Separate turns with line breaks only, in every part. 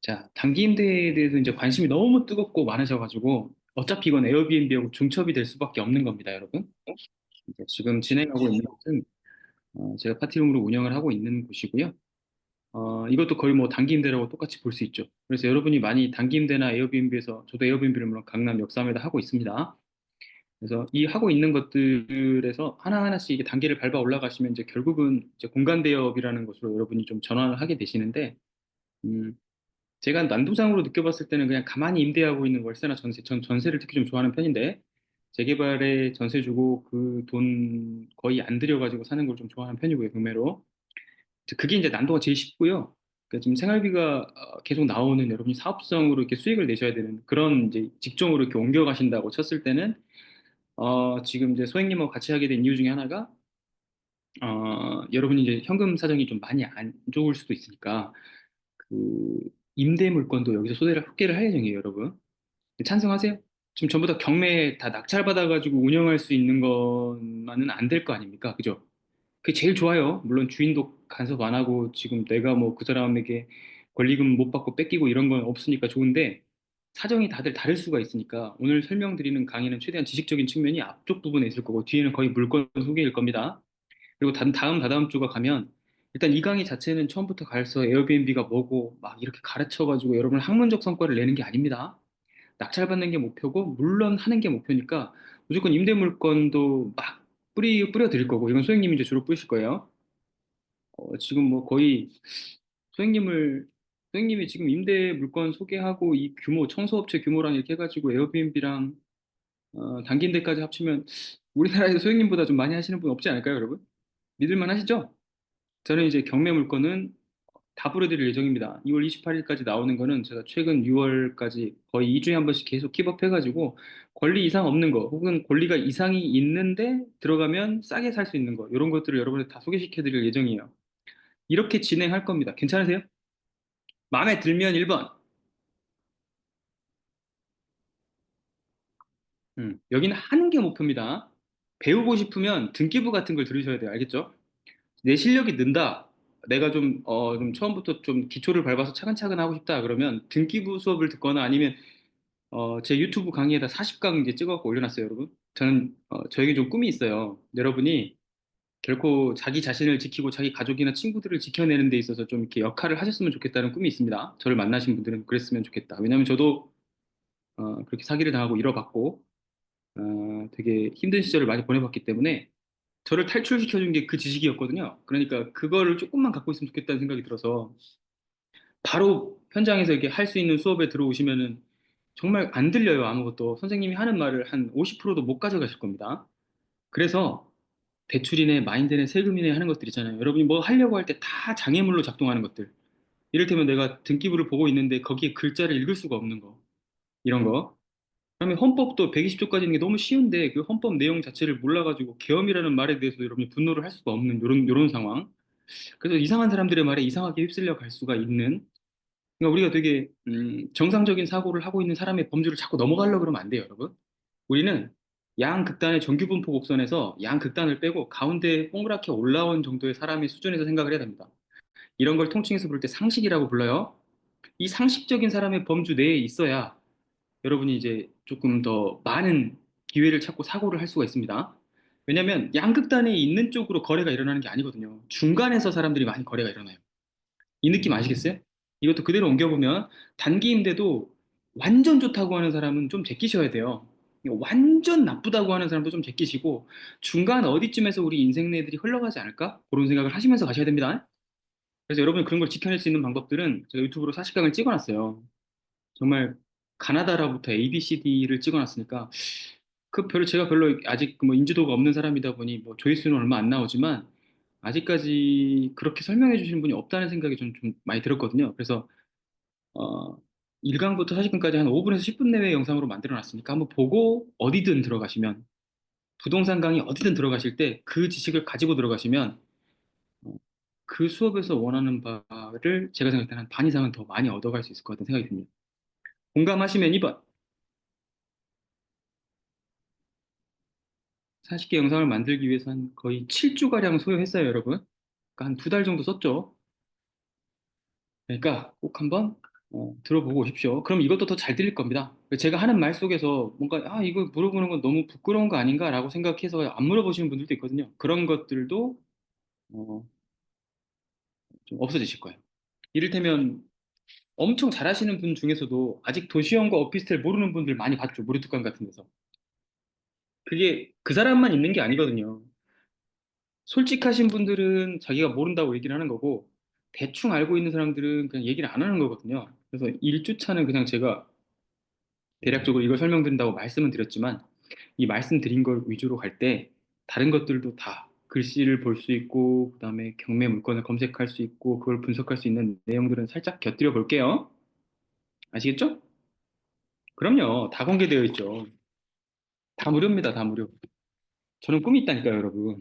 자, 단기 임대에 대해서 이제 관심이 너무 뜨겁고 많으셔가지고 어차피 이건 에어비앤비하고 중첩이 될 수밖에 없는 겁니다, 여러분. 이제 지금 진행하고 있는 곳은 제가 파티룸으로 운영을 하고 있는 곳이고요. 이것도 거의 뭐 단기 임대라고 똑같이 볼 수 있죠. 그래서 여러분이 많이 단기 임대나 에어비앤비에서 저도 에어비앤비를 물론 강남 역삼에다 하고 있습니다. 그래서 이 하고 있는 것들에서 하나하나씩 이게 단계를 밟아 올라가시면 이제 결국은 이제 공간 대여업이라는 것으로 여러분이 좀 전환을 하게 되시는데 음, 제가 난도장으로 느껴봤을 때는 그냥 가만히 임대하고 있는 월세나 전세, 전 전세를 특히 좀 좋아하는 편인데 재개발에 전세 주고 그 돈 거의 안 들여가지고 사는 걸 좀 좋아하는 편이고요, 경매로. 그게 이제 난도가 제일 쉽고요. 그러니까 지금 생활비가 계속 나오는 여러분이 사업성으로 이렇게 수익을 내셔야 되는 그런 이제 직종으로 이렇게 옮겨가신다고 쳤을 때는 지금 이제 소행님하고 같이 하게 된 이유 중에 하나가 여러분이 이제 현금 사정이 좀 많이 안 좋을 수도 있으니까 그 임대 물건도 여기서 소개를 할 예정이에요, 여러분. 찬성하세요? 지금 전부 다 경매 다 낙찰받아가지고 운영할 수 있는 것만은 안 될 거 아닙니까? 그죠? 그게 제일 좋아요. 물론 주인도 간섭 안 하고 지금 내가 뭐 그 사람에게 권리금 못 받고 뺏기고 이런 건 없으니까 좋은데 사정이 다들 다를 수가 있으니까 오늘 설명드리는 강의는 최대한 지식적인 측면이 앞쪽 부분에 있을 거고 뒤에는 거의 물건 소개일 겁니다. 그리고 다음 다다음 주가 가면 일단 이 강의 자체는 처음부터 가서 에어비앤비가 뭐고 막 이렇게 가르쳐가지고 여러분 학문적 성과를 내는 게 아닙니다. 낙찰받는 게 목표고 물론 하는 게 목표니까 무조건 임대 물건도 막 뿌려 드릴 거고 이건 소장님이 이제 주로 뿌리실 거예요. 지금 뭐 거의 소장님을 소장님이 지금 임대 물건 소개하고 이 규모 청소업체 규모랑 이렇게 해가지고 에어비앤비랑 단기 임대까지 합치면 우리나라에서 소장님보다 좀 많이 하시는 분 없지 않을까요, 여러분? 믿을만 하시죠? 저는 이제 경매 물건은 다 뿌려드릴 예정입니다. 2월 28일까지 나오는 거는 제가 최근 6월까지 거의 2주에 한 번씩 계속 킵업해가지고 권리 이상 없는 거 혹은 권리가 이상이 있는데 들어가면 싸게 살 수 있는 거 이런 것들을 여러분들 다 소개시켜드릴 예정이에요. 이렇게 진행할 겁니다. 괜찮으세요? 마음에 들면 1번. 여기는 하는 게 목표입니다. 배우고 싶으면 등기부 같은 걸 들으셔야 돼요. 알겠죠? 내 실력이 는다. 내가 좀 처음부터 좀 기초를 밟아서 차근차근 하고 싶다. 그러면 등기부 수업을 듣거나 아니면 제 유튜브 강의에다 40강 이제 찍어갖고 올려놨어요, 여러분. 저에게 좀 꿈이 있어요. 여러분이 결코 자기 자신을 지키고 자기 가족이나 친구들을 지켜내는 데 있어서 좀 이렇게 역할을 하셨으면 좋겠다는 꿈이 있습니다. 저를 만나신 분들은 그랬으면 좋겠다. 왜냐면 저도 그렇게 사기를 당하고 잃어봤고, 되게 힘든 시절을 많이 보내봤기 때문에 저를 탈출시켜준 게 그 지식이었거든요. 그러니까 그거를 조금만 갖고 있으면 좋겠다는 생각이 들어서 바로 현장에서 이렇게 할 수 있는 수업에 들어오시면은 정말 안 들려요, 아무것도. 선생님이 하는 말을 한 50%도 못 가져가실 겁니다. 그래서 대출이네, 마인드네, 세금이네 하는 것들 있잖아요. 여러분이 뭐 하려고 할 때 다 장애물로 작동하는 것들. 이를테면 내가 등기부를 보고 있는데 거기에 글자를 읽을 수가 없는 거. 이런 거. 그다음에 헌법도 120조까지 있는 게 너무 쉬운데 그 헌법 내용 자체를 몰라가지고 계엄이라는 말에 대해서 여러분이 분노를 할 수가 없는 이런 상황. 그래서 이상한 사람들의 말에 이상하게 휩쓸려 갈 수가 있는 그러니까 우리가 되게 정상적인 사고를 하고 있는 사람의 범주를 자꾸 넘어가려고 그러면 안 돼요, 여러분. 우리는 양극단의 정규분포 곡선에서 양극단을 빼고 가운데 동그랗게 올라온 정도의 사람의 수준에서 생각을 해야 됩니다. 이런 걸 통칭해서 부를 때 상식이라고 불러요. 이 상식적인 사람의 범주 내에 있어야 여러분이 이제 조금 더 많은 기회를 찾고 사고를 할 수가 있습니다. 왜냐하면 양극단에 있는 쪽으로 거래가 일어나는 게 아니거든요. 중간에서 사람들이 많이 거래가 일어나요. 이 느낌 아시겠어요? 이것도 그대로 옮겨보면 단기인데도 완전 좋다고 하는 사람은 좀 제끼셔야 돼요. 완전 나쁘다고 하는 사람도 좀 제끼시고 중간 어디쯤에서 우리 인생 내들이 흘러가지 않을까? 그런 생각을 하시면서 가셔야 됩니다. 그래서 여러분이 그런 걸 지켜낼 수 있는 방법들은 제가 유튜브로 40강을 찍어놨어요. 정말 가나다라부터 A, B, C, D를 찍어놨으니까 제가 별로 아직 뭐 인지도가 없는 사람이다 보니 뭐 조회수는 얼마 안 나오지만 아직까지 그렇게 설명해 주시는 분이 없다는 생각이 좀 많이 들었거든요. 그래서 어, 1강부터 40강까지 한 5분에서 10분 내외의 영상으로 만들어 놨으니까 한번 보고 어디든 들어가시면 부동산 강의 어디든 들어가실 때 그 지식을 가지고 들어가시면 어, 그 수업에서 원하는 바를 제가 생각할 때는 한 반 이상은 더 많이 얻어갈 수 있을 것 같다는 생각이 듭니다. 공감하시면 2번 40개 영상을 만들기 위해서 한 거의 7주가량 소요했어요, 여러분. 그러니까 한 2달 정도 썼죠. 그러니까 꼭 한번 들어보고 오십시오. 그럼 이것도 더 잘 들릴 겁니다. 제가 하는 말 속에서 뭔가, 이거 물어보는 건 너무 부끄러운 거 아닌가라고 생각해서 안 물어보시는 분들도 있거든요. 그런 것들도 어, 좀 없어지실 거예요. 이를테면 엄청 잘하시는 분 중에서도 아직 도시형과 오피스텔 모르는 분들 많이 봤죠. 무료특강 같은 데서. 그게 그 사람만 있는 게 아니거든요. 솔직하신 분들은 자기가 모른다고 얘기를 하는 거고, 대충 알고 있는 사람들은 그냥 얘기를 안 하는 거거든요. 그래서 1주차는 그냥 제가 대략적으로 이걸 설명드린다고 말씀은 드렸지만, 이 말씀드린 걸 위주로 갈 때, 다른 것들도 다 글씨를 볼 수 있고, 그 다음에 경매 물건을 검색할 수 있고, 그걸 분석할 수 있는 내용들은 살짝 곁들여 볼게요. 아시겠죠? 그럼요. 다 공개되어 있죠. 다 무료입니다. 다 무료. 저는 꿈이 있다니까요, 여러분.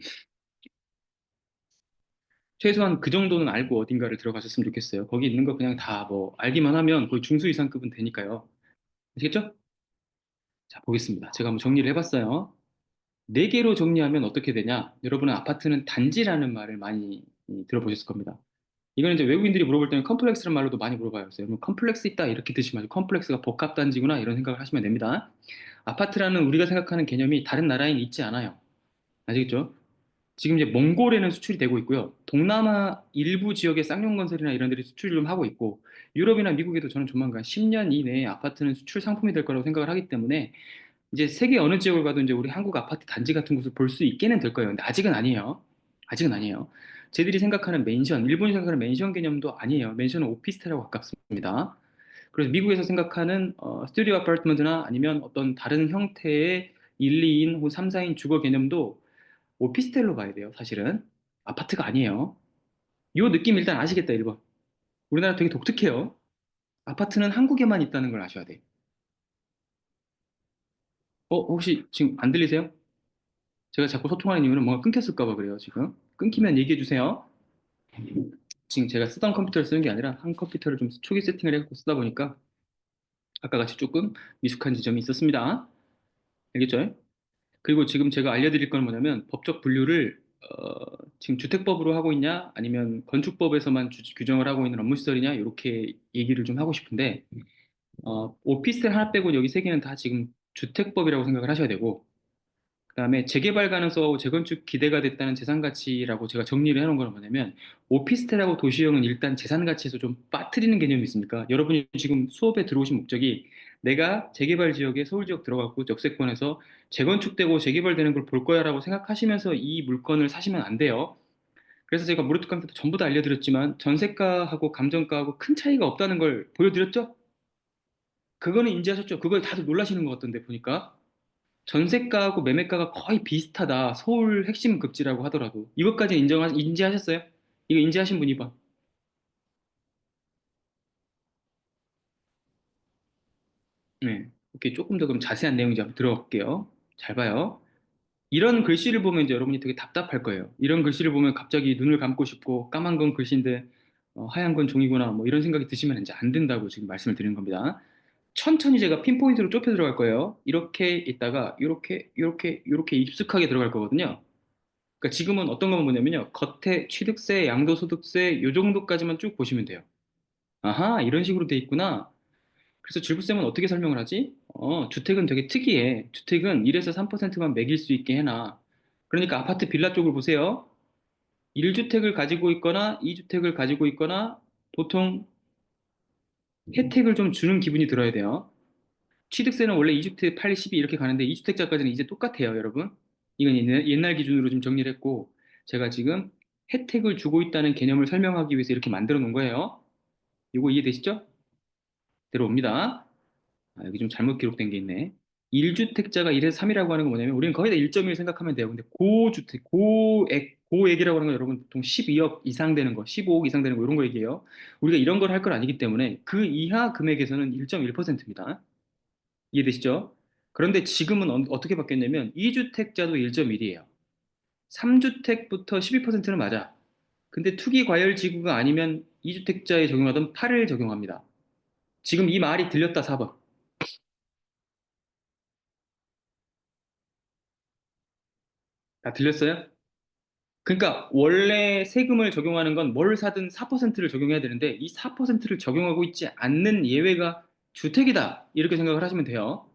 최소한 그 정도는 알고 어딘가를 들어가셨으면 좋겠어요. 거기 있는 거 그냥 다 뭐 알기만 하면 거의 중수 이상급은 되니까요. 아시겠죠? 자, 보겠습니다. 제가 한번 정리를 해봤어요. 네 개로 정리하면 어떻게 되냐? 여러분은 아파트는 단지라는 말을 많이 들어보셨을 겁니다. 이거는 이제 외국인들이 물어볼 때는 컴플렉스라는 말로도 많이 물어봐요. 그래서 여러분 컴플렉스 있다 이렇게 드시면 컴플렉스가 복합단지구나 이런 생각을 하시면 됩니다. 아파트라는 우리가 생각하는 개념이 다른 나라엔 있지 않아요. 아시겠죠? 지금 이제 몽골에는 수출이 되고 있고요. 동남아 일부 지역의 쌍용건설이나 이런 데를 수출을 좀 하고 있고, 유럽이나 미국에도 저는 조만간 10년 이내에 아파트는 수출 상품이 될 거라고 생각을 하기 때문에, 이제 세계 어느 지역을 가도 이제 우리 한국 아파트 단지 같은 곳을 볼 수 있게는 될 거예요. 근데 아직은 아니에요. 아직은 아니에요. 쟤들이 생각하는 맨션, 일본이 생각하는 맨션 개념도 아니에요. 맨션은 오피스텔하고 가깝습니다. 그래서 미국에서 생각하는 스튜디오 아파트먼트나 아니면 어떤 다른 형태의 1, 2인 혹은 3, 4인 주거 개념도 오피스텔로 가야 돼요, 사실은. 아파트가 아니에요. 요 느낌 일단 아시겠다, 1번. 우리나라 되게 독특해요. 아파트는 한국에만 있다는 걸 아셔야 돼. 혹시 지금 안 들리세요? 제가 자꾸 소통하는 이유는 뭔가 끊겼을까 봐 그래요, 지금. 끊기면 얘기해 주세요. 지금 제가 쓰던 컴퓨터를 쓰는 게 아니라 한 컴퓨터를 좀 초기 세팅을 해갖고 쓰다 보니까 아까 같이 조금 미숙한 지점이 있었습니다. 알겠죠? 그리고 지금 제가 알려드릴 건 뭐냐면 법적 분류를 지금 주택법으로 하고 있냐 아니면 건축법에서만 규정을 하고 있는 업무시설이냐 이렇게 얘기를 좀 하고 싶은데 오피스텔 하나 빼고 여기 세 개는 다 지금 주택법이라고 생각을 하셔야 되고 그다음에 재개발 가능성하고 재건축 기대가 됐다는 재산 가치라고 제가 정리를 해놓은 건 뭐냐면 오피스텔하고 도시형은 일단 재산 가치에서 좀 빠뜨리는 개념이 있습니까? 여러분이 지금 수업에 들어오신 목적이 내가 재개발 지역에 서울 지역 들어갔고 역세권에서 재건축되고 재개발되는 걸 볼 거야라고 생각하시면서 이 물건을 사시면 안 돼요. 그래서 제가 무료특강 때도 전부 다 알려드렸지만 전세가하고 감정가하고 큰 차이가 없다는 걸 보여드렸죠? 그거는 인지하셨죠? 그걸 다들 놀라시는 것 같던데 보니까. 전세가하고 매매가가 거의 비슷하다. 서울 핵심 급지라고 하더라도. 이것까지 인지하셨어요? 이거 인지하신 분이 봐. 네. 오케이. 조금 더 그럼 자세한 내용 이제 한번 들어볼게요. 잘 봐요. 이런 글씨를 보면 이제 여러분이 되게 답답할 거예요. 이런 글씨를 보면 갑자기 눈을 감고 싶고 까만 건 글씨인데 하얀 건 종이구나 뭐 이런 생각이 드시면 이제 안 된다고 지금 말씀을 드리는 겁니다. 천천히 제가 핀포인트로 좁혀 들어갈 거예요. 이렇게 있다가 이렇게 이렇게 이렇게 익숙하게 들어갈 거거든요. 그러니까 지금은 어떤 거만 보냐면요. 겉에 취득세, 양도소득세 요 정도까지만 쭉 보시면 돼요. 아하, 이런 식으로 돼 있구나. 그래서 질부세는 어떻게 설명을 하지? 주택은 되게 특이해. 주택은 1에서 3%만 매길 수 있게 해놔. 그러니까 아파트 빌라 쪽을 보세요. 1주택을 가지고 있거나 2주택을 가지고 있거나 보통 혜택을 좀 주는 기분이 들어야 돼요. 취득세는 원래 2주택 8, 12 이렇게 가는데 2주택자까지는 이제 똑같아요, 여러분. 이건 옛날 기준으로 좀 정리를 했고, 제가 지금 혜택을 주고 있다는 개념을 설명하기 위해서 이렇게 만들어 놓은 거예요. 이거 이해되시죠? 들어옵니다. 여기 좀 잘못 기록된 게 있네. 1주택자가 1에서 3이라고 하는 건 뭐냐면, 우리는 거의 다 1.1 생각하면 돼요. 근데 고주택, 고액이라고 하는 건 여러분 보통 12억 이상 되는 거, 15억 이상 되는 거, 이런 거 얘기해요. 우리가 이런 걸 할 건 아니기 때문에 그 이하 금액에서는 1.1%입니다. 이해되시죠? 그런데 지금은 어떻게 바뀌었냐면 2주택자도 1.1이에요. 3주택부터 12%는 맞아. 근데 투기 과열 지구가 아니면 2주택자에 적용하던 8을 적용합니다. 지금 이 말이 들렸다 4번. 다 들렸어요? 그러니까 원래 세금을 적용하는 건 뭘 사든 4%를 적용해야 되는데 이 4%를 적용하고 있지 않는 예외가 주택이다. 이렇게 생각을 하시면 돼요.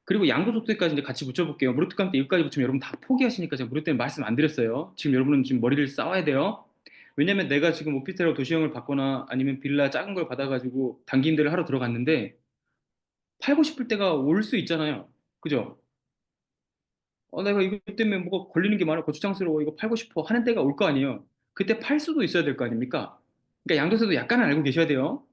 그리고 양도소득세까지 이제 같이 붙여볼게요. 무료특강 때 이것까지 붙이면 여러분 다 포기하시니까 제가 무료 때는 말씀 안 드렸어요. 지금 여러분은 지금 머리를 싸워야 돼요. 왜냐면 내가 지금 오피스텔하고 도시형을 받거나 아니면 빌라 작은 걸 받아가지고 단기 임대를 하러 들어갔는데 팔고 싶을 때가 올 수 있잖아요. 그죠? 내가 이것 때문에 뭐가 걸리는 게 많아, 거추장스러워, 이거 팔고 싶어 하는 때가 올 거 아니에요. 그때 팔 수도 있어야 될 거 아닙니까? 그러니까 양도세도 약간은 알고 계셔야 돼요.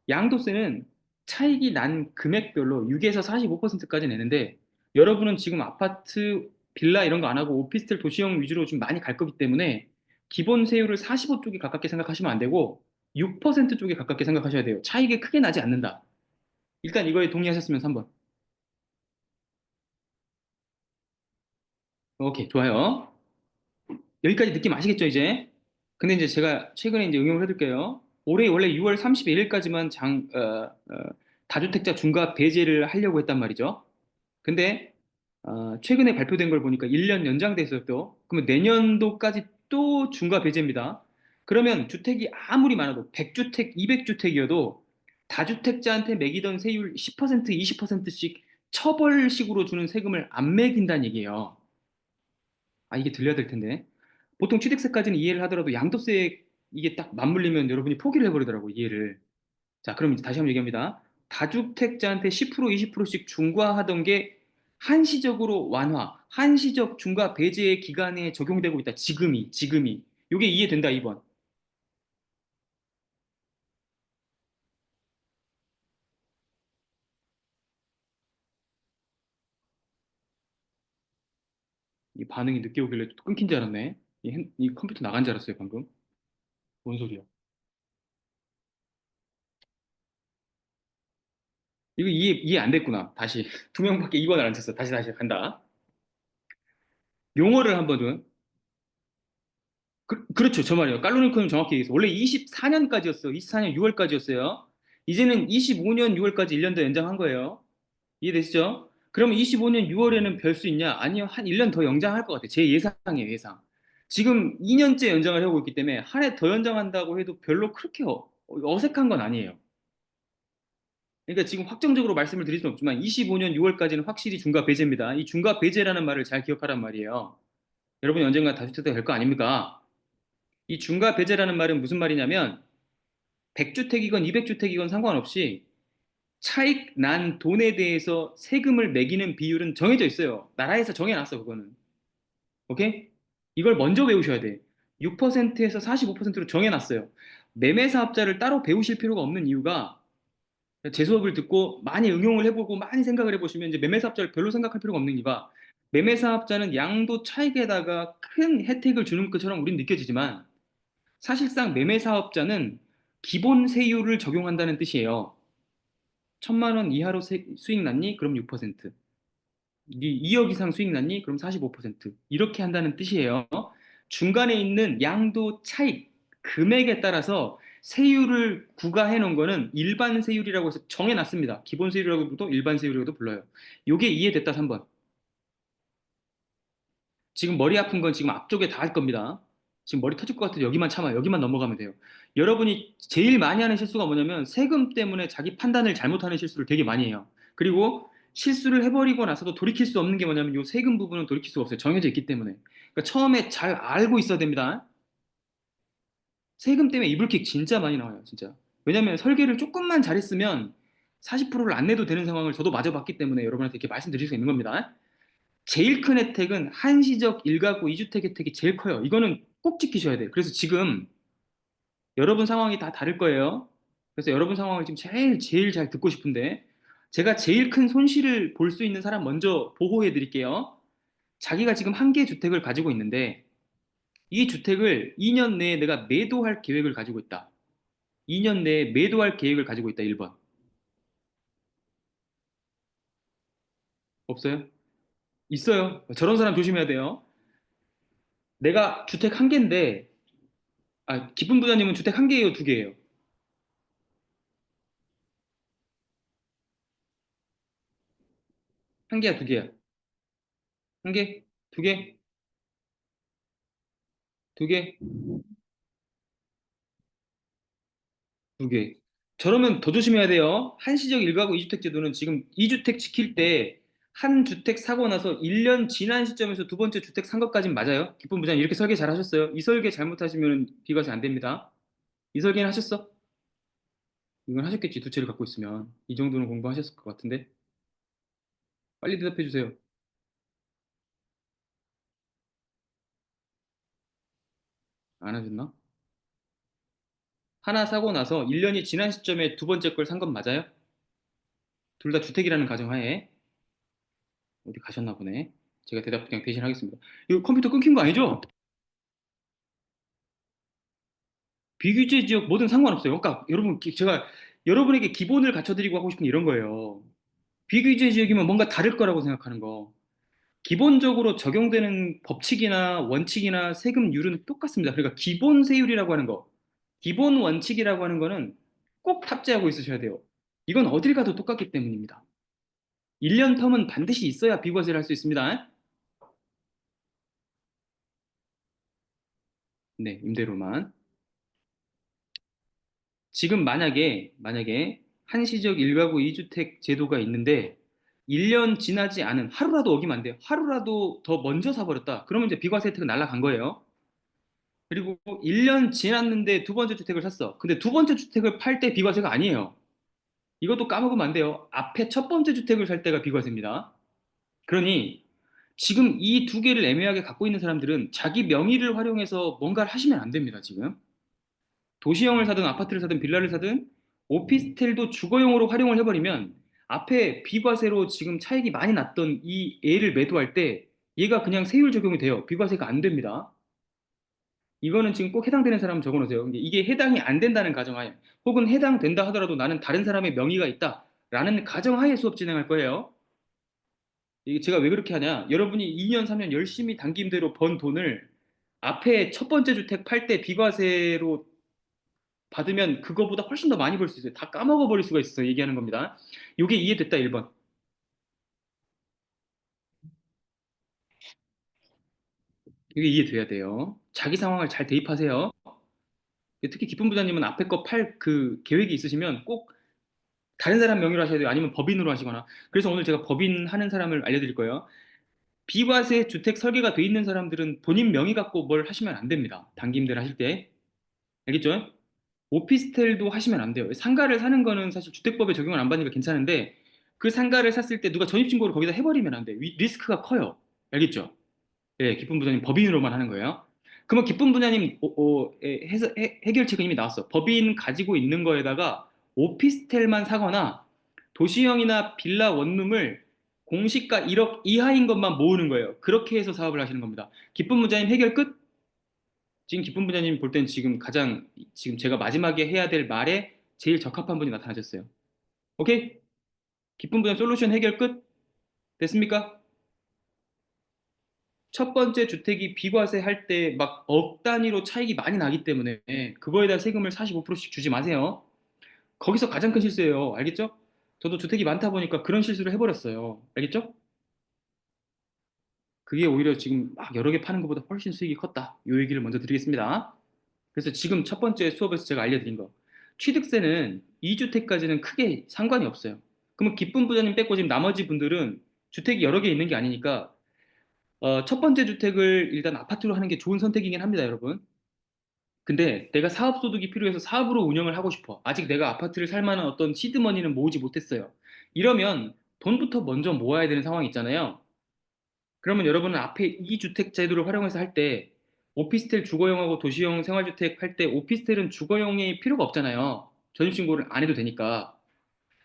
양도세는 차익이 난 금액별로 6에서 45%까지 내는데 여러분은 지금 아파트, 빌라 이런 거 안 하고 오피스텔 도시형 위주로 좀 많이 갈 거기 때문에 기본 세율을 45 쪽에 가깝게 생각하시면 안 되고 6% 쪽에 가깝게 생각하셔야 돼요. 차익이 크게 나지 않는다. 일단 이거에 동의하셨으면 3번. 오케이, 좋아요. 여기까지 느낌 아시겠죠, 이제? 근데 이제 제가 최근에 이제 응용을 해둘게요. 올해 원래 6월 31일까지만 다주택자 중과 배제를 하려고 했단 말이죠. 근데 최근에 발표된 걸 보니까 1년 연장돼서 또 그러면 내년도까지 또 중과 배제입니다. 그러면 주택이 아무리 많아도 100주택, 200주택이어도 다주택자한테 매기던 세율 10%, 20%씩 처벌식으로 주는 세금을 안 매긴다는 얘기예요. 이게 들려야 될 텐데. 보통 취득세까지는 이해를 하더라도 양도세 이게 딱 맞물리면 여러분이 포기를 해버리더라고, 이해를. 자, 그럼 이제 다시 한번 얘기합니다. 다주택자한테 10%, 20%씩 중과하던 게 한시적으로 완화, 한시적 중과 배제 기간에 적용되고 있다. 지금이. 이게 이해된다, 2번. 이 반응이 늦게 오길래 또 끊긴 줄 알았네. 이 컴퓨터 나간 줄 알았어요, 방금. 뭔 소리야? 이거 이해 안 됐구나. 다시. 두 명밖에 2번을 안 쳤어. 다시 간다. 용어를 한번 좀. 그렇죠. 저 말이에요. 깔로니코는 정확히 얘기했어. 원래 24년까지였어. 24년 6월까지였어요. 이제는 25년 6월까지 1년 더 연장한 거예요. 이해되시죠? 그러면 25년 6월에는 별 수 있냐? 아니요. 한 1년 더 연장할 것 같아요. 제 예상이에요, 예상. 지금 2년째 연장을 하고 있기 때문에 한 해 더 연장한다고 해도 별로 그렇게 어색한 건 아니에요. 그러니까 지금 확정적으로 말씀을 드릴 수는 없지만 25년 6월까지는 확실히 중과 배제입니다. 이 중과 배제라는 말을 잘 기억하란 말이에요. 여러분이 언젠가 다주택자 될 거 아닙니까? 이 중과 배제라는 말은 무슨 말이냐면 100주택이건 200주택이건 상관없이 차익 난 돈에 대해서 세금을 매기는 비율은 정해져 있어요. 나라에서 정해놨어, 그거는. 오케이? 이걸 먼저 배우셔야 돼. 6%에서 45%로 정해놨어요. 매매사업자를 따로 배우실 필요가 없는 이유가 제 수업을 듣고 많이 응용을 해보고 많이 생각을 해보시면 이제 매매사업자를 별로 생각할 필요가 없는 이유가 매매사업자는 양도 차익에다가 큰 혜택을 주는 것처럼 우린 느껴지지만 사실상 매매사업자는 기본 세율을 적용한다는 뜻이에요. 1,000만 원 이하로 수익 났니? 그럼 6%. 2억 이상 수익 났니? 그럼 45%. 이렇게 한다는 뜻이에요. 중간에 있는 양도 차익, 금액에 따라서 세율을 구가해 놓은 거는 일반 세율이라고 해서 정해 놨습니다. 기본 세율이라고도 일반 세율이라고도 불러요. 요게 이해됐다, 3번. 지금 머리 아픈 건 지금 앞쪽에 다 할 겁니다. 지금 머리 터질 것 같아서 여기만 참아요. 여기만 넘어가면 돼요. 여러분이 제일 많이 하는 실수가 뭐냐면 세금 때문에 자기 판단을 잘못하는 실수를 되게 많이 해요. 그리고 실수를 해버리고 나서도 돌이킬 수 없는 게 뭐냐면 이 세금 부분은 돌이킬 수가 없어요. 정해져 있기 때문에. 그러니까 처음에 잘 알고 있어야 됩니다. 세금 때문에 이불킥 진짜 많이 나와요. 진짜. 왜냐면 설계를 조금만 잘했으면 40%를 안 내도 되는 상황을 저도 마주봤기 때문에 여러분한테 이렇게 말씀드릴 수 있는 겁니다. 제일 큰 혜택은 한시적 1가구 2주택 혜택이 제일 커요. 이거는 꼭 지키셔야 돼요. 그래서 지금 여러분 상황이 다 다를 거예요. 그래서 여러분 상황을 지금 제일 잘 듣고 싶은데 제가 제일 큰 손실을 볼 수 있는 사람 먼저 보호해 드릴게요. 자기가 지금 한 개 주택을 가지고 있는데 이 주택을 2년 내에 내가 매도할 계획을 가지고 있다. 2년 내에 매도할 계획을 가지고 있다. 1번. 없어요? 있어요. 저런 사람 조심해야 돼요. 내가 주택 한 개인데 기쁜 부자님은 주택 한 개예요, 두 개예요? 한 개야, 두 개야? 한 개? 두 개? 두 개? 두 개. 저러면 더 조심해야 돼요. 한시적 일가구 이주택 제도는 지금 이주택 지킬 때 한 주택 사고 나서 1년 지난 시점에서 두 번째 주택 산 것까진 맞아요. 기쁜 부장님 이렇게 설계 잘 하셨어요. 이 설계 잘못하시면 비과세 안 됩니다. 이 설계는 하셨어? 이건 하셨겠지. 두 채를 갖고 있으면. 이 정도는 공부하셨을 것 같은데. 빨리 대답해 주세요. 안 하셨나? 하나 사고 나서 1년이 지난 시점에 두 번째 걸 산 건 맞아요? 둘 다 주택이라는 가정하에 어디 가셨나 보네. 제가 대답 그냥 대신 하겠습니다. 이거 컴퓨터 끊긴 거 아니죠? 비규제 지역 뭐든 상관없어요. 그러니까 여러분 제가 여러분에게 기본을 갖춰드리고 하고 싶은 게 이런 거예요. 비규제 지역이면 뭔가 다를 거라고 생각하는 거. 기본적으로 적용되는 법칙이나 원칙이나 세금률은 똑같습니다. 그러니까 기본 세율이라고 하는 거, 기본 원칙이라고 하는 거는 꼭 탑재하고 있으셔야 돼요. 이건 어딜 가도 똑같기 때문입니다. 1년 텀은 반드시 있어야 비과세를 할 수 있습니다. 네, 임대료만. 지금 만약에 한시적 1가구 2주택 제도가 있는데 1년 지나지 않은 하루라도 어기면 안 돼요. 하루라도 더 먼저 사버렸다. 그러면 이제 비과세 혜택은 날아간 거예요. 그리고 1년 지났는데 두 번째 주택을 샀어. 근데 두 번째 주택을 팔 때 비과세가 아니에요. 이것도 까먹으면 안 돼요. 앞에 첫 번째 주택을 살 때가 비과세입니다. 그러니 지금 이 두 개를 애매하게 갖고 있는 사람들은 자기 명의를 활용해서 뭔가를 하시면 안 됩니다, 지금. 도시형을 사든 아파트를 사든 빌라를 사든 오피스텔도 주거용으로 활용을 해버리면 앞에 비과세로 지금 차익이 많이 났던 이 애를 매도할 때 얘가 그냥 세율 적용이 돼요. 비과세가 안 됩니다. 이거는 지금 꼭 해당되는 사람 적어놓으세요. 이게 해당이 안 된다는 가정하에 혹은 해당된다 하더라도 나는 다른 사람의 명의가 있다라는 가정하에 수업 진행할 거예요. 이게 제가 왜 그렇게 하냐? 여러분이 2년, 3년 열심히 단기임대로 번 돈을 앞에 첫 번째 주택 팔 때 비과세로 받으면 그거보다 훨씬 더 많이 벌 수 있어요. 다 까먹어 버릴 수가 있어요. 얘기하는 겁니다. 이게 이해됐다 1번. 이게 이해돼야 돼요. 자기 상황을 잘 대입하세요. 특히 기쁜 부자님은 앞에 거 팔 그 계획이 있으시면 꼭 다른 사람 명의로 하셔야 돼요. 아니면 법인으로 하시거나. 그래서 오늘 제가 법인 하는 사람을 알려드릴 거예요. 비과세 주택 설계가 돼 있는 사람들은 본인 명의 갖고 뭘 하시면 안 됩니다. 단기 임대를 하실 때. 알겠죠? 오피스텔도 하시면 안 돼요. 상가를 사는 거는 사실 주택법에 적용을 안 받으니까 괜찮은데 그 상가를 샀을 때 누가 전입신고를 거기다 해버리면 안 돼. 리스크가 커요. 알겠죠? 예, 기쁜 부자님 법인으로만 하는 거예요. 그러면 기쁜 부자님 해결책은 이미 나왔어. 법인 가지고 있는 거에다가 오피스텔만 사거나 도시형이나 빌라 원룸을 공시가 1억 이하인 것만 모으는 거예요. 그렇게 해서 사업을 하시는 겁니다. 기쁜 부자님 해결 끝? 지금 기쁜 부자님 볼 땐 지금 가장 지금 제가 마지막에 해야 될 말에 제일 적합한 분이 나타나셨어요. 오케이? 기쁜 부자님 솔루션 해결 끝? 됐습니까? 첫 번째 주택이 비과세 할 때 막 억 단위로 차익이 많이 나기 때문에 그거에다 세금을 45%씩 주지 마세요. 거기서 가장 큰 실수예요. 알겠죠? 저도 주택이 많다 보니까 그런 실수를 해버렸어요. 알겠죠? 그게 오히려 지금 막 여러 개 파는 것보다 훨씬 수익이 컸다. 이 얘기를 먼저 드리겠습니다. 그래서 지금 첫 번째 수업에서 제가 알려드린 거. 취득세는 2주택까지는 크게 상관이 없어요. 그러면 기쁜 부자님 빼고 지금 나머지 분들은 주택이 여러 개 있는 게 아니니까 첫 번째 주택을 일단 아파트로 하는 게 좋은 선택이긴 합니다, 여러분. 근데 내가 사업 소득이 필요해서 사업으로 운영을 하고 싶어. 아직 내가 아파트를 살 만한 어떤 시드머니는 모으지 못했어요. 이러면 돈부터 먼저 모아야 되는 상황이 있잖아요. 그러면 여러분은 앞에 이 주택 제도를 활용해서 할 때 오피스텔 주거용하고 도시형 생활주택 할 때 오피스텔은 주거용이 필요가 없잖아요. 전입신고를 안 해도 되니까.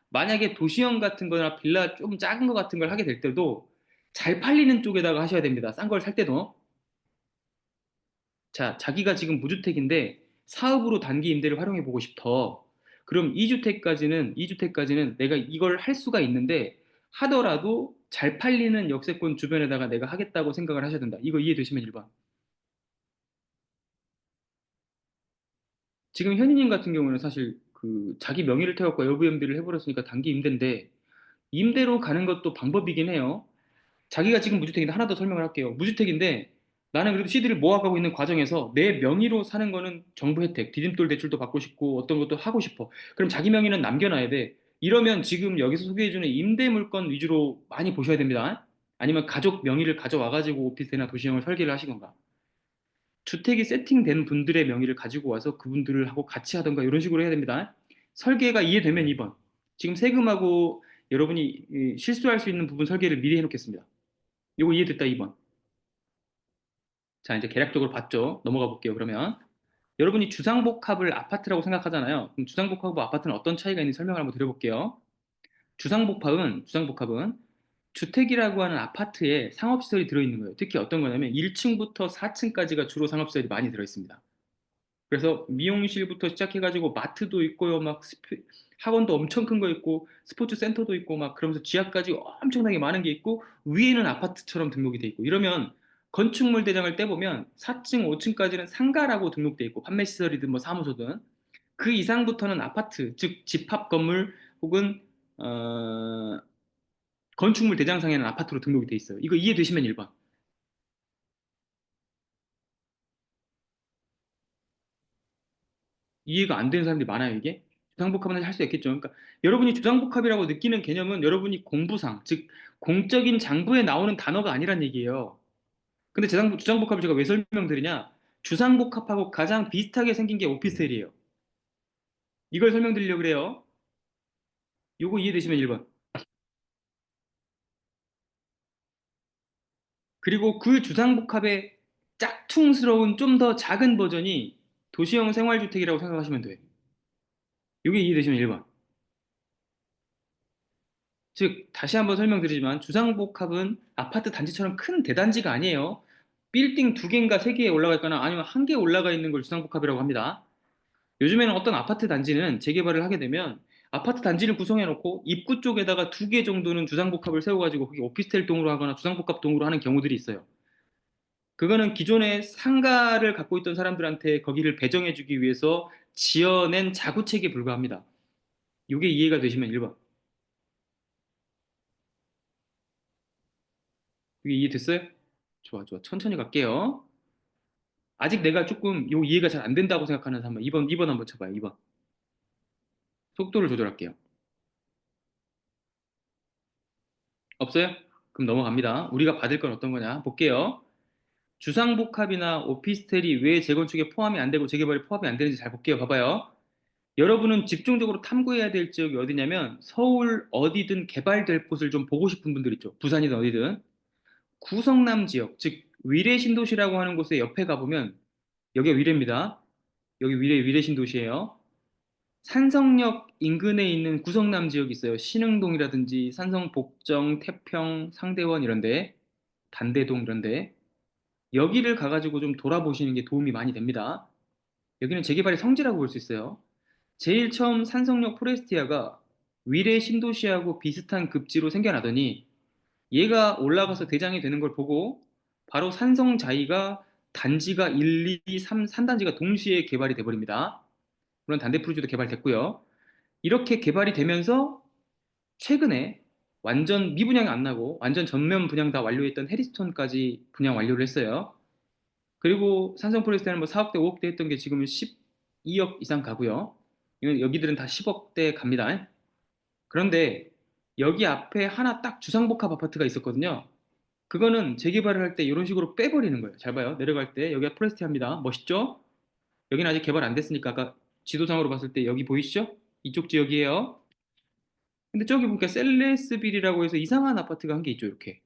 만약에 도시형 같은 거나 빌라 좀 작은 거 같은 걸 하게 될 때도 잘 팔리는 쪽에다가 하셔야 됩니다. 싼 걸 살 때도. 자, 자기가 지금 무주택인데 사업으로 단기 임대를 활용해 보고 싶어. 그럼 2주택까지는 내가 이걸 할 수가 있는데 하더라도 잘 팔리는 역세권 주변에다가 내가 하겠다고 생각을 하셔야 된다. 이거 이해되시면 1번. 지금 현희님 같은 경우는 사실 그 자기 명의를 태웠고 에어비앤비를 해버렸으니까 단기 임대인데 임대로 가는 것도 방법이긴 해요. 자기가 지금 무주택인데 하나 더 설명을 할게요. 무주택인데 나는 그래도 CD를 모아가고 있는 과정에서 내 명의로 사는 거는 정부 혜택, 디딤돌 대출도 받고 싶고 어떤 것도 하고 싶어. 그럼 자기 명의는 남겨놔야 돼. 이러면 지금 여기서 소개해주는 임대 물건 위주로 많이 보셔야 됩니다. 아니면 가족 명의를 가져와가지고 오피스텔이나 도시형을 설계를 하시건가. 주택이 세팅된 분들의 명의를 가지고 와서 그분들을 하고 같이 하던가 이런 식으로 해야 됩니다. 설계가 이해되면 2번. 지금 세금하고 여러분이 실수할 수 있는 부분 설계를 미리 해놓겠습니다. 이거 이해됐다 2번. 자, 이제 계략적으로 봤죠? 넘어가 볼게요, 그러면. 여러분이 주상복합을 아파트라고 생각하잖아요. 그럼 주상복합과 아파트는 어떤 차이가 있는지 설명을 한번 드려볼게요. 주상복합은 주택이라고 하는 아파트에 상업시설이 들어있는 거예요. 특히 어떤 거냐면 1층부터 4층까지가 주로 상업시설이 많이 들어있습니다. 그래서 미용실부터 시작해가지고 마트도 있고요, 막 학원도 엄청 큰 거 있고, 스포츠 센터도 있고, 막 그러면서 지하까지 엄청나게 많은 게 있고, 위에는 아파트처럼 등록이 돼 있고, 이러면 건축물 대장을 떼보면 4층, 5층까지는 상가라고 등록돼 있고, 판매시설이든 뭐 사무소든, 그 이상부터는 아파트, 즉 집합 건물 혹은 건축물 대장상에는 아파트로 등록이 돼 있어요. 이거 이해되시면 1번. 이해가 안 되는 사람들이 많아요, 이게. 주상복합은 할 수 있겠죠. 그러니까 여러분이 주상복합이라고 느끼는 개념은 여러분이 공부상, 즉 공적인 장부에 나오는 단어가 아니란 얘기예요. 근데 주상복합을 제가 왜 설명드리냐? 주상복합하고 가장 비슷하게 생긴 게 오피스텔이에요. 이걸 설명드리려고 그래요. 요거 이해되시면 1번. 그리고 그 주상복합의 짝퉁스러운 좀 더 작은 버전이 도시형 생활주택이라고 생각하시면 돼요. 요게 이해되시면 1번. 즉, 다시 한번 설명드리지만 주상복합은 아파트 단지처럼 큰 대단지가 아니에요. 빌딩 두 개인가 세 개에 올라가 있거나 아니면 한 개에 올라가 있는 걸 주상복합이라고 합니다. 요즘에는 어떤 아파트 단지는 재개발을 하게 되면 아파트 단지를 구성해 놓고 입구 쪽에다가 두 개 정도는 주상복합을 세워가지고 거기 오피스텔 동으로 하거나 주상복합 동으로 하는 경우들이 있어요. 그거는 기존에 상가를 갖고 있던 사람들한테 거기를 배정해주기 위해서 지어낸 자구책에 불과합니다. 이게 이해가 되시면 1번. 이게 이해됐어요? 좋아, 좋아. 천천히 갈게요. 아직 내가 조금 요 이해가 잘 안 된다고 생각하는 사람 2번 한번 쳐봐요. 2번. 속도를 조절할게요. 없어요? 그럼 넘어갑니다. 우리가 받을 건 어떤 거냐? 볼게요. 주상복합이나 오피스텔이 왜 재건축에 포함이 안 되고 재개발에 포함이 안 되는지 잘 볼게요. 봐봐요. 여러분은 집중적으로 탐구해야 될 지역이 어디냐면 서울 어디든 개발될 곳을 좀 보고 싶은 분들 있죠. 부산이든 어디든. 구성남 지역, 즉 위례 신도시라고 하는 곳에 옆에 가보면 여기가 위례입니다. 여기 위례 신도시예요. 산성역 인근에 있는 구성남 지역이 있어요. 신흥동이라든지 산성 복정, 태평, 상대원 이런데, 단대동 이런데 여기를 가가지고 좀 돌아보시는 게 도움이 많이 됩니다. 여기는 재개발의 성지라고 볼 수 있어요. 제일 처음 산성역 포레스티아가 위례 신도시하고 비슷한 급지로 생겨나더니 얘가 올라가서 대장이 되는 걸 보고 바로 산성자이가 단지가 1, 2, 3, 3단지가 동시에 개발이 돼버립니다. 물론 단대프루지도 개발됐고요. 이렇게 개발이 되면서 최근에 완전 미분양이 안 나고 완전 전면 분양 다 완료했던 해리스톤까지 분양 완료를 했어요. 그리고 삼성포레스테는 뭐 4억대, 5억대 했던 게 지금은 12억 이상 가고요. 여기들은 다 10억대 갑니다. 그런데 여기 앞에 하나 딱 주상복합 아파트가 있었거든요. 그거는 재개발을 할 때 이런 식으로 빼버리는 거예요. 잘 봐요. 내려갈 때 여기가 포레스티아입니다. 멋있죠? 여기는 아직 개발 안 됐으니까 아까 지도상으로 봤을 때 여기 보이시죠? 이쪽 지역이에요. 근데 저기 보니까 셀레스빌이라고 해서 이상한 아파트가 한 개 있죠, 이렇게.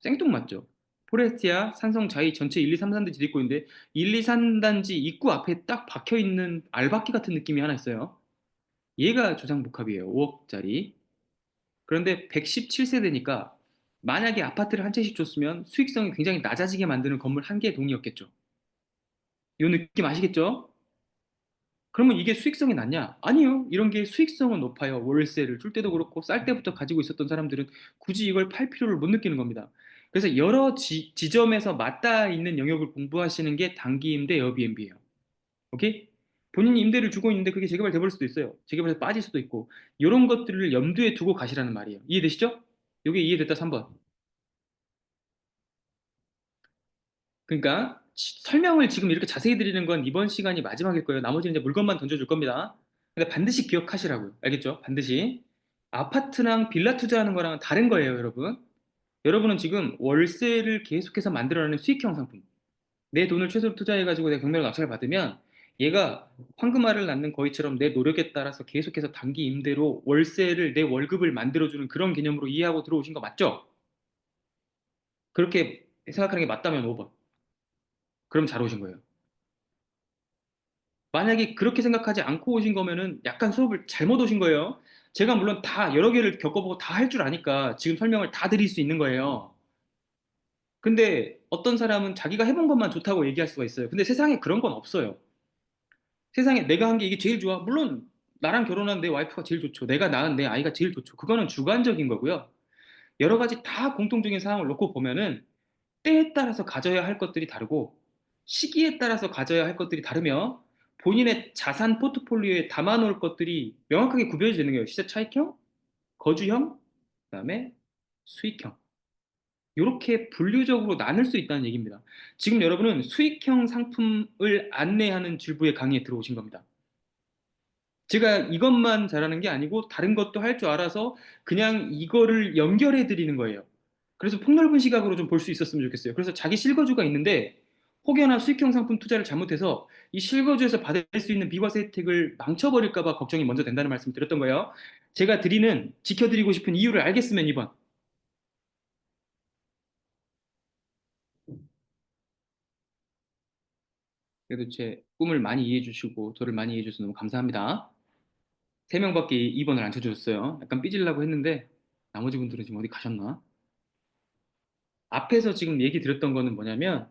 생뚱맞죠? 포레스티아, 산성, 자이 전체 1, 2, 3, 4단지 있고 있는데 1, 2, 3단지 입구 앞에 딱 박혀 있는 알바끼 같은 느낌이 하나 있어요. 얘가 주상복합이에요. 5억짜리. 그런데 117세대니까 만약에 아파트를 한 채씩 줬으면 수익성이 굉장히 낮아지게 만드는 건물 한 개 동이었겠죠. 이 느낌 아시겠죠? 그러면 이게 수익성이 낮냐? 아니요. 이런 게 수익성은 높아요. 월세를 줄 때도 그렇고 쌀 때부터 가지고 있었던 사람들은 굳이 이걸 팔 필요를 못 느끼는 겁니다. 그래서 여러 지점에서 맞닿아 있는 영역을 공부하시는 게 단기 임대 에어비앤비예요. 오케이? 본인이 임대를 주고 있는데 그게 재개발 돼버릴 수도 있어요. 재개발에서 빠질 수도 있고 이런 것들을 염두에 두고 가시라는 말이에요. 이해되시죠? 이게 이해됐다 3번. 그러니까 설명을 지금 이렇게 자세히 드리는 건 이번 시간이 마지막일 거예요. 나머지는 이제 물건만 던져줄 겁니다. 근데 반드시 기억하시라고요. 알겠죠? 반드시. 아파트랑 빌라 투자하는 거랑은 다른 거예요, 여러분. 여러분은 지금 월세를 계속해서 만들어내는 수익형 상품. 내 돈을 최소로 투자해가지고 내 경매로 낙찰을 받으면 얘가 황금알을 낳는 거위처럼 내 노력에 따라서 계속해서 단기 임대로 월세를 내 월급을 만들어주는 그런 개념으로 이해하고 들어오신 거 맞죠? 그렇게 생각하는 게 맞다면 5번. 그럼 잘 오신 거예요. 만약에 그렇게 생각하지 않고 오신 거면은 약간 수업을 잘못 오신 거예요. 제가 물론 다 여러 개를 겪어보고 다 할 줄 아니까 지금 설명을 다 드릴 수 있는 거예요. 근데 어떤 사람은 자기가 해본 것만 좋다고 얘기할 수가 있어요. 근데 세상에 그런 건 없어요. 세상에 내가 한 게 이게 제일 좋아. 물론 나랑 결혼한 내 와이프가 제일 좋죠. 내가 낳은 내 아이가 제일 좋죠. 그거는 주관적인 거고요. 여러 가지 다 공통적인 상황을 놓고 보면은 때에 따라서 가져야 할 것들이 다르고 시기에 따라서 가져야 할 것들이 다르며 본인의 자산 포트폴리오에 담아놓을 것들이 명확하게 구별이 되는 거예요. 시세 차익형, 거주형, 그다음에 수익형. 이렇게 분류적으로 나눌 수 있다는 얘기입니다. 지금 여러분은 수익형 상품을 안내하는 질부의 강의에 들어오신 겁니다. 제가 이것만 잘하는 게 아니고 다른 것도 할 줄 알아서 그냥 이거를 연결해 드리는 거예요. 그래서 폭넓은 시각으로 좀 볼 수 있었으면 좋겠어요. 그래서 자기 실거주가 있는데 혹여나 수익형 상품 투자를 잘못해서 이 실거주에서 받을 수 있는 비과세 혜택을 망쳐버릴까 봐 걱정이 먼저 된다는 말씀 드렸던 거예요. 제가 드리는 지켜드리고 싶은 이유를 알겠으면 2번. 그래도 제 꿈을 많이 이해해 주시고 저를 많이 이해해 주셔서 너무 감사합니다. 3명밖에 2번을 안 쳐주셨어요. 약간 삐질라고 했는데 나머지 분들은 지금 어디 가셨나? 앞에서 지금 얘기 드렸던 거는 뭐냐면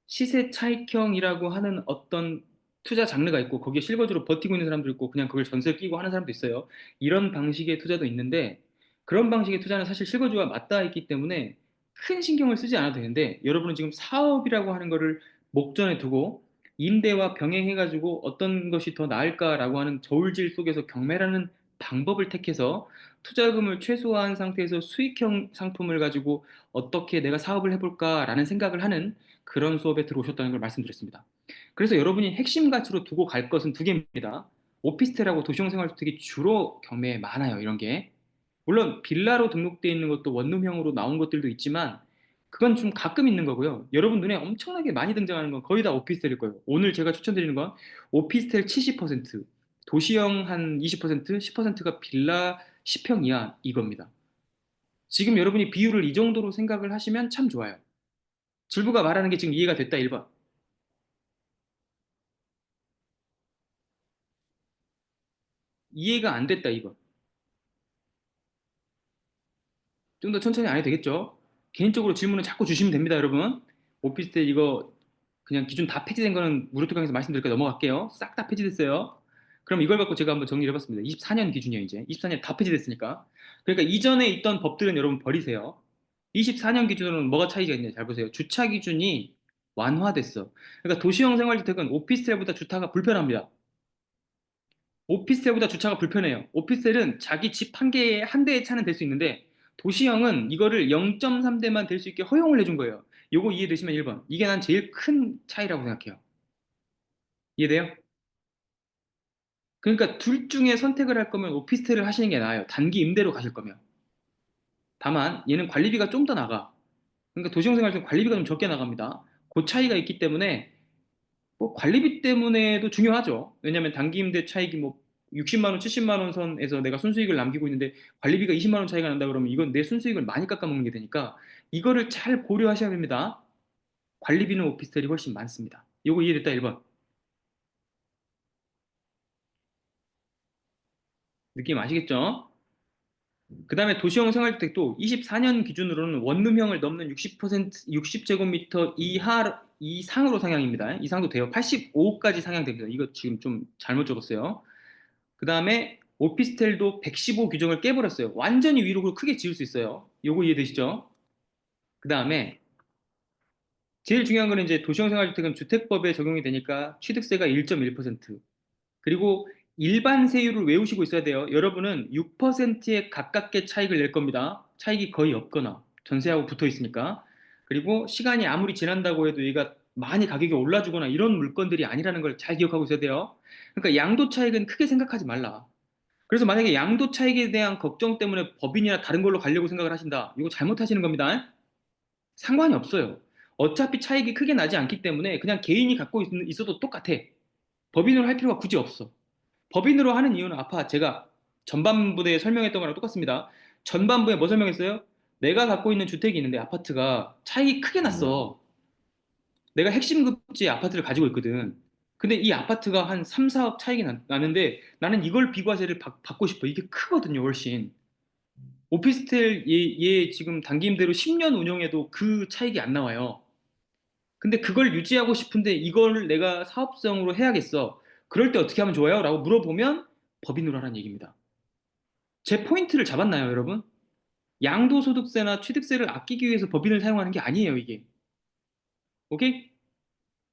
시세 차익형이라고 하는 어떤 투자 장르가 있고 거기에 실거주로 버티고 있는 사람도 있고 그냥 그걸 전세를 끼고 하는 사람도 있어요. 이런 방식의 투자도 있는데 그런 방식의 투자는 사실 실거주와 맞닿아 있기 때문에 큰 신경을 쓰지 않아도 되는데 여러분은 지금 사업이라고 하는 거를 목전에 두고 임대와 병행해가지고 어떤 것이 더 나을까라고 하는 저울질 속에서 경매라는 방법을 택해서 투자금을 최소화한 상태에서 수익형 상품을 가지고 어떻게 내가 사업을 해볼까라는 생각을 하는 그런 수업에 들어오셨다는 걸 말씀드렸습니다. 그래서 여러분이 핵심 가치로 두고 갈 것은 두 개입니다. 오피스텔하고 도시형 생활주택이 주로 경매에 많아요, 이런 게. 물론 빌라로 등록되어 있는 것도 원룸형으로 나온 것들도 있지만 그건 좀 가끔 있는 거고요. 여러분 눈에 엄청나게 많이 등장하는 건 거의 다 오피스텔일 거예요. 오늘 제가 추천드리는 건 오피스텔 70%, 도시형 한 20%, 10%가 빌라 10평 이하 이겁니다. 지금 여러분이 비율을 이 정도로 생각을 하시면 참 좋아요. 줄부가 말하는 게 지금 이해가 됐다 1번. 이해가 안 됐다 2번. 좀 더 천천히 안 해도 되겠죠? 개인적으로 질문을 자꾸 주시면 됩니다, 여러분. 오피스텔 이거 그냥 기준 다 폐지된 거는 무료특강에서 말씀드릴까 넘어갈게요. 싹 다 폐지됐어요. 그럼 이걸 갖고 제가 한번 정리를 해봤습니다. 24년 기준이에요, 이제. 24년 다 폐지됐으니까. 그러니까 이전에 있던 법들은 여러분 버리세요. 24년 기준으로는 뭐가 차이가 있냐, 잘 보세요. 주차 기준이 완화됐어. 그러니까 도시형 생활주택은 오피스텔보다 주차가 불편합니다. 오피스텔보다 주차가 불편해요. 오피스텔은 자기 집 한 개에 한 대의 차는 될 수 있는데 도시형은 이거를 0.3대만 될 수 있게 허용을 해준 거예요. 요거 이해되시면 1번. 이게 난 제일 큰 차이라고 생각해요. 이해돼요? 그러니까 둘 중에 선택을 할 거면 오피스텔을 하시는 게 나아요. 단기 임대로 가실 거면. 다만 얘는 관리비가 좀 더 나가. 그러니까 도시형 생활 중 관리비가 좀 적게 나갑니다. 그 차이가 있기 때문에 뭐 관리비 때문에도 중요하죠. 왜냐하면 단기 임대 차익이 뭐 60만 원, 70만 원 선에서 내가 순수익을 남기고 있는데 관리비가 20만 원 차이가 난다 그러면 이건 내 순수익을 많이 깎아먹는 게 되니까 이거를 잘 고려하셔야 됩니다. 관리비는 오피스텔이 훨씬 많습니다. 요거 이해됐다 1번. 느낌 아시겠죠? 그 다음에 도시형 생활주택도 24년 기준으로는 원룸형을 넘는 60%, 60제곱미터 이상으로 상향입니다. 이상도 돼요. 85까지 상향됩니다. 이거 지금 좀 잘못 적었어요. 그 다음에 오피스텔도 115 규정을 깨버렸어요. 완전히 위로 크게 지을 수 있어요. 요거 이해되시죠? 그 다음에 제일 중요한 거는 이제 도시형 생활주택은 주택법에 적용이 되니까 취득세가 1.1%. 그리고 일반 세율을 외우시고 있어야 돼요. 여러분은 6%에 가깝게 차익을 낼 겁니다. 차익이 거의 없거나 전세하고 붙어 있으니까. 그리고 시간이 아무리 지난다고 해도 얘가 많이 가격이 올라주거나 이런 물건들이 아니라는 걸 잘 기억하고 있어야 돼요. 그러니까 양도 차익은 크게 생각하지 말라. 그래서 만약에 양도 차익에 대한 걱정 때문에 법인이나 다른 걸로 가려고 생각을 하신다. 이거 잘못하시는 겁니다. 상관이 없어요. 어차피 차익이 크게 나지 않기 때문에 그냥 개인이 갖고 있어도 똑같아. 법인으로 할 필요가 굳이 없어. 법인으로 하는 이유는 아까 제가 전반부에 설명했던 거랑 똑같습니다. 전반부에 뭐 설명했어요? 내가 갖고 있는 주택이 있는데 아파트가 차익이 크게 났어. 내가 핵심 급지의 아파트를 가지고 있거든. 근데 이 아파트가 한 3, 4억 차익이 나는데 나는 이걸 비과세를 받고 싶어. 이게 크거든요, 훨씬. 오피스텔 얘 지금 단기임대로 10년 운영해도 그 차익이 안 나와요. 근데 그걸 유지하고 싶은데 이걸 내가 사업성으로 해야겠어. 그럴 때 어떻게 하면 좋아요? 라고 물어보면 법인으로 하라는 얘기입니다. 제 포인트를 잡았나요, 여러분? 양도소득세나 취득세를 아끼기 위해서 법인을 사용하는 게 아니에요, 이게. 오케이?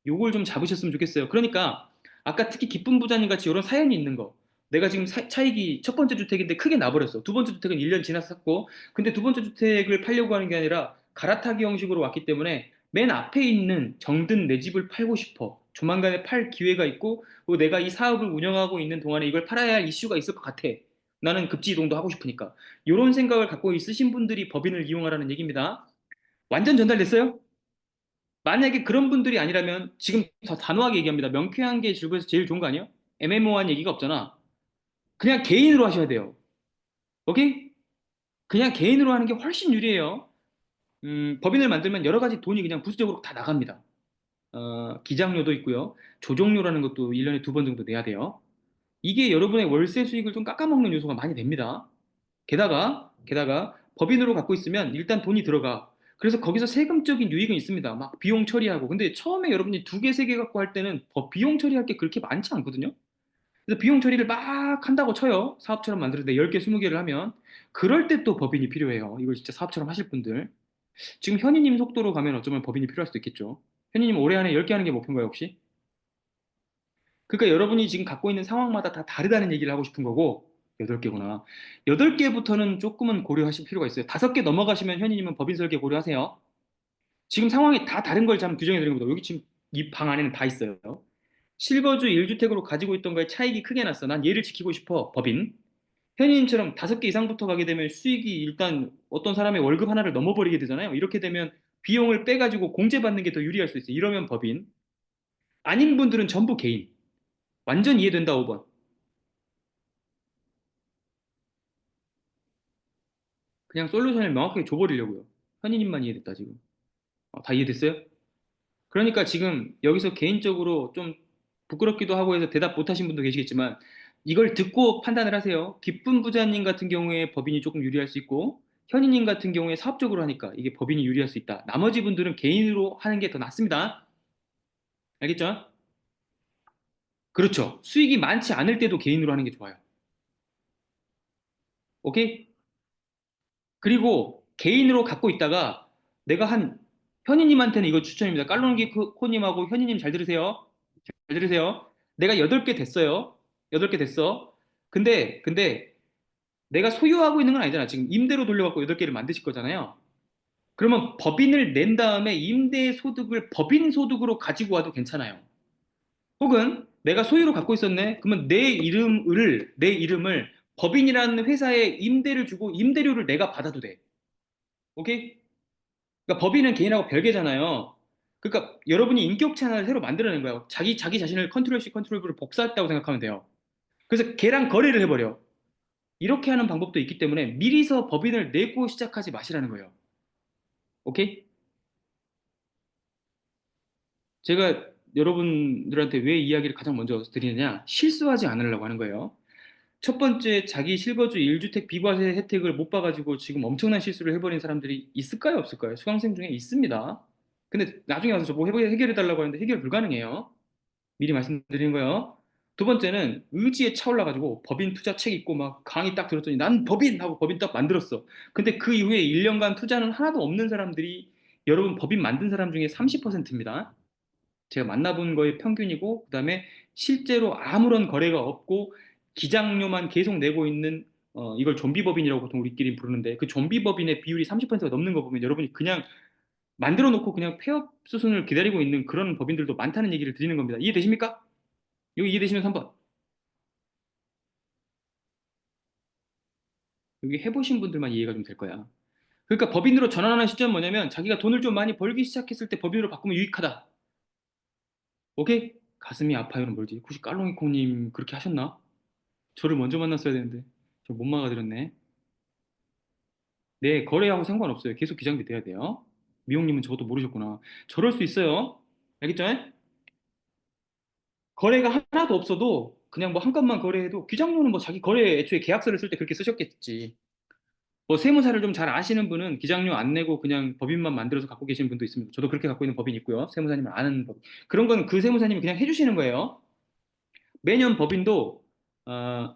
요걸 좀 잡으셨으면 좋겠어요. 그러니까 아까 특히 기쁜 부자님 같이 이런 사연이 있는 거. 내가 지금 차익이 첫 번째 주택인데 크게 나버렸어. 두 번째 주택은 1년 지나서 샀고, 근데 두 번째 주택을 팔려고 하는 게 아니라 갈아타기 형식으로 왔기 때문에 맨 앞에 있는 정든 내 집을 팔고 싶어. 조만간에 팔 기회가 있고, 그리고 내가 이 사업을 운영하고 있는 동안에 이걸 팔아야 할 이슈가 있을 것 같아. 나는 급지 이동도 하고 싶으니까. 이런 생각을 갖고 있으신 분들이 법인을 이용하라는 얘기입니다. 완전 전달됐어요? 만약에 그런 분들이 아니라면 지금 더 단호하게 얘기합니다. 명쾌한 게 주부에서 제일 좋은 거 아니에요? 애매모호한 얘기가 없잖아. 그냥 개인으로 하셔야 돼요. 오케이? 그냥 개인으로 하는 게 훨씬 유리해요. 법인을 만들면 여러 가지 돈이 그냥 부수적으로 다 나갑니다. 기장료도 있고요. 조종료라는 것도 1년에 2번 정도 내야 돼요. 이게 여러분의 월세 수익을 좀 깎아먹는 요소가 많이 됩니다. 게다가 법인으로 갖고 있으면 일단 돈이 들어가. 그래서 거기서 세금적인 유익은 있습니다. 막 비용 처리하고. 근데 처음에 여러분이 두 개, 세 개 갖고 할 때는 비용 처리할 게 그렇게 많지 않거든요. 그래서 비용 처리를 막 한다고 쳐요. 사업처럼 만드는데 10개, 20개를 하면. 그럴 때 또 법인이 필요해요. 이걸 진짜 사업처럼 하실 분들. 지금 현희님 속도로 가면 어쩌면 법인이 필요할 수도 있겠죠. 현희님 올해 안에 10개 하는 게 목표인가요, 혹시? 그러니까 여러분이 지금 갖고 있는 상황마다 다 다르다는 얘기를 하고 싶은 거고, 8개구나. 8개부터는 조금은 고려하실 필요가 있어요. 5개 넘어가시면 현희님은 법인 설계 고려하세요. 지금 상황이 다 다른 걸 좀 규정해 드리는 겁니다. 여기 지금 이 방 안에는 다 있어요. 실거주 1주택으로 가지고 있던 거에 차익이 크게 났어. 난 얘를 지키고 싶어. 법인. 현희님처럼 5개 이상부터 가게 되면 수익이 일단 어떤 사람의 월급 하나를 넘어버리게 되잖아요. 이렇게 되면 비용을 빼가지고 공제받는 게 더 유리할 수 있어요. 이러면 법인. 아닌 분들은 전부 개인. 완전 이해된다, 5번. 그냥 솔루션을 명확하게 줘버리려고요. 현희님만 이해됐다, 지금. 다 이해됐어요? 그러니까 지금 여기서 개인적으로 좀 부끄럽기도 하고 해서 대답 못하신 분도 계시겠지만 이걸 듣고 판단을 하세요. 기쁜 부자님 같은 경우에 법인이 조금 유리할 수 있고 현희님 같은 경우에 사업적으로 하니까 이게 법인이 유리할 수 있다. 나머지 분들은 개인으로 하는 게 더 낫습니다. 알겠죠? 그렇죠. 수익이 많지 않을 때도 개인으로 하는 게 좋아요. 오케이? 그리고 개인으로 갖고 있다가 내가 한 현희님한테는 이거 추천입니다. 깔로기 코님하고 현희님 잘 들으세요. 잘 들으세요. 내가 8개 됐어요. 8개 됐어. 근데 내가 소유하고 있는 건 아니잖아. 지금 임대로 돌려갖고 8개를 만드실 거잖아요. 그러면 법인을 낸 다음에 임대 소득을 법인 소득으로 가지고 와도 괜찮아요. 혹은 내가 소유로 갖고 있었네. 그러면 내 이름을 법인이라는 회사에 임대를 주고 임대료를 내가 받아도 돼. 오케이? 그러니까 법인은 개인하고 별개잖아요. 그러니까 여러분이 인격체 하나를 새로 만들어낸 거예요. 자기 자신을 컨트롤 C 컨트롤 V로 복사했다고 생각하면 돼요. 그래서 걔랑 거래를 해버려. 이렇게 하는 방법도 있기 때문에 미리서 법인을 내고 시작하지 마시라는 거예요. 오케이? 제가 여러분들한테 왜 이야기를 가장 먼저 드리느냐? 실수하지 않으려고 하는 거예요. 첫 번째, 자기 실거주 1주택 비과세 혜택을 못 봐가지고 지금 엄청난 실수를 해버린 사람들이 있을까요? 없을까요? 수강생 중에 있습니다. 근데 나중에 와서 저보고 해결해달라고 하는데 해결 불가능해요. 미리 말씀드리는 거예요. 두 번째는 의지에 차올라가지고 법인 투자 책 읽고 막 강의 딱 들었더니 난 법인 하고 법인 딱 만들었어. 근데 그 이후에 1년간 투자는 하나도 없는 사람들이 여러분 법인 만든 사람 중에 30%입니다. 제가 만나본 거의 평균이고 그다음에 실제로 아무런 거래가 없고 기장료만 계속 내고 있는 이걸 좀비 법인이라고 보통 우리끼리 부르는데 그 좀비 법인의 비율이 30%가 넘는 거 보면 여러분이 그냥 만들어 놓고 그냥 폐업 수순을 기다리고 있는 그런 법인들도 많다는 얘기를 드리는 겁니다. 이해되십니까? 여기 이해되시면 3번. 여기 해보신 분들만 이해가 좀 될 거야. 그러니까 법인으로 전환하는 시점은 뭐냐면 자기가 돈을 좀 많이 벌기 시작했을 때 법인으로 바꾸면 유익하다. 오케이? 가슴이 아파요는 뭘지? 혹시 깔롱이콩님 그렇게 하셨나? 저를 먼저 만났어야 되는데 저 못 막아드렸네. 네, 거래하고 상관없어요. 계속 기장비 돼야 돼요. 미용님은 저것도 모르셨구나. 저럴 수 있어요. 알겠죠? 거래가 하나도 없어도 그냥 뭐 한 건만 거래해도 기장료는 뭐 자기 거래 애초에 계약서를 쓸 때 그렇게 쓰셨겠지. 뭐 세무사를 좀 잘 아시는 분은 기장료 안 내고 그냥 법인만 만들어서 갖고 계시는 분도 있습니다. 저도 그렇게 갖고 있는 법인 있고요. 세무사님을 아는 법. 그런 건 그 세무사님이 그냥 해주시는 거예요. 매년 법인도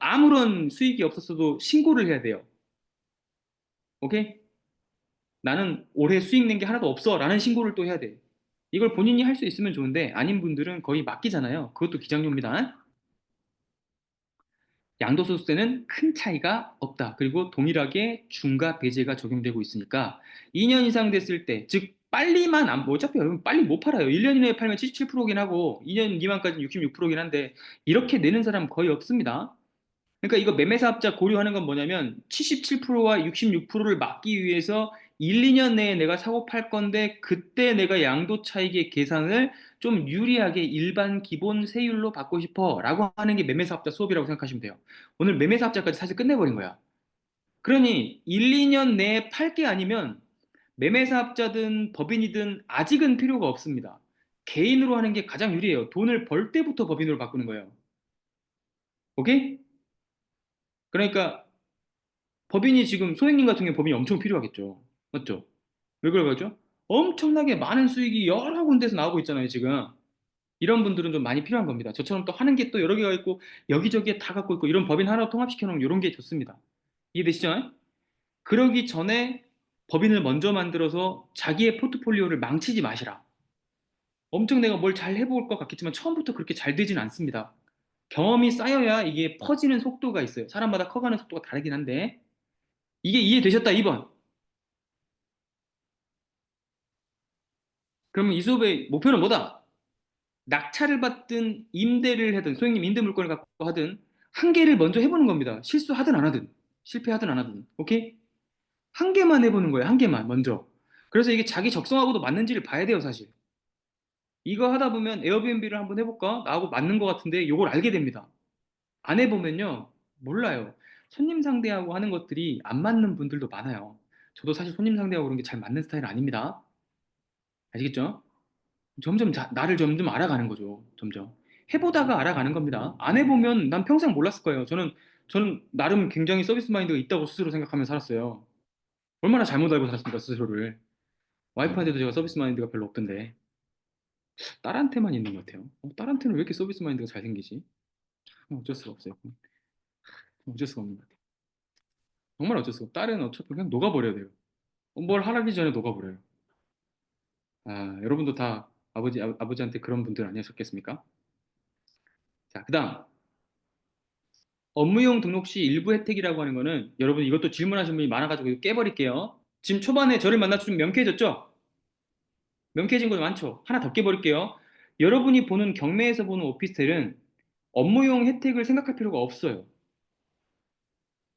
아무런 수익이 없었어도 신고를 해야 돼요. 오케이? 나는 올해 수익 낸 게 하나도 없어 라는 신고를 또 해야 돼. 이걸 본인이 할 수 있으면 좋은데 아닌 분들은 거의 맡기잖아요. 그것도 기장료입니다. 양도소득세는 큰 차이가 없다. 그리고 동일하게 중과 배제가 적용되고 있으니까 2년 이상 됐을 때, 즉 빨리만 안, 뭐 어차피 여러분 빨리 못 팔아요. 1년 이내에 팔면 77%긴 하고 2년 미만까지는 66%긴 한데 이렇게 내는 사람 거의 없습니다. 그러니까 이거 매매사업자 고려하는 건 뭐냐면 77%와 66%를 막기 위해서 1, 2년 내에 내가 사고 팔 건데 그때 내가 양도 차익의 계산을 좀 유리하게 일반 기본 세율로 받고 싶어 라고 하는 게 매매사업자 수업이라고 생각하시면 돼요. 오늘 매매사업자까지 사실 끝내버린 거야. 그러니 1, 2년 내에 팔 게 아니면 매매사업자든 법인이든 아직은 필요가 없습니다. 개인으로 하는 게 가장 유리해요. 돈을 벌 때부터 법인으로 바꾸는 거예요. 오케이? 그러니까 법인이 지금 소행님 같은 경우 법인이 엄청 필요하겠죠. 맞죠? 왜 그러죠? 엄청나게 많은 수익이 여러 군데서 나오고 있잖아요, 지금. 이런 분들은 좀 많이 필요한 겁니다. 저처럼 또 하는 게 또 여러 개가 있고 여기저기에 다 갖고 있고 이런 법인 하나 통합시켜 놓으면 이런 게 좋습니다. 이해되시죠? 그러기 전에 법인을 먼저 만들어서 자기의 포트폴리오를 망치지 마시라. 엄청 내가 뭘 잘 해볼 것 같겠지만 처음부터 그렇게 잘 되진 않습니다. 경험이 쌓여야 이게 퍼지는 속도가 있어요. 사람마다 커가는 속도가 다르긴 한데 이게 이해되셨다, 2번. 그러면 이 수업의 목표는 뭐다? 낙찰을 받든 임대를 하든 소형님 임대 물건을 갖고 하든 한 개를 먼저 해보는 겁니다. 실수하든 안 하든 실패하든 안 하든 오케이? 한 개만 해보는 거예요. 한 개만 먼저. 그래서 이게 자기 적성하고도 맞는지를 봐야 돼요, 사실. 이거 하다 보면 에어비앤비를 한번 해볼까? 나하고 맞는 것 같은데 이걸 알게 됩니다. 안 해보면요 몰라요. 손님 상대하고 하는 것들이 안 맞는 분들도 많아요. 저도 사실 손님 상대하고 그런 게 잘 맞는 스타일은 아닙니다. 아시겠죠? 점점 나를 점점 알아가는 거죠. 점점. 해보다가 알아가는 겁니다. 안 해보면 난 평생 몰랐을 거예요. 저는 나름 굉장히 서비스 마인드가 있다고 스스로 생각하며 살았어요. 얼마나 잘못 알고 살았습니까, 스스로를. 와이프한테도 제가 서비스 마인드가 별로 없던데. 딸한테만 있는 것 같아요. 딸한테는 왜 이렇게 서비스 마인드가 잘 생기지? 어쩔 수가 없어요. 어쩔 수가 없는 것 같아요. 정말 어쩔 수가 없어요. 딸은 어차피 그냥 녹아버려야 돼요. 뭘 하기 전에 녹아버려요. 아, 여러분도 다 아버지한테 그런 분들 아니었겠습니까? 자, 그 다음. 업무용 등록 시 일부 혜택이라고 하는 거는 여러분 이것도 질문하신 분이 많아가지고 이거 깨버릴게요. 지금 초반에 저를 만나서 좀 명쾌해졌죠? 명쾌해진 거 많죠? 하나 더 깨버릴게요. 여러분이 보는 경매에서 보는 오피스텔은 업무용 혜택을 생각할 필요가 없어요.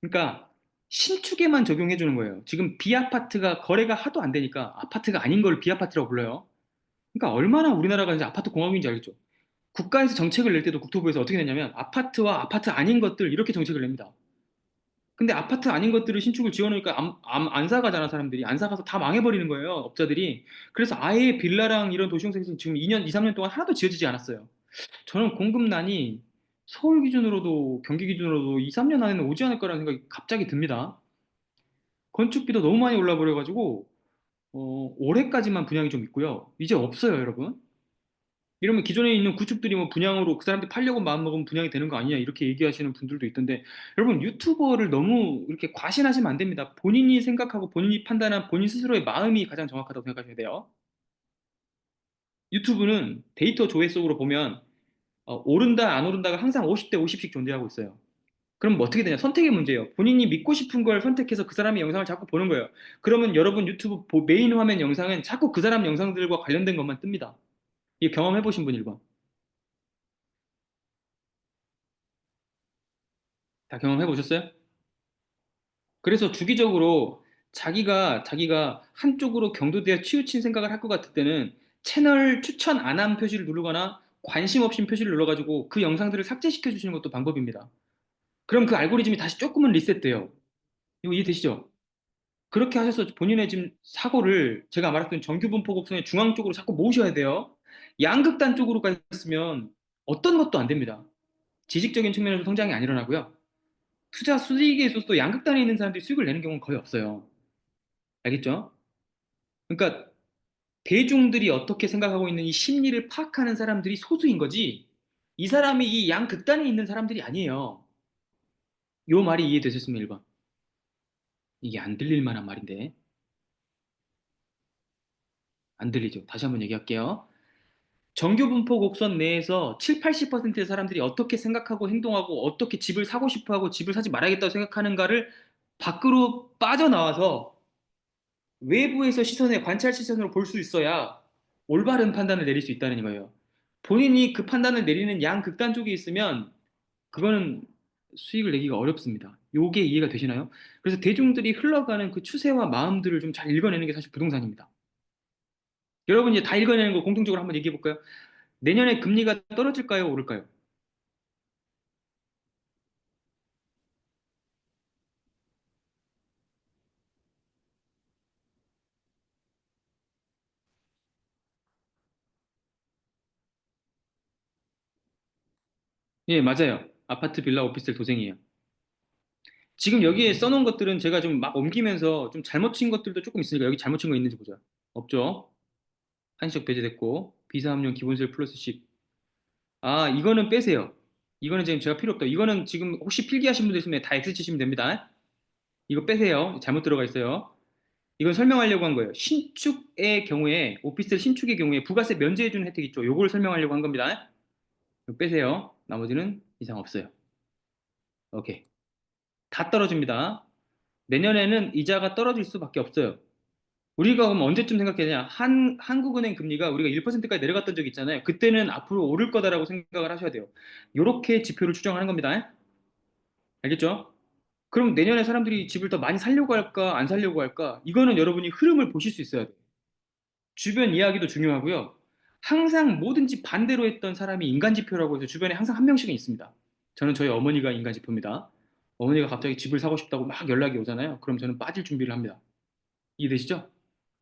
그러니까 신축에만 적용해 주는 거예요. 지금 B아파트가 거래가 하도 안 되니까 아파트가 아닌 걸 B아파트라고 불러요. 그러니까 얼마나 우리나라가 이제 아파트 공화국인지 알겠죠? 국가에서 정책을 낼 때도 국토부에서 어떻게 냈냐면 아파트와 아파트 아닌 것들 이렇게 정책을 냅니다. 근데 아파트 아닌 것들을 신축을 지어놓으니까 안 사가잖아, 사람들이. 안 사가서 다 망해버리는 거예요, 업자들이. 그래서 아예 빌라랑 이런 도시공사에서 지금 2년, 2, 3년 동안 하나도 지어지지 않았어요. 저는 공급난이 서울 기준으로도, 경기 기준으로도 2, 3년 안에는 오지 않을 거라는 생각이 갑자기 듭니다. 건축비도 너무 많이 올라버려가지고, 올해까지만 분양이 좀 있고요. 이제 없어요, 여러분. 이러면 기존에 있는 구축들이 뭐 분양으로 그 사람들 팔려고 마음먹으면 분양이 되는 거 아니냐 이렇게 얘기하시는 분들도 있던데 여러분 유튜버를 너무 이렇게 과신하시면 안 됩니다. 본인이 생각하고 본인이 판단한 본인 스스로의 마음이 가장 정확하다고 생각하셔야 돼요. 유튜브는 데이터 조회 속으로 보면 오른다 안 오른다가 항상 50대 50씩 존재하고 있어요. 그럼 뭐 어떻게 되냐? 선택의 문제예요. 본인이 믿고 싶은 걸 선택해서 그 사람의 영상을 자꾸 보는 거예요. 그러면 여러분 유튜브 메인 화면 영상은 자꾸 그 사람 영상들과 관련된 것만 뜹니다. 이 경험해 보신 분 1번. 다 경험해 보셨어요? 그래서 주기적으로 자기가 한쪽으로 경도되어 치우친 생각을 할 것 같을 때는 채널 추천 안 한 표시를 누르거나 관심 없인 표시를 눌러가지고 그 영상들을 삭제시켜 주시는 것도 방법입니다. 그럼 그 알고리즘이 다시 조금은 리셋돼요. 이거 이해되시죠? 그렇게 하셔서 본인의 지금 사고를 제가 말했던 정규분포 곡선의 중앙 쪽으로 자꾸 모으셔야 돼요. 양극단 쪽으로 가 있으면 어떤 것도 안 됩니다. 지식적인 측면에서 성장이 안 일어나고요. 투자 수익에 있어서도 양극단에 있는 사람들이 수익을 내는 경우는 거의 없어요. 알겠죠? 그러니까 대중들이 어떻게 생각하고 있는 이 심리를 파악하는 사람들이 소수인 거지, 이 사람이 이 양극단에 있는 사람들이 아니에요. 요 말이 이해되셨으면 1번. 이게 안 들릴 만한 말인데. 안 들리죠? 다시 한번 얘기할게요. 정규 분포 곡선 내에서 7, 80%의 사람들이 어떻게 생각하고 행동하고 어떻게 집을 사고 싶어 하고 집을 사지 말아야겠다고 생각하는가를 밖으로 빠져나와서 외부에서 시선에 관찰 시선으로 볼 수 있어야 올바른 판단을 내릴 수 있다는 거예요. 본인이 그 판단을 내리는 양극단 쪽에 있으면 그거는 수익을 내기가 어렵습니다. 요게 이해가 되시나요? 그래서 대중들이 흘러가는 그 추세와 마음들을 좀 잘 읽어내는 게 사실 부동산입니다. 여러분 이제 다 읽어내는 거 공통적으로 한번 얘기해 볼까요? 내년에 금리가 떨어질까요? 오를까요? 예, 맞아요. 아파트, 빌라, 오피스텔 도생이에요. 지금 여기에 써놓은 것들은 제가 좀 막 옮기면서 좀 잘못 친 것들도 조금 있으니까 여기 잘못 친 거 있는지 보자. 없죠? 한시적 배제됐고, 비사합령 기본세 플러스 10. 아, 이거는 빼세요. 이거는 지금 제가 필요 없다. 이거는 지금 혹시 필기하신 분들 있으면 다 X 치시면 됩니다. 이거 빼세요. 잘못 들어가 있어요. 이건 설명하려고 한 거예요. 신축의 경우에, 오피스텔 신축의 경우에 부가세 면제해주는 혜택 있죠. 요걸 설명하려고 한 겁니다. 이거 빼세요. 나머지는 이상 없어요. 오케이. 다 떨어집니다. 내년에는 이자가 떨어질 수밖에 없어요. 우리가 그럼 언제쯤 생각해야 되냐? 한국은행 금리가 우리가 1%까지 내려갔던 적이 있잖아요. 그때는 앞으로 오를 거다라고 생각을 하셔야 돼요. 이렇게 지표를 추정하는 겁니다. 알겠죠? 그럼 내년에 사람들이 집을 더 많이 살려고 할까, 안 살려고 할까? 이거는 여러분이 흐름을 보실 수 있어야 돼요. 주변 이야기도 중요하고요. 항상 뭐든지 반대로 했던 사람이 인간 지표라고 해서 주변에 항상 한 명씩은 있습니다. 저는 저희 어머니가 인간 지표입니다. 어머니가 갑자기 집을 사고 싶다고 막 연락이 오잖아요. 그럼 저는 빠질 준비를 합니다. 이해되시죠?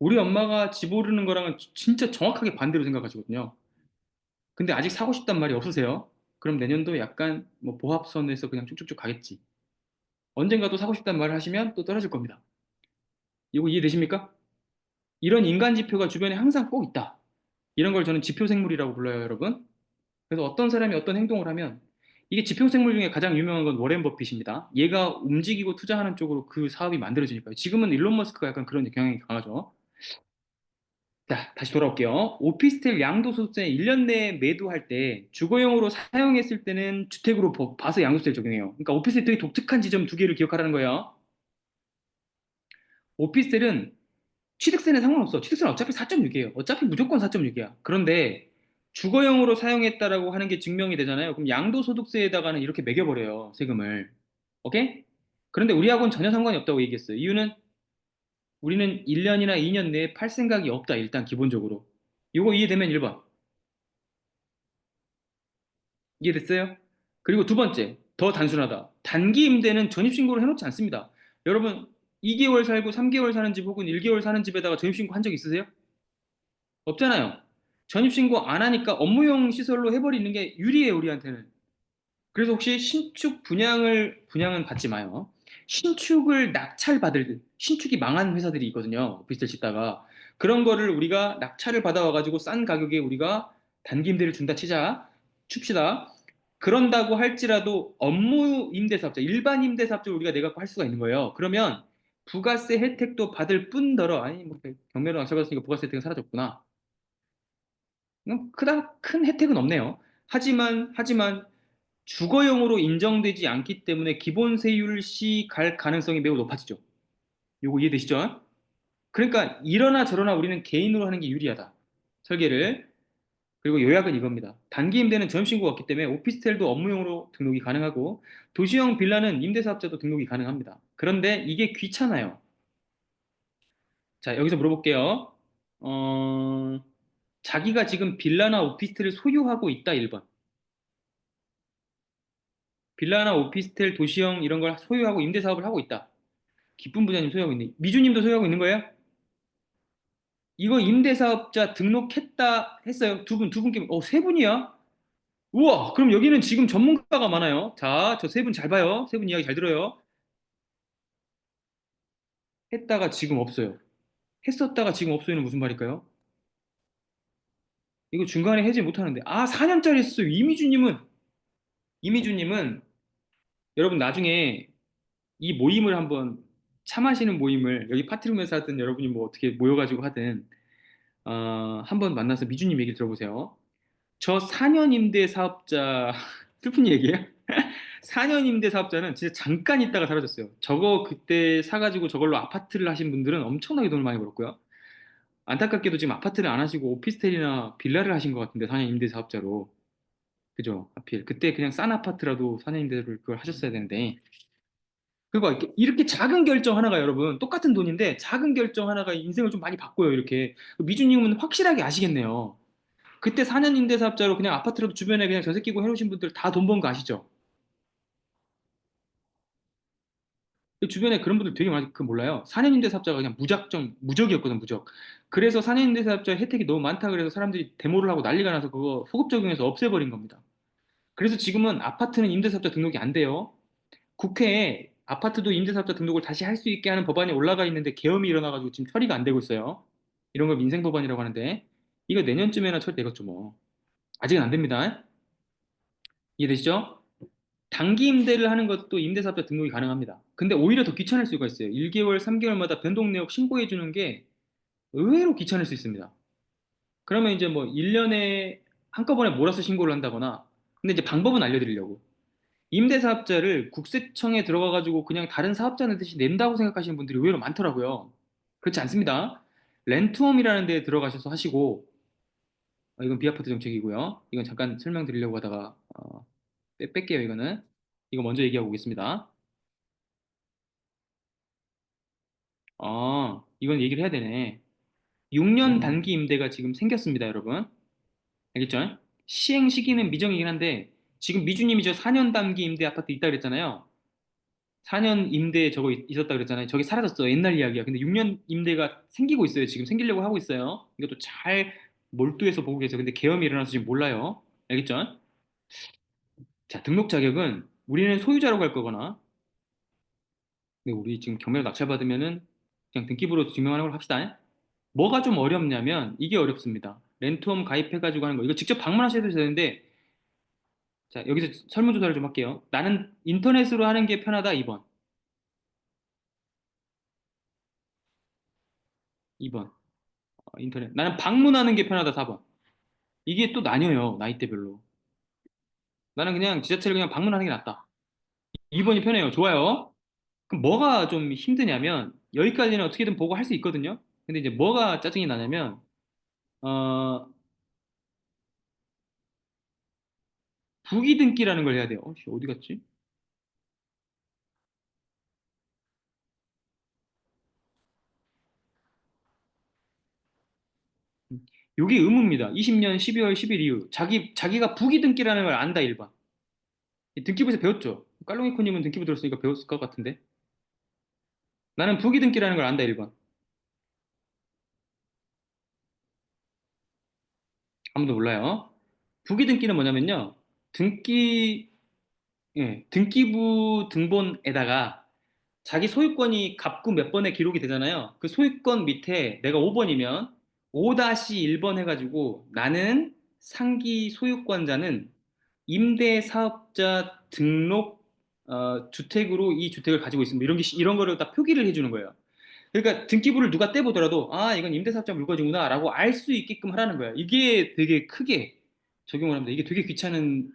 우리 엄마가 집 오르는 거랑은 진짜 정확하게 반대로 생각하시거든요. 근데 아직 사고 싶단 말이 없으세요? 그럼 내년도 약간 뭐 보합선에서 그냥 쭉쭉쭉 가겠지. 언젠가 또 사고 싶단 말을 하시면 또 떨어질 겁니다. 이거 이해되십니까? 이런 인간 지표가 주변에 항상 꼭 있다. 이런 걸 저는 지표 생물이라고 불러요, 여러분. 그래서 어떤 사람이 어떤 행동을 하면 이게 지표 생물 중에 가장 유명한 건 워렌 버핏입니다. 얘가 움직이고 투자하는 쪽으로 그 사업이 만들어지니까요. 지금은 일론 머스크가 약간 그런 경향이 강하죠. 자, 다시 돌아올게요. 오피스텔 양도소득세 1년 내에 매도할 때 주거용으로 사용했을 때는 주택으로 봐서 양도세를 적용해요. 그러니까 오피스텔 되게 독특한 지점 두 개를 기억하라는 거예요. 오피스텔은 취득세는 상관없어. 취득세는 어차피 4.6이에요. 어차피 무조건 4.6이야. 그런데 주거용으로 사용했다라고 하는 게 증명이 되잖아요. 그럼 양도소득세에다가는 이렇게 매겨버려요. 세금을. 오케이? 그런데 우리하고는 전혀 상관이 없다고 얘기했어요. 이유는 우리는 1년이나 2년 내에 팔 생각이 없다. 일단 기본적으로. 이거 이해되면 1번. 이해됐어요? 그리고 두 번째, 더 단순하다. 단기 임대는 전입신고를 해놓지 않습니다. 여러분, 2개월 살고 3개월 사는 집 혹은 1개월 사는 집에다가 전입신고 한 적 있으세요? 없잖아요. 전입신고 안 하니까 업무용 시설로 해버리는 게 유리해요, 우리한테는. 그래서 혹시 신축 분양은 받지 마요. 신축을 낙찰받을, 신축이 망한 회사들이 있거든요. 오피스텔 짓다가. 그런 거를 우리가 낙찰을 받아와가지고 싼 가격에 우리가 단기 임대를 준다 치자. 춥시다. 그런다고 할지라도 업무 임대사업자, 일반 임대사업자를 우리가 내갖고 할 수가 있는 거예요. 그러면 부가세 혜택도 받을 뿐더러, 아니, 뭐, 경매로 낙찰받았으니까 부가세 혜택은 사라졌구나. 그다큰 혜택은 없네요. 하지만 주거용으로 인정되지 않기 때문에 기본 세율 시 갈 가능성이 매우 높아지죠. 요거 이해되시죠? 그러니까 이러나 저러나 우리는 개인으로 하는 게 유리하다. 설계를. 그리고 요약은 이겁니다. 단기 임대는 전입신고가 없기 때문에 오피스텔도 업무용으로 등록이 가능하고 도시형 빌라는 임대사업자도 등록이 가능합니다. 그런데 이게 귀찮아요. 자, 여기서 물어볼게요. 어, 자기가 지금 빌라나 오피스텔을 소유하고 있다, 1번. 빌라나 오피스텔, 도시형 이런 걸 소유하고 임대사업을 하고 있다. 기쁜 부자님 소유하고 있네. 미주님도 소유하고 있는 거예요? 이거 임대사업자 등록했다 했어요. 두 분께, 세 분이야? 우와, 그럼 여기는 지금 전문가가 많아요. 자, 저 세 분 잘 봐요. 세 분 이야기 잘 들어요. 했다가 지금 없어요. 했었다가 지금 없어요는 무슨 말일까요? 이거 중간에 해지 못하는데. 아, 4년짜리 했어요. 이미주님은 여러분 나중에 이 모임을 한번 차 마시는 모임을 여기 파티룸에서 하든 여러분이 뭐 어떻게 모여가지고 하든 한번 만나서 미주님 얘기 들어보세요. 저 4년 임대 사업자 슬픈 얘기예요. 4년 임대 사업자는 진짜 잠깐 있다가 사라졌어요. 저거 그때 사가지고 저걸로 아파트를 하신 분들은 엄청나게 돈을 많이 벌었고요. 안타깝게도 지금 아파트를 안 하시고 오피스텔이나 빌라를 하신 것 같은데 4년 임대 사업자로. 그죠? 하필 그때 그냥 싼 아파트라도 4년 임대를 그걸 하셨어야 되는데. 그거 이렇게 작은 결정 하나가 여러분 똑같은 돈인데 작은 결정 하나가 인생을 좀 많이 바꿔요. 이렇게 미주님은 확실하게 아시겠네요. 그때 4년 임대 사업자로 그냥 아파트라도 주변에 그냥 전세 끼고 해놓으신 분들 다 돈 번 거 아시죠? 그 주변에 그런 분들 되게 많이 그 몰라요. 4년 임대 사업자가 그냥 무작정 무적이었거든, 무적. 그래서 4년 임대 사업자 혜택이 너무 많다 그래서 사람들이 데모를 하고 난리가 나서 그거 소급 적용해서 없애버린 겁니다. 그래서 지금은 아파트는 임대 사업자 등록이 안 돼요. 국회에 아파트도 임대 사업자 등록을 다시 할 수 있게 하는 법안이 올라가 있는데 계엄이 일어나가지고 지금 처리가 안 되고 있어요. 이런 걸 민생 법안이라고 하는데 이거 내년쯤에나 처리되겠죠 뭐. 아직은 안 됩니다. 이해되시죠? 단기 임대를 하는 것도 임대사업자 등록이 가능합니다. 근데 오히려 더 귀찮을 수가 있어요. 1개월, 3개월마다 변동 내역 신고해 주는 게 의외로 귀찮을 수 있습니다. 그러면 이제 뭐 1년에 한꺼번에 몰아서 신고를 한다거나, 근데 이제 방법은 알려드리려고. 임대사업자를 국세청에 들어가가지고 그냥 다른 사업자 내듯이 낸다고 생각하시는 분들이 의외로 많더라고요. 그렇지 않습니다. 렌트홈이라는 데 들어가셔서 하시고, 이건 비아파트 정책이고요. 이건 잠깐 설명드리려고 하다가 뺄게요, 이거는. 이거 먼저 얘기하고 오겠습니다. 이건 얘기를 해야 되네. 6년 단기 임대가 지금 생겼습니다, 여러분. 알겠죠? 시행 시기는 미정이긴 한데, 지금 미주님이 저 4년 단기 임대 아파트 있다 그랬잖아요. 4년 임대 저거 있었다 그랬잖아요. 저게 사라졌어. 옛날 이야기야. 근데 6년 임대가 생기고 있어요. 지금 생기려고 하고 있어요. 이것도 잘 몰두해서 보고 계세요. 근데 계엄이 일어나서 지금 몰라요. 알겠죠? 자, 등록 자격은 우리는 소유자로 갈 거거나, 근데 우리 지금 경매로 낙찰받으면은 그냥 등기부로 증명하는 걸 합시다. 뭐가 좀 어렵냐면 이게 어렵습니다. 렌트홈 가입해가지고 하는 거. 이거 직접 방문하셔도 되는데, 자, 여기서 설문조사를 좀 할게요. 나는 인터넷으로 하는 게 편하다, 2번. 2번. 인터넷. 나는 방문하는 게 편하다, 4번. 이게 또 나뉘어요, 나이대별로. 나는 그냥 지자체를 그냥 방문하는 게 낫다. 2번이 편해요. 좋아요. 그럼 뭐가 좀 힘드냐면, 여기까지는 어떻게든 보고 할 수 있거든요. 근데 이제 뭐가 짜증이 나냐면, 어, 부기 등기라는 걸 해야 돼요. 씨, 어디 갔지? 요게 의무입니다. 20년 12월 10일 이후. 자기가 부기 등기라는 걸 안다, 1번. 등기부에서 배웠죠? 깔롱이코님은 등기부 들었으니까 배웠을 것 같은데. 나는 부기 등기라는 걸 안다, 1번. 아무도 몰라요. 부기 등기는 뭐냐면요. 등기, 등기부 등본에다가 자기 소유권이 갑구 몇 번에 기록이 되잖아요. 그 소유권 밑에 내가 5번이면 5-1번 해가지고 나는 상기 소유권자는 임대사업자 등록 주택으로 이 주택을 가지고 있습니다. 이런 거를 다 표기를 해주는 거예요. 그러니까 등기부를 누가 떼보더라도 이건 임대사업자 물건이구나라고 알 수 있게끔 하라는 거예요. 이게 되게 크게 적용을 합니다. 이게 되게 귀찮은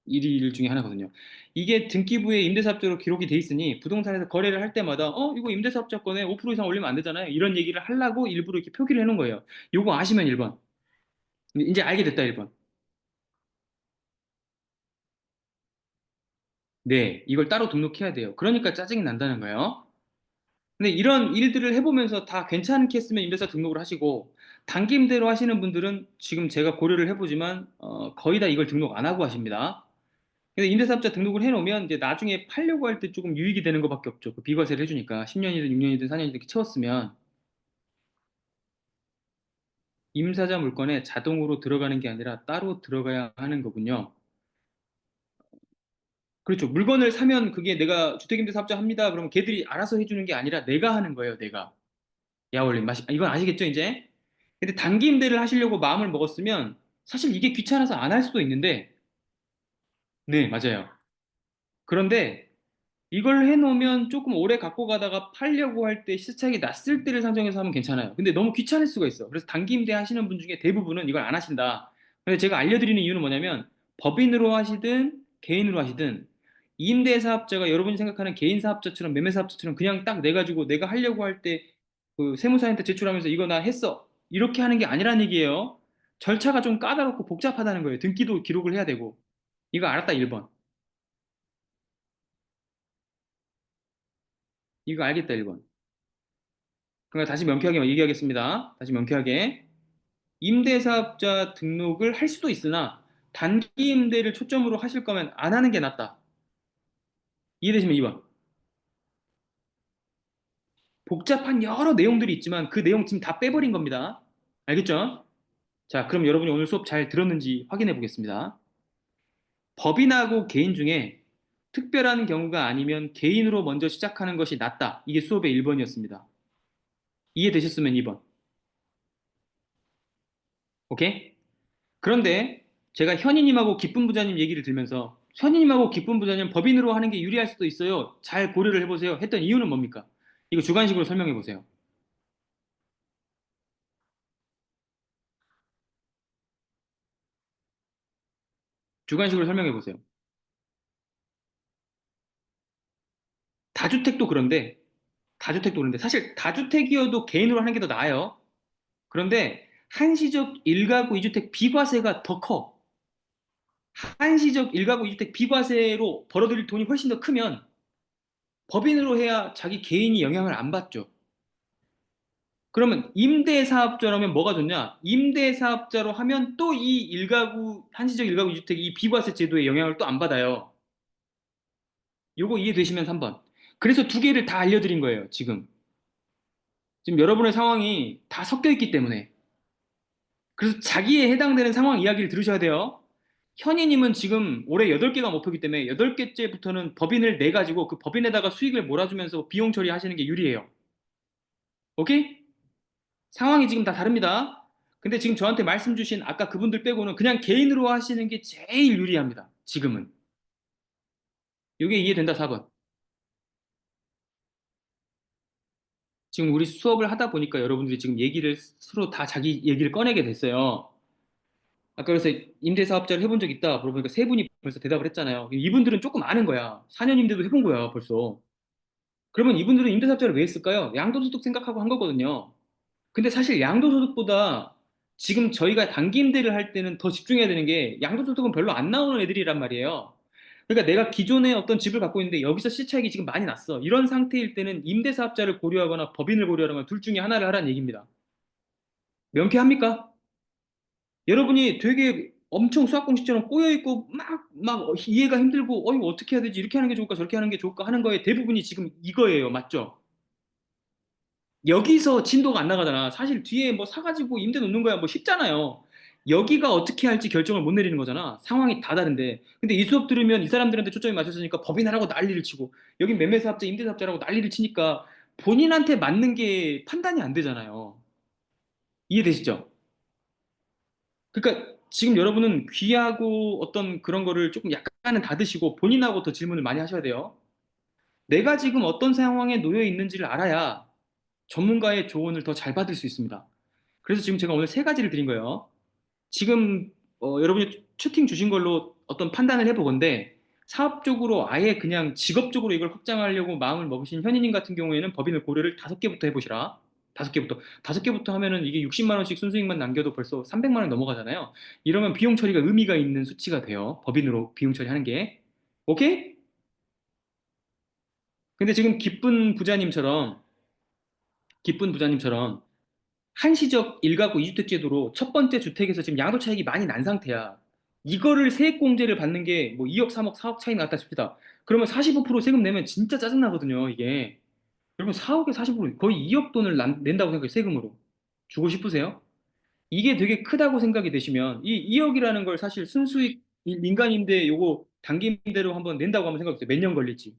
일 중에 하나거든요. 이게 등기부에 임대사업자로 기록이 돼 있으니 부동산에서 거래를 할 때마다 이거 임대사업자권에 5% 이상 올리면 안 되잖아요. 이런 얘기를 하려고 일부러 이렇게 표기를 해놓은 거예요. 요거 아시면 1번. 이제 알게 됐다 1번. 네, 이걸 따로 등록해야 돼요. 그러니까 짜증이 난다는 거예요. 근데 이런 일들을 해보면서 다 괜찮게 했으면 임대사 등록을 하시고 단기 임대로 하시는 분들은 지금 제가 고려를 해보지만 거의 다 이걸 등록 안 하고 하십니다. 근데 임대사업자 등록을 해놓으면 이제 나중에 팔려고 할 때 조금 유익이 되는 것밖에 없죠. 그 비과세를 해주니까 10년이든 6년이든 4년이든 이렇게 채웠으면 임사자 물건에 자동으로 들어가는 게 아니라 따로 들어가야 하는 거군요. 그렇죠. 물건을 사면 그게 내가 주택임대사업자 합니다. 그러면 걔들이 알아서 해주는 게 아니라 내가 하는 거예요. 내가. 야올림 맛이 이건 아시겠죠 이제? 근데 단기 임대를 하시려고 마음을 먹었으면 사실 이게 귀찮아서 안 할 수도 있는데 네 맞아요. 그런데 이걸 해놓으면 조금 오래 갖고 가다가 팔려고 할 때 시차익이 났을 때를 상정해서 하면 괜찮아요. 근데 너무 귀찮을 수가 있어. 그래서 단기 임대 하시는 분 중에 대부분은 이걸 안 하신다. 근데 제가 알려드리는 이유는 뭐냐면 법인으로 하시든 개인으로 하시든 임대사업자가 여러분이 생각하는 개인사업자처럼 매매사업자처럼 그냥 딱 내가지고 내가 하려고 할 때 그 세무사한테 제출하면서 이거 나 했어. 이렇게 하는 게 아니라는 얘기예요. 절차가 좀 까다롭고 복잡하다는 거예요. 등기도 기록을 해야 되고. 이거 알았다 1번. 이거 알겠다 1번. 그러니까 다시 명쾌하게 얘기하겠습니다. 다시 명쾌하게. 임대사업자 등록을 할 수도 있으나 단기 임대를 초점으로 하실 거면 안 하는 게 낫다. 이해되시면 2번. 복잡한 여러 내용들이 있지만 그 내용 지금 다 빼버린 겁니다. 알겠죠? 자, 그럼 여러분이 오늘 수업 잘 들었는지 확인해 보겠습니다. 법인하고 개인 중에 특별한 경우가 아니면 개인으로 먼저 시작하는 것이 낫다. 이게 수업의 1번이었습니다. 이해되셨으면 2번. 오케이? 그런데 제가 현희님하고 기쁨 부자님 얘기를 들면서 현희님하고 기쁨 부자님 법인으로 하는 게 유리할 수도 있어요. 잘 고려를 해보세요. 했던 이유는 뭡니까? 이거 주관식으로 설명해 보세요. 주관식으로 설명해 보세요. 다주택도 그런데 다주택도 그런데 사실 다주택이어도 개인으로 하는 게 더 나아요. 그런데 한시적 1가구 2주택 비과세가 더 커. 한시적 1가구 2주택 비과세로 벌어들일 돈이 훨씬 더 크면 법인으로 해야 자기 개인이 영향을 안 받죠. 그러면 임대사업자라면 뭐가 좋냐? 임대사업자로 하면 또 이 일가구, 한시적 일가구 주택 이 비과세 제도의 영향을 또 안 받아요. 요거 이해되시면 3번. 그래서 두 개를 다 알려드린 거예요, 지금. 지금 여러분의 상황이 다 섞여 있기 때문에. 그래서 자기에 해당되는 상황 이야기를 들으셔야 돼요. 현희님은 지금 올해 8개가 목표이기 때문에 8개째부터는 법인을 내가지고 그 법인에다가 수익을 몰아주면서 비용 처리하시는 게 유리해요. 오케이? 상황이 지금 다 다릅니다. 근데 지금 저한테 말씀 주신 아까 그분들 빼고는 그냥 개인으로 하시는 게 제일 유리합니다. 지금은. 이게 이해된다, 4번. 지금 우리 수업을 하다 보니까 여러분들이 지금 얘기를 서로 다 자기 얘기를 꺼내게 됐어요. 아까 그래서 임대사업자를 해본 적 있다 물어보니까 세 분이 벌써 대답을 했잖아요. 이분들은 조금 아는 거야. 4년 임대도 해본 거야, 벌써. 그러면 이분들은 임대사업자를 왜 했을까요? 양도소득 생각하고 한 거거든요. 근데 사실 양도소득보다 지금 저희가 단기 임대를 할 때는 더 집중해야 되는 게 양도소득은 별로 안 나오는 애들이란 말이에요. 그러니까 내가 기존에 어떤 집을 갖고 있는데 여기서 시차익이 지금 많이 났어. 이런 상태일 때는 임대사업자를 고려하거나 법인을 고려하거나 둘 중에 하나를 하라는 얘기입니다. 명쾌합니까? 여러분이 되게 엄청 수학공식처럼 꼬여있고 막 이해가 힘들고 이거 어떻게 해야 되지? 이렇게 하는 게 좋을까? 저렇게 하는 게 좋을까? 하는 거에 대부분이 지금 이거예요. 맞죠? 여기서 진도가 안 나가잖아. 사실 뒤에 뭐 사가지고 임대 놓는 거야 뭐 쉽잖아요. 여기가 어떻게 할지 결정을 못 내리는 거잖아. 상황이 다 다른데. 근데 이 수업 들으면 이 사람들한테 초점이 맞춰지니까 법인하라고 난리를 치고 여긴 매매사업자, 임대사업자라고 난리를 치니까 본인한테 맞는 게 판단이 안 되잖아요. 이해되시죠? 그러니까 지금 여러분은 귀하고 어떤 그런 거를 조금 약간은 닫으시고 본인하고 더 질문을 많이 하셔야 돼요. 내가 지금 어떤 상황에 놓여 있는지를 알아야 전문가의 조언을 더 잘 받을 수 있습니다. 그래서 지금 제가 오늘 세 가지를 드린 거예요. 지금 여러분이 채팅 주신 걸로 어떤 판단을 해보건데 사업적으로 아예 그냥 직업적으로 이걸 확장하려고 마음을 먹으신 현인님 같은 경우에는 법인을 고려를 5개부터 해보시라. 5개부터. 5개부터 하면은 이게 60만 원씩 순수익만 남겨도 벌써 300만 원 넘어가잖아요. 이러면 비용 처리가 의미가 있는 수치가 돼요. 법인으로 비용 처리하는 게. 오케이? 근데 지금 기쁜 부자님처럼 한시적 1가구 2주택 제도로 첫 번째 주택에서 지금 양도 차익이 많이 난 상태야. 이거를 세액공제를 받는 게 뭐 2억, 3억, 4억 차이 났다 칩시다. 그러면 45% 세금 내면 진짜 짜증나거든요, 이게. 여러분 4억에 45% 거의 2억 돈을 낸다고 생각해요, 세금으로. 주고 싶으세요? 이게 되게 크다고 생각이 되시면 이 2억이라는 걸 사실 순수익 민간임대 요거 단기 임대로 한번 낸다고 하면 생각해보세요. 몇 년 걸릴지.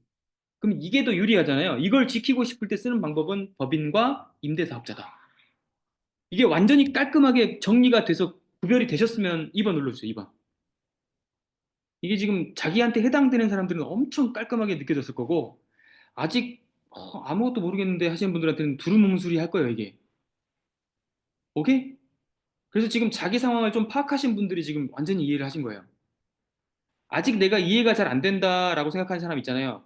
그럼 이게 더 유리하잖아요. 이걸 지키고 싶을 때 쓰는 방법은 법인과 임대사업자다. 이게 완전히 깔끔하게 정리가 돼서 구별이 되셨으면 2번 눌러주세요. 2번. 이게 지금 자기한테 해당되는 사람들은 엄청 깔끔하게 느껴졌을 거고 아직 아무것도 모르겠는데 하시는 분들한테는 두루뭉술이 할 거예요, 이게. 오케이? 그래서 지금 자기 상황을 좀 파악하신 분들이 지금 완전히 이해를 하신 거예요. 아직 내가 이해가 잘 안 된다라고 생각하는 사람 있잖아요.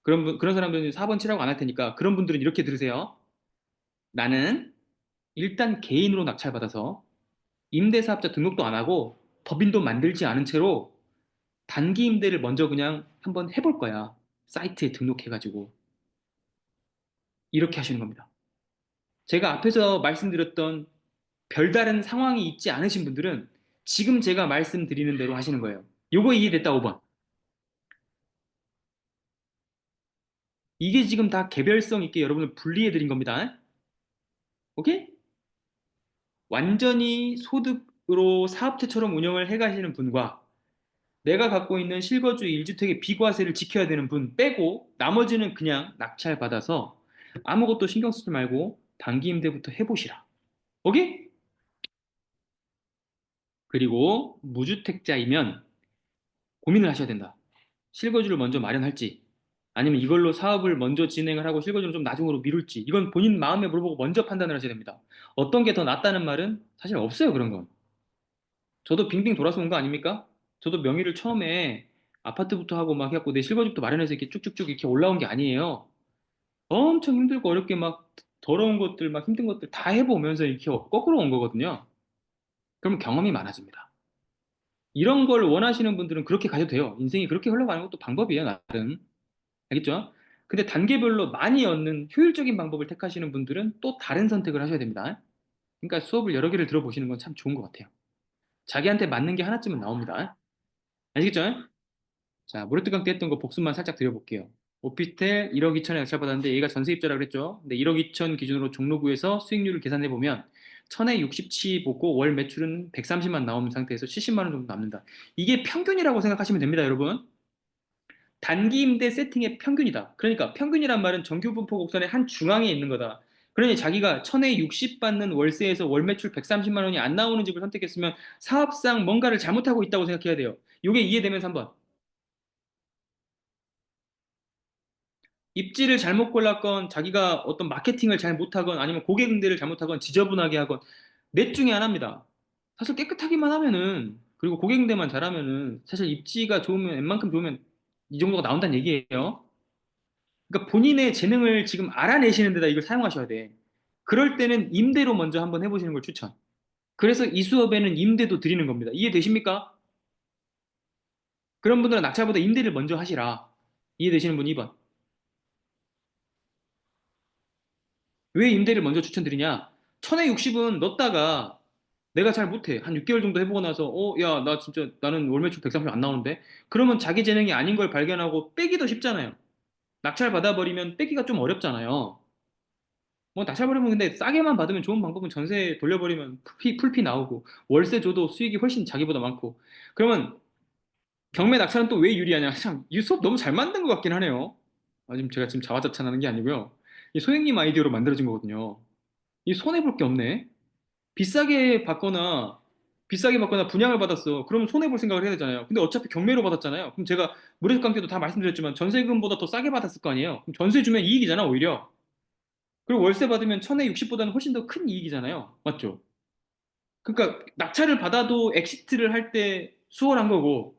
그런 사람들은 4번 치라고 안 할 테니까 그런 분들은 이렇게 들으세요. 나는 일단 개인으로 낙찰받아서 임대사업자 등록도 안 하고 법인도 만들지 않은 채로 단기 임대를 먼저 그냥 한번 해볼 거야. 사이트에 등록해가지고. 이렇게 하시는 겁니다. 제가 앞에서 말씀드렸던 별다른 상황이 있지 않으신 분들은 지금 제가 말씀드리는 대로 하시는 거예요. 요거 이해됐다, 5번. 이게 지금 다 개별성 있게 여러분을 분리해 드린 겁니다. 오케이? 완전히 소득으로 사업체처럼 운영을 해 가시는 분과 내가 갖고 있는 실거주 1주택의 비과세를 지켜야 되는 분 빼고 나머지는 그냥 낙찰받아서 아무것도 신경 쓰지 말고 단기 임대부터 해보시라. 오케이? 그리고 무주택자이면 고민을 하셔야 된다. 실거주를 먼저 마련할지 아니면 이걸로 사업을 먼저 진행을 하고 실거주를 좀 나중으로 미룰지 이건 본인 마음에 물어보고 먼저 판단을 하셔야 됩니다. 어떤 게 더 낫다는 말은 사실 없어요, 그런 건. 저도 빙빙 돌아서 온 거 아닙니까? 저도 명의를 처음에 아파트부터 하고 막 해갖고 내 실거주부터 마련해서 이렇게 쭉쭉쭉 이렇게 올라온 게 아니에요. 엄청 힘들고 어렵게 막 더러운 것들, 막 힘든 것들 다 해보면서 이렇게 거꾸로 온 거거든요. 그러면 경험이 많아집니다. 이런 걸 원하시는 분들은 그렇게 가셔도 돼요. 인생이 그렇게 흘러가는 것도 방법이에요, 나름. 알겠죠? 근데 단계별로 많이 얻는 효율적인 방법을 택하시는 분들은 또 다른 선택을 하셔야 됩니다. 그러니까 수업을 여러 개를 들어보시는 건 참 좋은 것 같아요. 자기한테 맞는 게 하나쯤은 나옵니다. 아시겠죠? 자, 무료특강 때 했던 거 복습만 살짝 드려볼게요. 오피스텔 1억 2천에 낙찰받았는데 얘가 전세입자라고 그랬죠. 근데 1억 2천 기준으로 종로구에서 수익률을 계산해보면 천에 60치 보고 월 매출은 130만 나오는 상태에서 70만 원 정도 남는다. 이게 평균이라고 생각하시면 됩니다, 여러분. 단기 임대 세팅의 평균이다. 그러니까 평균이란 말은 정규분포 곡선의 한 중앙에 있는 거다. 그러니 자기가 천에 60 받는 월세에서 월 매출 130만 원이 안 나오는 집을 선택했으면 사업상 뭔가를 잘못하고 있다고 생각해야 돼요. 이게 이해되면서 한번 입지를 잘못 골랐건 자기가 어떤 마케팅을 잘 못하건 아니면 고객 응대를 잘못하건 지저분하게 하건 넷 중에 하나입니다. 사실 깨끗하기만 하면은 그리고 고객 응대만 잘하면은 사실 입지가 좋으면 웬만큼 좋으면 이 정도가 나온다는 얘기예요. 그러니까 본인의 재능을 지금 알아내시는 데다 이걸 사용하셔야 돼. 그럴 때는 임대로 먼저 한번 해보시는 걸 추천. 그래서 이 수업에는 임대도 드리는 겁니다. 이해되십니까? 그런 분들은 낙찰보다 임대를 먼저 하시라. 이해되시는 분 2번. 왜 임대를 먼저 추천드리냐? 천에 60은 넣었다가 내가 잘 못해. 한 6개월 정도 해보고 나서, 야, 나 진짜 나는 월 매출 130 안 나오는데? 그러면 자기 재능이 아닌 걸 발견하고 빼기도 쉽잖아요. 낙찰 받아버리면 빼기가 좀 어렵잖아요. 뭐 낙찰 버리면 근데 싸게만 받으면 좋은 방법은 전세 돌려버리면 풀피 나오고 월세 줘도 수익이 훨씬 자기보다 많고 그러면 경매 낙찰은 또 왜 유리하냐? 참, 이 수업 너무 잘 만든 것 같긴 하네요. 지금 제가 지금 자화자찬하는 게 아니고요. 이 소행님 아이디어로 만들어진 거거든요. 이 손해볼 게 없네. 비싸게 받거나 비싸게 받거나 분양을 받았어. 그러면 손해볼 생각을 해야 되잖아요. 근데 어차피 경매로 받았잖아요. 그럼 제가 무료특강 때도 다 말씀드렸지만 전세금보다 더 싸게 받았을 거 아니에요. 그럼 전세 주면 이익이잖아, 오히려. 그리고 월세 받으면 천에 60보다는 훨씬 더 큰 이익이잖아요. 맞죠? 그러니까 낙찰을 받아도 엑시트를 할 때 수월한 거고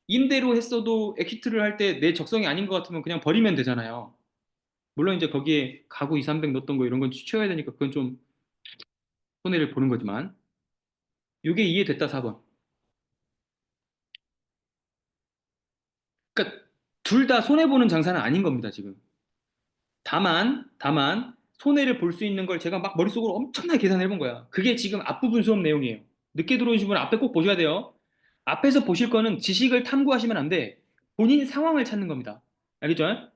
임대로 했어도 엑시트를 할 때 내 적성이 아닌 것 같으면 그냥 버리면 되잖아요. 물론 이제 거기에 가구 2, 300 넣었던 거 이런 건 치워야 되니까 그건 좀 손해를 보는 거지만. 이게 이해됐다, 4번. 그러니까 둘 다 손해보는 장사는 아닌 겁니다, 지금. 다만 손해를 볼 수 있는 걸 제가 막 머릿속으로 엄청나게 계산해 본 거야. 그게 지금 앞부분 수업 내용이에요. 늦게 들어오신 분은 앞에 꼭 보셔야 돼요. 앞에서 보실 거는 지식을 탐구하시면 안 돼. 본인 상황을 찾는 겁니다. 알겠죠?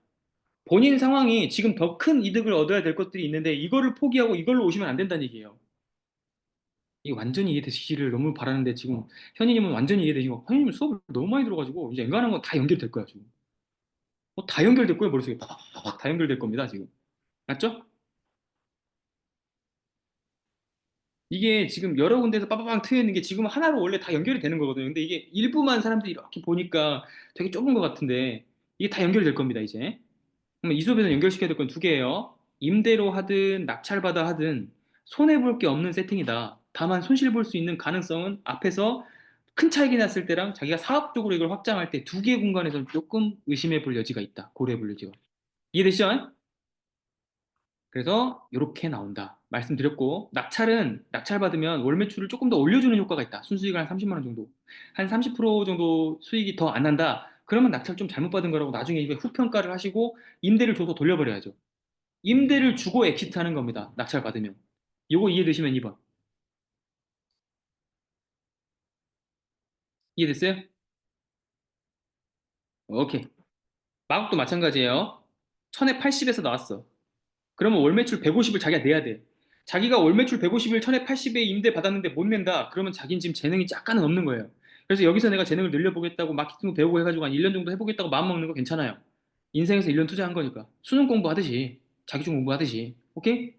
본인 상황이 지금 더 큰 이득을 얻어야 될 것들이 있는데 이거를 포기하고 이걸로 오시면 안 된다는 얘기예요. 이게 완전히 이해되시기를 너무 바라는데 지금 현희님은 완전히 이해되신 거. 현희님 수업을 너무 많이 들어가지고 이제 앵간한 건 다 연결될 거야 지금. 다 연결될 거예요 머릿속에. 다 연결될 겁니다 지금. 맞죠? 이게 지금 여러 군데서 빠바방 트여 있는 게 지금 하나로 원래 다 연결이 되는 거거든요. 근데 이게 일부만 사람들이 이렇게 보니까 되게 좁은 것 같은데 이게 다 연결이 될 겁니다 이제. 그러면 이 수업에서 연결시켜야 될 건 두 개예요. 임대로 하든 낙찰받아 하든 손해 볼 게 없는 세팅이다. 다만 손실 볼 수 있는 가능성은 앞에서 큰 차익이 났을 때랑 자기가 사업적으로 이걸 확장할 때 두 개 공간에서 조금 의심해 볼 여지가 있다. 고려해 볼 여지가. 이해되시죠? 그래서 이렇게 나온다. 말씀드렸고 낙찰은 낙찰받으면 월 매출을 조금 더 올려주는 효과가 있다. 순수익을 한 30만 원 정도. 한 30% 정도 수익이 더 안 난다. 그러면 낙찰 좀 잘못 받은 거라고 나중에 이게 후평가를 하시고 임대를 줘서 돌려버려야죠. 임대를 주고 엑시트하는 겁니다. 낙찰 받으면. 요거 이해되시면 2번. 이해됐어요? 오케이. 마곡도 마찬가지예요. 1080에서 나왔어. 그러면 월 매출 150을 자기가 내야 돼. 자기가 월 매출 150을 1080에 임대 받았는데 못 낸다. 그러면 자기는 지금 재능이 약간은 없는 거예요. 그래서 여기서 내가 재능을 늘려보겠다고 마케팅 배우고 해가지고 한 1년 정도 해보겠다고 마음 먹는 거 괜찮아요. 인생에서 1년 투자한 거니까. 수능 공부하듯이. 자기중 공부하듯이. 오케이?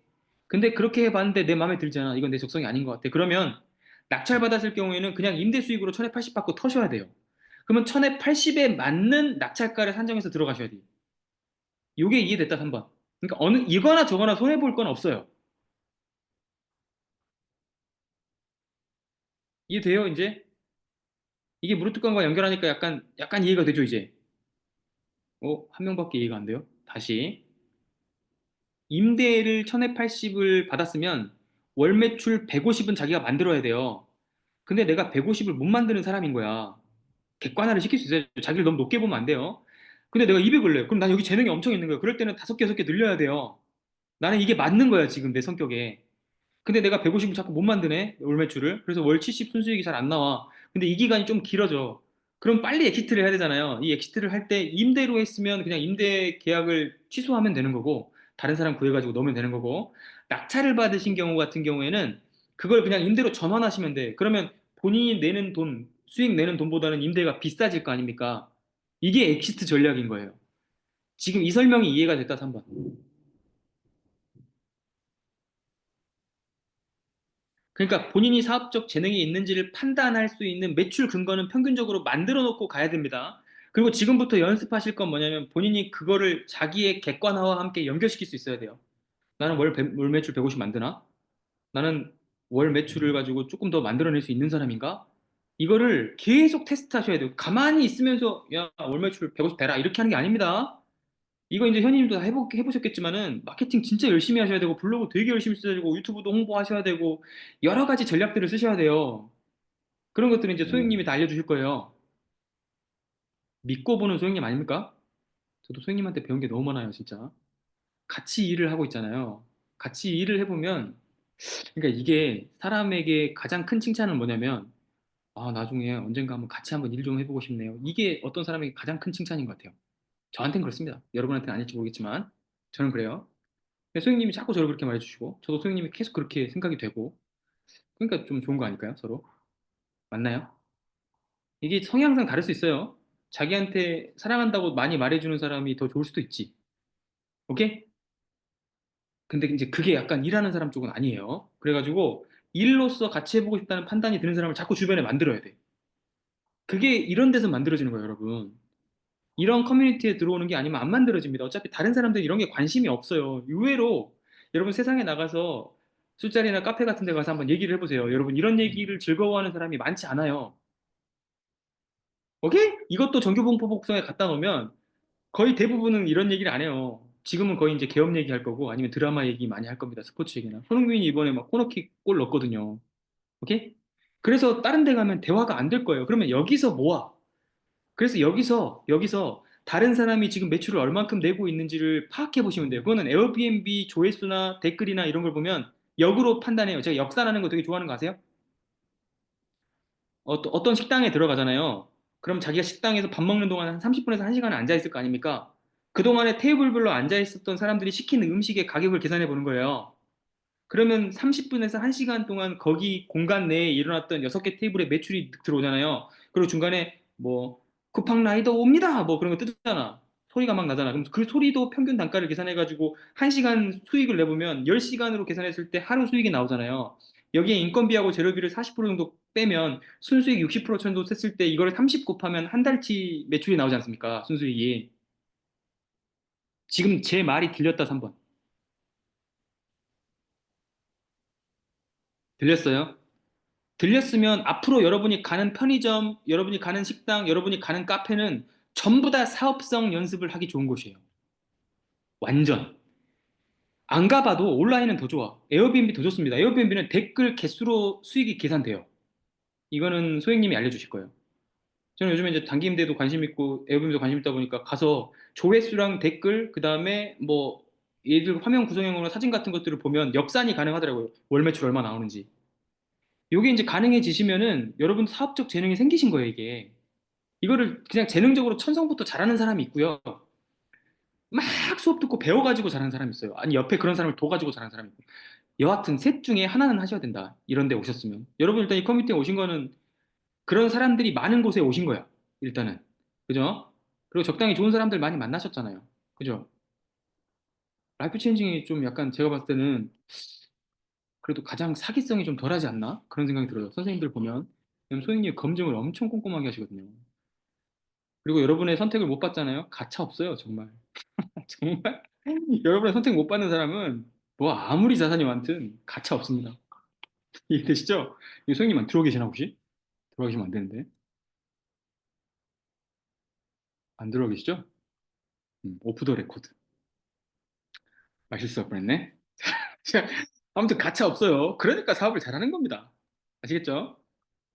근데 그렇게 해봤는데 내 마음에 들지 않아. 이건 내 적성이 아닌 것 같아. 그러면 낙찰 받았을 경우에는 그냥 임대 수익으로 1080 받고 터셔야 돼요. 그러면 1080에 맞는 낙찰가를 산정해서 들어가셔야 돼요. 요게 이해됐다, 3번. 그러니까 어느 이거나 저거나 손해 볼 건 없어요. 이해돼요, 이제? 이게 무료특강과 연결하니까 약간 이해가 되죠, 이제? 한 명밖에 이해가 안 돼요? 다시. 임대를 1080을 받았으면 월 매출 150은 자기가 만들어야 돼요. 근데 내가 150을 못 만드는 사람인 거야. 객관화를 시킬 수 있어요. 자기를 너무 높게 보면 안 돼요. 근데 내가 200을 내요. 그럼 난 여기 재능이 엄청 있는 거야. 그럴 때는 5개, 6개 늘려야 돼요. 나는 이게 맞는 거야, 지금 내 성격에. 근데 내가 150을 자꾸 못 만드네, 월 매출을. 그래서 월 70 순수익이 잘 안 나와. 근데 이 기간이 좀 길어져. 그럼 빨리 엑시트를 해야 되잖아요. 이 엑시트를 할 때 임대로 했으면 그냥 임대 계약을 취소하면 되는 거고, 다른 사람 구해가지고 넣으면 되는 거고, 낙찰을 받으신 경우 같은 경우에는 그걸 그냥 임대로 전환하시면 돼. 그러면 본인이 내는 돈, 수익 내는 돈보다는 임대가 비싸질 거 아닙니까? 이게 엑시트 전략인 거예요. 지금 이 설명이 이해가 됐다, 3번. 그러니까 본인이 사업적 재능이 있는지를 판단할 수 있는 매출 근거는 평균적으로 만들어 놓고 가야 됩니다. 그리고 지금부터 연습하실 건 뭐냐면 본인이 그거를 자기의 객관화와 함께 연결시킬 수 있어야 돼요. 나는 월 매출 150 만드나? 나는 월 매출을 가지고 조금 더 만들어낼 수 있는 사람인가? 이거를 계속 테스트 하셔야 돼요. 가만히 있으면서 야, 월 매출 150 되라 이렇게 하는 게 아닙니다. 이거 이제 현희님도 다 해보셨겠지만은 마케팅 진짜 열심히 하셔야 되고 블로그 되게 열심히 써야 되고 유튜브도 홍보하셔야 되고 여러 가지 전략들을 쓰셔야 돼요. 그런 것들은 이제 소영님이 다 알려주실 거예요. 믿고 보는 소영님 아닙니까? 저도 소영님한테 배운 게 너무 많아요, 진짜. 같이 일을 하고 있잖아요. 같이 일을 해보면, 그러니까 이게 사람에게 가장 큰 칭찬은 뭐냐면, 아, 나중에 언젠가 한번 같이 한번 일 좀 해보고 싶네요. 이게 어떤 사람에게 가장 큰 칭찬인 것 같아요. 저한테는 그렇습니다. 여러분한테는 아닐지 모르겠지만, 저는 그래요. 소영님이 자꾸 저를 그렇게 말해주시고, 저도 소영님이 계속 그렇게 생각이 되고, 그러니까 좀 좋은 거 아닐까요, 서로? 맞나요? 이게 성향상 다를 수 있어요. 자기한테 사랑한다고 많이 말해주는 사람이 더 좋을 수도 있지. 오케이? 근데 이제 그게 약간 일하는 사람 쪽은 아니에요. 그래가지고 일로서 같이 해보고 싶다는 판단이 드는 사람을 자꾸 주변에 만들어야 돼. 그게 이런 데서 만들어지는 거예요, 여러분. 이런 커뮤니티에 들어오는 게 아니면 안 만들어집니다. 어차피 다른 사람들이 이런 게 관심이 없어요. 의외로 여러분 세상에 나가서 술자리나 카페 같은 데 가서 한번 얘기를 해보세요. 여러분 이런 얘기를 즐거워하는 사람이 많지 않아요. 오케이? 이것도 정규분포 복성에 갖다 놓으면 거의 대부분은 이런 얘기를 안 해요. 지금은 거의 이제 계엄 얘기할 거고 아니면 드라마 얘기 많이 할 겁니다. 스포츠 얘기나. 손흥민이 이번에 막 코너킥 골 넣었거든요. 오케이? 그래서 다른 데 가면 대화가 안 될 거예요. 그러면 여기서 모아. 그래서 여기서 다른 사람이 지금 매출을 얼만큼 내고 있는지를 파악해 보시면 돼요. 그거는 에어비앤비 조회수나 댓글이나 이런 걸 보면 역으로 판단해요. 제가 역산하는 거 되게 좋아하는 거 아세요? 어떤 식당에 들어가잖아요. 그럼 자기가 식당에서 밥 먹는 동안 한 30분에서 1시간은 앉아 있을 거 아닙니까? 그동안에 테이블별로 앉아 있었던 사람들이 시키는 음식의 가격을 계산해 보는 거예요. 그러면 30분에서 1시간 동안 거기 공간 내에 일어났던 6개 테이블의 매출이 들어오잖아요. 그리고 중간에 뭐 쿠팡 라이더 옵니다. 뭐 그런 거 뜨잖아. 소리가 막 나잖아. 그럼 그 소리도 평균 단가를 계산해가지고 1시간 수익을 내보면 10시간으로 계산했을 때 하루 수익이 나오잖아요. 여기에 인건비하고 재료비를 40% 정도 빼면 순수익 60% 정도 셌을 때 이거를 30 곱하면 한 달치 매출이 나오지 않습니까? 순수익이. 지금 제 말이 들렸다 3번. 들렸어요? 들렸으면 앞으로 여러분이 가는 편의점, 여러분이 가는 식당, 여러분이 가는 카페는 전부 다 사업성 연습을 하기 좋은 곳이에요. 완전. 안 가봐도 온라인은 더 좋아. 에어비앤비 더 좋습니다. 에어비앤비는 댓글 개수로 수익이 계산돼요. 이거는 소행님이 알려주실 거예요. 저는 요즘에 이제 단기 임대도 관심 있고 에어비앤비도 관심 있다 보니까 가서 조회수랑 댓글, 그 다음에 뭐 얘들 화면 구성형으로 사진 같은 것들을 보면 역산이 가능하더라고요. 월 매출 얼마 나오는지. 이게 이제 가능해지시면은 여러분 사업적 재능이 생기신 거예요, 이게. 이거를 그냥 재능적으로 천성부터 잘하는 사람이 있고요. 막 수업 듣고 배워가지고 잘하는 사람이 있어요. 아니, 옆에 그런 사람을 둬가지고 잘하는 사람이 있고. 여하튼 셋 중에 하나는 하셔야 된다. 이런 데 오셨으면. 여러분 일단 이 커뮤니티에 오신 거는 그런 사람들이 많은 곳에 오신 거야. 일단은. 그죠? 그리고 적당히 좋은 사람들 많이 만나셨잖아요. 그죠? 라이프 체인징이 좀 약간 제가 봤을 때는 그래도 가장 사기성이 좀 덜하지 않나? 그런 생각이 들어요. 선생님들 보면. 왜냐면 소영님 검증을 엄청 꼼꼼하게 하시거든요. 그리고 여러분의 선택을 못 받잖아요. 가차 없어요, 정말. 정말 여러분의 선택 못 받는 사람은 뭐 아무리 자산이 많든 가차 없습니다. 이해되시죠? 소영님 안 들어오 계시나 혹시? 들어와 계시면 안 되는데. 안 들어와 계시죠? 오프 더 레코드. 말실수할 뻔했네. 아무튼 가차 없어요. 그러니까 사업을 잘하는 겁니다. 아시겠죠?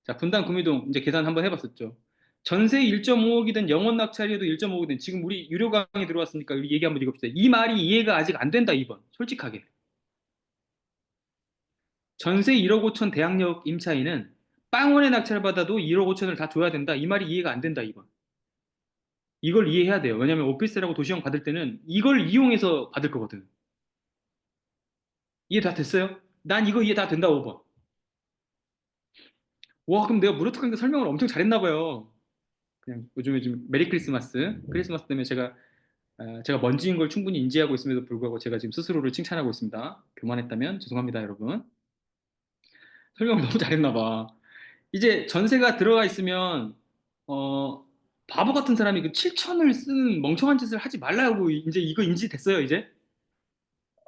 자, 분당 구미동 이제 계산 한번 해봤었죠. 전세 1.5억이든 영원 낙찰이어도 1.5억이든 지금 우리 유료 강의 들어왔으니까 우리 얘기 한번 읽어봅시다. 이 말이 이해가 아직 안 된다, 2번. 솔직하게. 전세 1억 5천 대학력 임차인은 빵원에 낙찰받아도 1억 5천을 다 줘야 된다. 이 말이 이해가 안 된다, 2번. 이걸 이해해야 돼요. 왜냐면 오피스텔하고 도시형 받을 때는 이걸 이용해서 받을 거거든. 이해 다 됐어요? 난 이거 이해 다 된다, 5번. 와, 그럼 내가 무료특강때 설명을 엄청 잘했나 봐요. 그냥 요즘에 좀 메리 크리스마스, 크리스마스 때문에 제가 먼지인 걸 충분히 인지하고 있음에도 불구하고 제가 지금 스스로를 칭찬하고 있습니다. 교만했다면 죄송합니다, 여러분. 설명을 너무 잘했나 봐. 이제 전세가 들어가 있으면 어 바보 같은 사람이 그 7천을 쓰는 멍청한 짓을 하지 말라고 이제 이거 인지됐어요, 이제.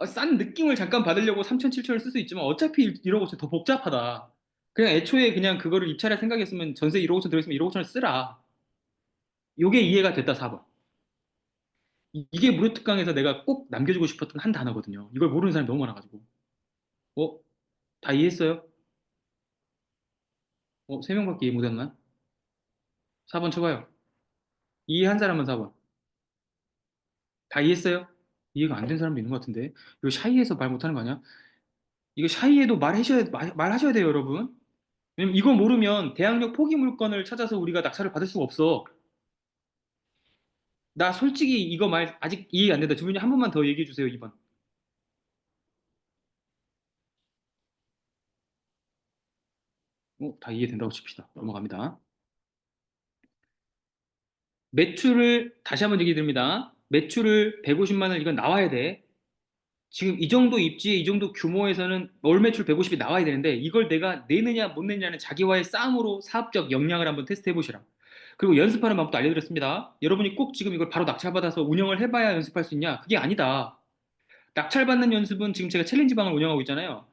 싼 느낌을 잠깐 받으려고 3천, 7천을 쓸 수 있지만 어차피 1억 5천 더 복잡하다. 그냥 애초에 그냥 그거를 입찰할 생각이었으면 전세 1억 5천 들어있으면 1억 5천을 쓰라. 요게 이해가 됐다, 4번. 이게 무료특강에서 내가 꼭 남겨주고 싶었던 한 단어거든요. 이걸 모르는 사람이 너무 많아가지고. 어? 다 이해했어요? 3명밖에 이해 못했나? 4번 쳐봐요. 이해한 사람은 4번. 다 이해했어요? 이해가 안 된 사람도 있는 것 같은데. 이거 샤이해서 말 못하는 거 아니야? 이거 샤이해도 말하셔야 돼요, 여러분. 왜냐면 이거 모르면 대학력 포기 물건을 찾아서 우리가 낙찰을 받을 수가 없어. 나 솔직히 이거 말 아직 이해가 안 된다. 주변에 한 번만 더 얘기해 주세요, 2번. 다 이해된다고 칩시다. 넘어갑니다. 매출을 다시 한번 얘기 드립니다. 매출을 150만 원 이건 나와야 돼. 지금 이 정도 입지에 이 정도 규모에서는 월 매출 150이 나와야 되는데 이걸 내가 내느냐 못 내느냐는 자기와의 싸움으로 사업적 역량을 한번 테스트해 보시라. 그리고 연습하는 방법도 알려드렸습니다. 여러분이 꼭 지금 이걸 바로 낙찰받아서 운영을 해봐야 연습할 수 있냐? 그게 아니다. 낙찰받는 연습은 지금 제가 챌린지 방을 운영하고 있잖아요.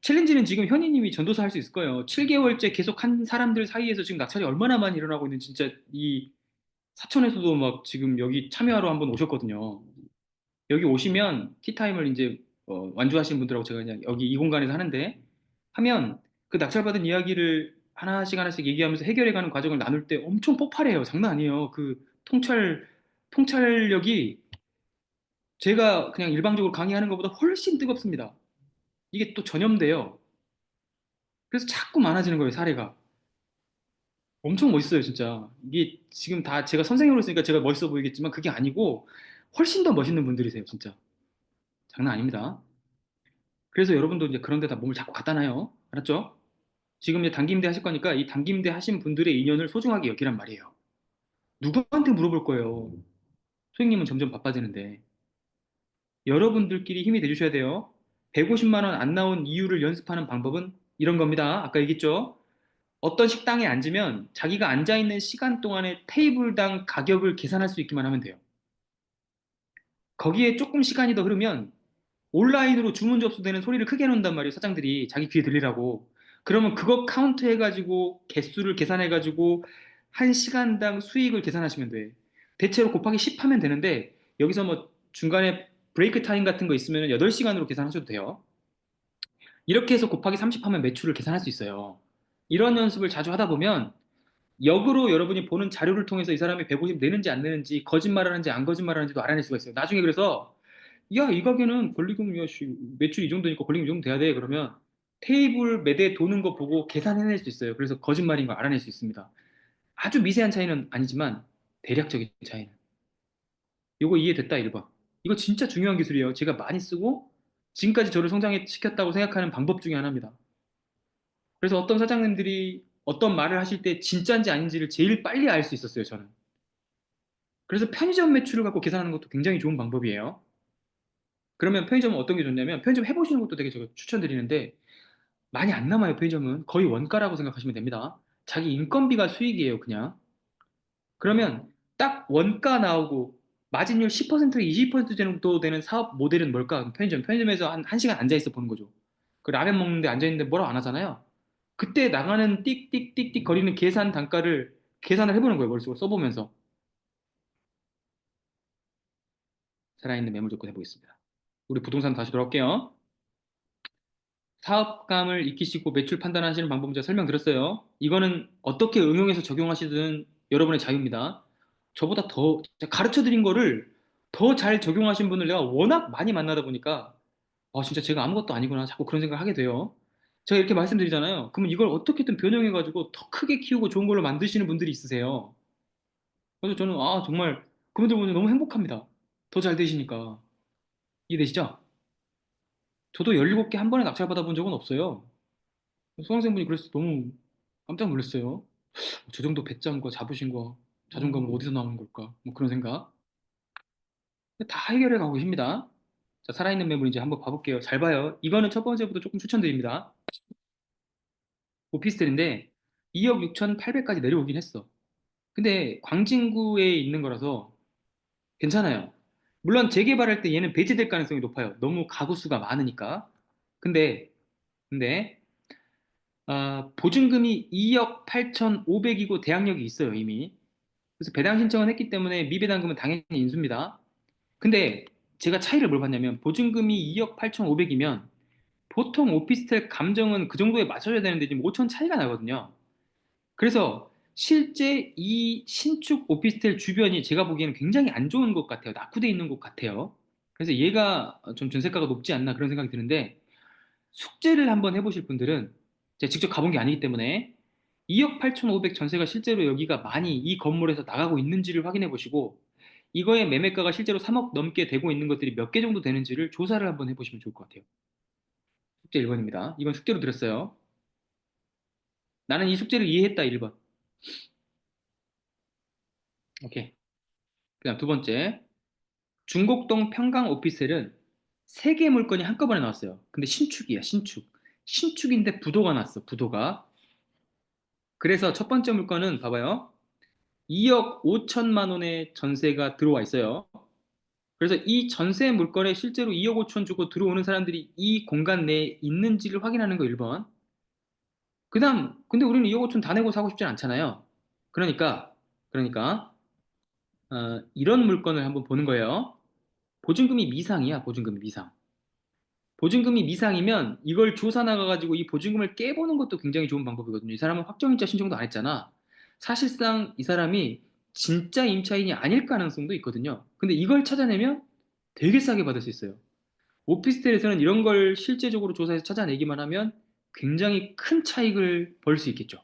챌린지는 지금 현희님이 전도사 할 수 있을 거예요. 7개월째 계속 한 사람들 사이에서 지금 낙찰이 얼마나 많이 일어나고 있는 진짜 이 사천에서도 막 지금 여기 참여하러 한번 오셨거든요. 여기 오시면 티타임을 이제 완주하신 분들하고 제가 그냥 여기 이 공간에서 하는데 하면 그 낙찰받은 이야기를 하나씩 하나씩 얘기하면서 해결해가는 과정을 나눌 때 엄청 폭발해요. 장난 아니에요. 그 통찰력이 제가 그냥 일방적으로 강의하는 것보다 훨씬 뜨겁습니다. 이게 또 전염돼요. 그래서 자꾸 많아지는 거예요, 사례가. 엄청 멋있어요, 진짜. 이게 지금 다 제가 선생님으로 있으니까 제가 멋있어 보이겠지만 그게 아니고 훨씬 더 멋있는 분들이세요, 진짜. 장난 아닙니다. 그래서 여러분도 이제 그런 데다 몸을 자꾸 갖다 놔요. 알았죠? 지금 이제 단기임대 하실 거니까 이 단기임대 하신 분들의 인연을 소중하게 여기란 말이에요. 누구한테 물어볼 거예요. 소장님은 점점 바빠지는데. 여러분들끼리 힘이 돼주셔야 돼요. 150만 원 안 나온 이유를 연습하는 방법은 이런 겁니다. 아까 얘기했죠? 어떤 식당에 앉으면 자기가 앉아있는 시간 동안에 테이블당 가격을 계산할 수 있기만 하면 돼요. 거기에 조금 시간이 더 흐르면 온라인으로 주문 접수되는 소리를 크게 해놓는단 말이에요. 사장들이 자기 귀에 들리라고. 그러면 그거 카운트 해가지고 개수를 계산해가지고 한 시간당 수익을 계산하시면 돼. 대체로 곱하기 10 하면 되는데 여기서 뭐 중간에 브레이크 타임 같은 거 있으면 8시간으로 계산하셔도 돼요. 이렇게 해서 곱하기 30 하면 매출을 계산할 수 있어요. 이런 연습을 자주 하다 보면 역으로 여러분이 보는 자료를 통해서 이 사람이 150 내는지 안 내는지 거짓말하는지 안 거짓말하는지도 알아낼 수가 있어요. 나중에 그래서 야, 이 가게는 권리금 야, 매출 이 정도니까 권리금 이 정도 돼야 돼. 그러면 테이블 매대 도는 거 보고 계산해낼 수 있어요. 그래서 거짓말인 걸 알아낼 수 있습니다. 아주 미세한 차이는 아니지만 대략적인 차이는. 이거 이해됐다 1번. 이거 진짜 중요한 기술이에요. 제가 많이 쓰고 지금까지 저를 성장시켰다고 생각하는 방법 중에 하나입니다. 그래서 어떤 사장님들이 어떤 말을 하실 때 진짜인지 아닌지를 제일 빨리 알 수 있었어요, 저는. 그래서 편의점 매출을 갖고 계산하는 것도 굉장히 좋은 방법이에요. 그러면 편의점은 어떤 게 좋냐면 편의점 해보시는 것도 되게 제가 추천드리는데 많이 안 남아요, 편의점은. 거의 원가라고 생각하시면 됩니다. 자기 인건비가 수익이에요, 그냥. 그러면 딱 원가 나오고 마진율 10% 20% 정도 되는 사업 모델은 뭘까? 편의점에서 한 1시간 앉아있어 보는 거죠. 그 라면 먹는데 앉아있는데 뭐라고 안 하잖아요. 그때 나가는 띡띡띡띡 거리는 계산 단가를 계산을 해보는 거예요, 머릿속으로 써보면서. 살아있는 매물 조건 해보겠습니다. 우리 부동산 다시 돌아올게요. 사업감을 익히시고 매출 판단하시는 방법 제가 설명드렸어요. 이거는 어떻게 응용해서 적용하시든 여러분의 자유입니다. 저보다 더 가르쳐 드린 거를 더 잘 적용하신 분을 내가 워낙 많이 만나다 보니까 진짜 제가 아무것도 아니구나 자꾸 그런 생각을 하게 돼요. 제가 이렇게 말씀드리잖아요. 그러면 이걸 어떻게든 변형해가지고 더 크게 키우고 좋은 걸로 만드시는 분들이 있으세요. 그래서 저는 정말 그분들 보면 너무 행복합니다. 더 잘 되시니까. 이해되시죠? 저도 17개 한 번에 낙찰받아 본 적은 없어요. 수강생분이 그래서 너무 깜짝 놀랐어요. 저 정도 배짱과 자부심과 자존감은 어디서 나오는 걸까? 뭐 그런 생각. 다 해결해 가고 계십니다. 자, 살아있는 매물 이제 한번 봐볼게요. 잘 봐요. 이거는 첫 번째부터 조금 추천드립니다. 오피스텔인데 2억 6,800까지 내려오긴 했어. 근데 광진구에 있는 거라서 괜찮아요. 물론 재개발할 때 얘는 배제될 가능성이 높아요. 너무 가구 수가 많으니까. 근데 근데 보증금이 2억 8,500이고 대항력이 있어요, 이미. 그래서 배당 신청을 했기 때문에 미배당금은 당연히 인수입니다. 근데 제가 차이를 뭘 봤냐면 보증금이 2억 8,500이면 보통 오피스텔 감정은 그 정도에 맞춰줘야 되는데 지금 5천 차이가 나거든요. 그래서 실제 이 신축 오피스텔 주변이 제가 보기에는 굉장히 안 좋은 곳 같아요. 낙후돼 있는 곳 같아요. 그래서 얘가 좀 전세가가 높지 않나 그런 생각이 드는데 숙제를 한번 해보실 분들은 제가 직접 가본 게 아니기 때문에 2억 8,500 전세가 실제로 여기가 많이 이 건물에서 나가고 있는지를 확인해 보시고 이거의 매매가가 실제로 3억 넘게 되고 있는 것들이 몇 개 정도 되는지를 조사를 한번 해보시면 좋을 것 같아요. 숙제 1번입니다. 이건 숙제로 드렸어요. 나는 이 숙제를 이해했다 1번. 오케이. 그다음 두 번째. 중곡동 평강 오피스텔은 세 개 물건이 한꺼번에 나왔어요. 근데 신축이야, 신축. 신축인데 부도가 났어, 부도가. 그래서 첫 번째 물건은 봐봐요. 2억 5천만 원의 전세가 들어와 있어요. 그래서 이 전세 물건에 실제로 2억 5천 주고 들어오는 사람들이 이 공간 내에 있는지를 확인하는 거 1번. 그다음 근데 우리는 2억 5천 다 내고 사고 싶진 않잖아요. 그러니까 이런 물건을 한번 보는 거예요. 보증금이 미상이야, 보증금이 미상. 보증금이 미상이면 이걸 조사 나가가지고 이 보증금을 깨보는 것도 굉장히 좋은 방법이거든요. 이 사람은 확정임차 신청도 안 했잖아. 사실상 이 사람이 진짜 임차인이 아닐 가능성도 있거든요. 근데 이걸 찾아내면 되게 싸게 받을 수 있어요. 오피스텔에서는 이런 걸 실제적으로 조사해서 찾아내기만 하면 굉장히 큰 차익을 벌 수 있겠죠.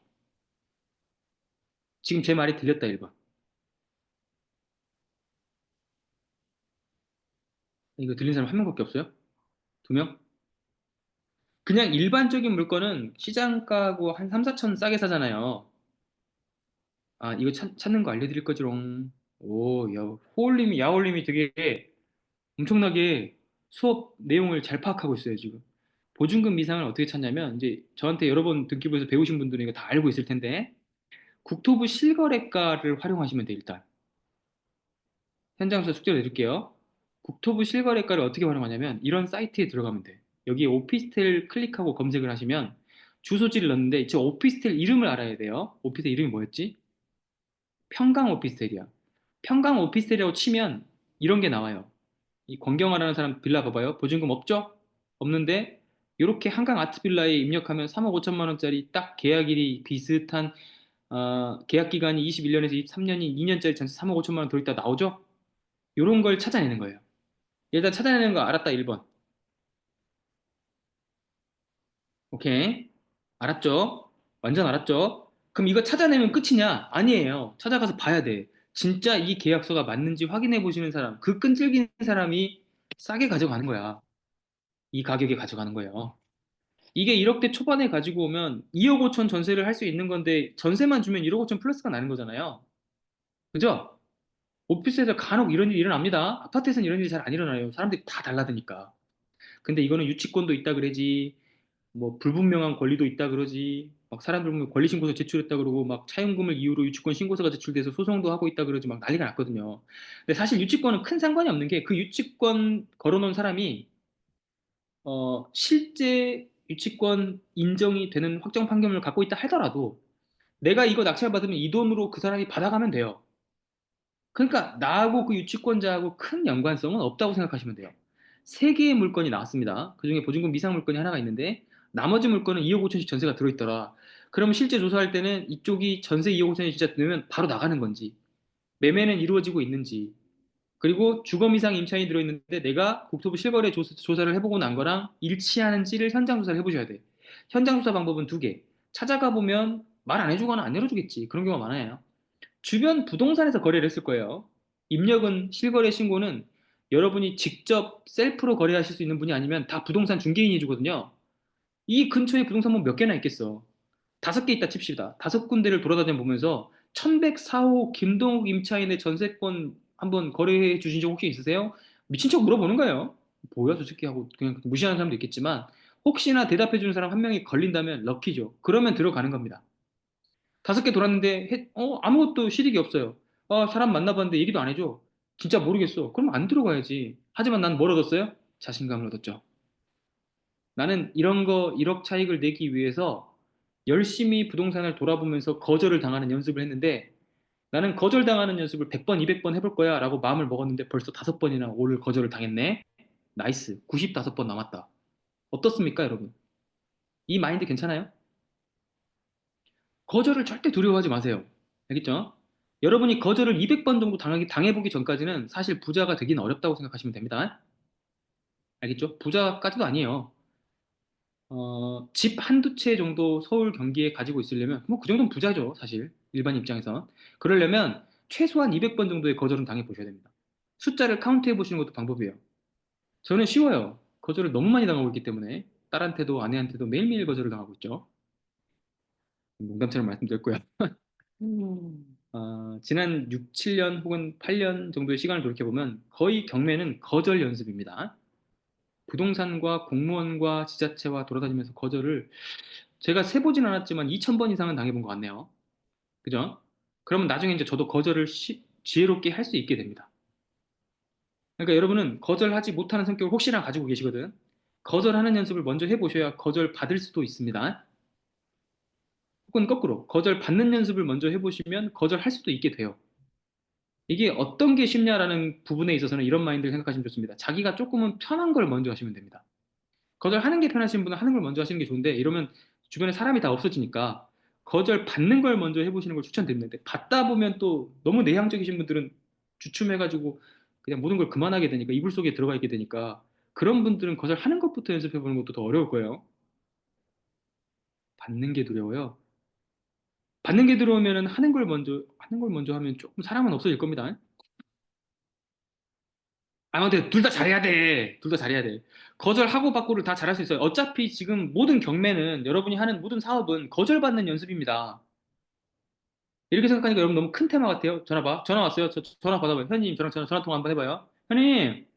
지금 제 말이 들렸다 1번. 이거 들린 사람 한 명밖에 없어요? 두 명? 그냥 일반적인 물건은 시장가고 한 3, 4천 싸게 사잖아요. 아, 이거 찾는 거 알려드릴 거지롱. 오, 야, 야홀님이 되게 엄청나게 수업 내용을 잘 파악하고 있어요, 지금. 보증금 미상을 어떻게 찾냐면, 이제 저한테 여러 번 등기부에서 배우신 분들은 이거 다 알고 있을 텐데, 국토부 실거래가를 활용하시면 돼요, 일단. 현장에서 숙제를 내줄게요. 국토부 실거래가를 어떻게 활용하냐면, 이런 사이트에 들어가면 돼. 여기 오피스텔 클릭하고 검색을 하시면, 주소지를 넣는데, 저 오피스텔 이름을 알아야 돼요. 오피스텔 이름이 뭐였지? 평강 오피스텔이야. 평강 오피스텔이라고 치면 이런 게 나와요. 이 권경화라는 사람 빌라 봐봐요. 보증금 없죠? 없는데 이렇게 한강 아트빌라에 입력하면 3억 5천만 원짜리 딱 계약일이 비슷한 계약 기간이 21년에서 23년이 2년짜리 전세 3억 5천만 원 들어있다 나오죠? 이런 걸 찾아내는 거예요. 일단 찾아내는 거 알았다 1번. 오케이. 알았죠? 완전 알았죠? 그럼 이거 찾아내면 끝이냐? 아니에요. 찾아가서 봐야 돼. 진짜 이 계약서가 맞는지 확인해 보시는 사람, 그 끈질긴 사람이 싸게 가져가는 거야. 이 가격에 가져가는 거예요. 이게 1억대 초반에 가지고 오면 2억 5천 전세를 할 수 있는 건데 전세만 주면 1억 5천 플러스가 나는 거잖아요. 그죠? 오피스에서 간혹 이런 일이 일어납니다. 아파트에서는 이런 일이 잘 안 일어나요. 사람들이 다 달라드니까. 근데 이거는 유치권도 있다 그러지. 뭐 불분명한 권리도 있다 그러지. 막 사람들 보면 권리신고서 제출했다 그러고 막 차용금을 이유로 유치권 신고서가 제출돼서 소송도 하고 있다 그러지 막 난리가 났거든요. 근데 사실 유치권은 큰 상관이 없는 게 그 유치권 걸어놓은 사람이 실제 유치권 인정이 되는 확정 판결을 갖고 있다 하더라도 내가 이거 낙찰 받으면 이 돈으로 그 사람이 받아가면 돼요. 그러니까 나하고 그 유치권자하고 큰 연관성은 없다고 생각하시면 돼요. 세 개의 물건이 나왔습니다. 그중에 보증금 미상 물건이 하나가 있는데 나머지 물건은 2억 5천씩 전세가 들어있더라. 그러면 실제 조사할 때는 이쪽이 전세 2억 5천이 진짜 들면 바로 나가는 건지 매매는 이루어지고 있는지 그리고 주거 미상 임차인이 들어있는데 내가 국토부 실거래 조사를 해보고 난 거랑 일치하는지를 현장 조사를 해보셔야 돼. 현장 조사 방법은 두 개. 찾아가 보면 말 안 해주거나 안 열어주겠지. 그런 경우가 많아요. 주변 부동산에서 거래를 했을 거예요. 입력은 실거래 신고는 여러분이 직접 셀프로 거래하실 수 있는 분이 아니면 다 부동산 중개인이 해주거든요. 이 근처에 부동산 뭐 몇 개나 있겠어. 5개 있다 칩시다. 5군데를 돌아다녀 보면서 1104호 김동욱 임차인의 전세권 한번 거래해 주신 적 혹시 있으세요? 미친 척 물어보는 거예요. 뭐야 저 새끼 하고 그냥 무시하는 사람도 있겠지만 혹시나 대답해 주는 사람 한 명이 걸린다면 럭키죠. 그러면 들어가는 겁니다. 5개 돌았는데 아무것도 실익이 없어요. 사람 만나봤는데 얘기도 안 해줘. 진짜 모르겠어. 그럼 안 들어가야지. 하지만 난 뭘 얻었어요? 자신감을 얻었죠. 나는 이런 거 1억 차익을 내기 위해서 열심히 부동산을 돌아보면서 거절을 당하는 연습을 했는데 나는 거절당하는 연습을 100번, 200번 해볼 거야 라고 마음을 먹었는데 벌써 5번이나 오를 거절을 당했네. 나이스. 95번 남았다. 어떻습니까, 여러분? 이 마인드 괜찮아요? 거절을 절대 두려워하지 마세요. 알겠죠? 여러분이 거절을 200번 정도 당해보기 전까지는 사실 부자가 되긴 어렵다고 생각하시면 됩니다. 알겠죠? 부자까지도 아니에요. 집 한두 채 정도 서울 경기에 가지고 있으려면 뭐 그 정도는 부자죠, 사실. 일반 입장에서. 그러려면 최소한 200번 정도의 거절은 당해 보셔야 됩니다. 숫자를 카운트해 보시는 것도 방법이에요. 저는 쉬워요. 거절을 너무 많이 당하고 있기 때문에 딸한테도 아내한테도 매일매일 거절을 당하고 있죠. 농담처럼 말씀드렸고요. 지난 6, 7년 혹은 8년 정도의 시간을 돌이켜보면 거의 경매는 거절 연습입니다. 부동산과 공무원과 지자체와 돌아다니면서 거절을 제가 세보진 않았지만 2,000번 이상은 당해본 것 같네요. 그죠? 그러면 나중에 이제 저도 거절을 지혜롭게 할 수 있게 됩니다. 그러니까 여러분은 거절하지 못하는 성격을 혹시나 가지고 계시거든. 거절하는 연습을 먼저 해보셔야 거절 받을 수도 있습니다. 혹은 거꾸로 거절 받는 연습을 먼저 해보시면 거절할 수도 있게 돼요. 이게 어떤 게 쉽냐라는 부분에 있어서는 이런 마인드를 생각하시면 좋습니다. 자기가 조금은 편한 걸 먼저 하시면 됩니다. 거절하는 게 편하신 분은 하는 걸 먼저 하시는 게 좋은데 이러면 주변에 사람이 다 없어지니까 거절 받는 걸 먼저 해보시는 걸 추천드리는데 받다 보면 또 너무 내향적이신 분들은 주춤해가지고 그냥 모든 걸 그만하게 되니까 이불 속에 들어가 있게 되니까 그런 분들은 거절하는 것부터 연습해보는 것도 더 어려울 거예요. 받는 게 두려워요. 받는 게 두려우면 하는 걸 먼저 하면 조금 사람은 없어질 겁니다. 아, 근데 둘 다 잘해야 돼. 둘 다 잘해야 돼. 거절하고 받고를 다 잘할 수 있어요. 어차피 지금 모든 경매는 여러분이 하는 모든 사업은 거절받는 연습입니다. 이렇게 생각하니까 여러분 너무 큰 테마 같아요. 전화 왔어요. 전화 받아봐요. 현님, 저랑 전화 통화 한번 해봐요. 현님,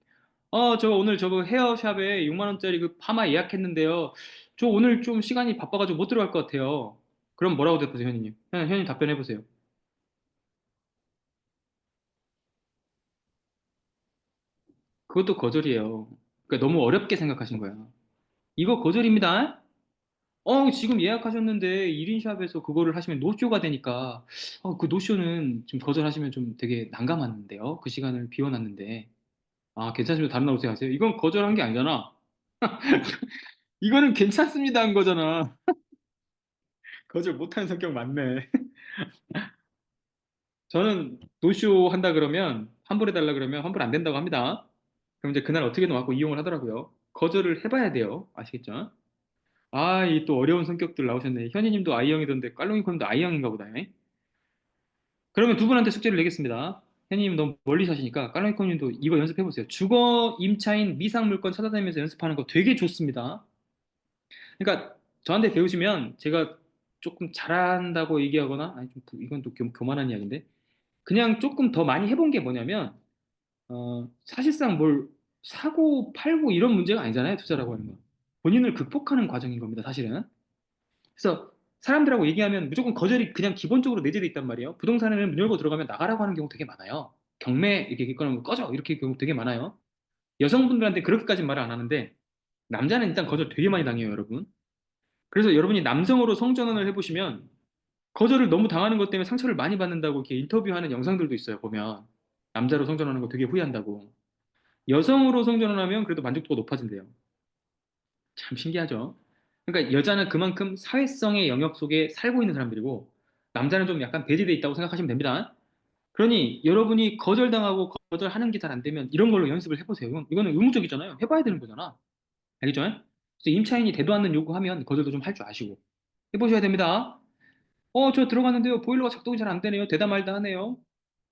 저 오늘 저거 헤어샵에 6만 원짜리 그 파마 예약했는데요. 저 오늘 좀 시간이 바빠가지고 못 들어갈 것 같아요. 그럼 뭐라고 대답하세요, 현님? 현님 답변해보세요. 그것도 거절이에요. 그러니까 너무 어렵게 생각하신 거야. 이거 거절입니다. 지금 예약하셨는데 1인 샵에서 그거를 하시면 노쇼가 되니까 그 노쇼는 좀 거절하시면 좀 되게 난감한데요. 그 시간을 비워놨는데. 괜찮으시면 다른 날 오세요 하세요. 이건 거절한 게 아니잖아. 이거는 괜찮습니다 한 거잖아. 거절 못하는 성격 맞네. 저는 노쇼 한다 그러면 환불해달라 그러면 환불 안 된다고 합니다. 그럼 이제 그날 어떻게든 와고 이용을 하더라고요. 거절을 해봐야 돼요. 아시겠죠? 이 또 어려운 성격들 나오셨네. 현희님도 I형이던데 깔롱이콘도 I형인가 보다. 그러면 두 분한테 숙제를 내겠습니다. 현님 너무 멀리 사시니까 깔라이코님도 이거 연습해보세요. 주거 임차인 미상 물건 찾아다니면서 연습하는 거 되게 좋습니다. 그러니까 저한테 배우시면 제가 조금 잘한다고 얘기하거나 아니 이건 또 교만한 이야기인데 그냥 조금 더 많이 해본 게 뭐냐면 사실상 뭘 사고 팔고 이런 문제가 아니잖아요. 투자라고 하는 건. 본인을 극복하는 과정인 겁니다. 사실은. 그래서 사람들하고 얘기하면 무조건 거절이 그냥 기본적으로 내재돼 있단 말이에요. 부동산에는 문 열고 들어가면 나가라고 하는 경우 되게 많아요. 경매 이렇게 있거나 꺼져 이렇게 경우 되게 많아요. 여성분들한테 그렇게까지 말을 안 하는데 남자는 일단 거절 되게 많이 당해요, 여러분. 그래서 여러분이 남성으로 성전환을 해보시면 거절을 너무 당하는 것 때문에 상처를 많이 받는다고 이렇게 인터뷰하는 영상들도 있어요, 보면. 남자로 성전하는 거 되게 후회한다고. 여성으로 성전환하면 그래도 만족도가 높아진대요. 참 신기하죠? 그러니까 여자는 그만큼 사회성의 영역 속에 살고 있는 사람들이고 남자는 좀 약간 배제돼 있다고 생각하시면 됩니다. 그러니 여러분이 거절당하고 거절하는 게 잘 안 되면 이런 걸로 연습을 해보세요. 이거는 의무적이잖아요. 해봐야 되는 거잖아. 알겠죠? 그래서 임차인이 대도 않는 요구하면 거절도 좀 할 줄 아시고 해보셔야 됩니다. 저 들어갔는데요. 보일러가 작동이 잘 안 되네요. 대다 말다 하네요.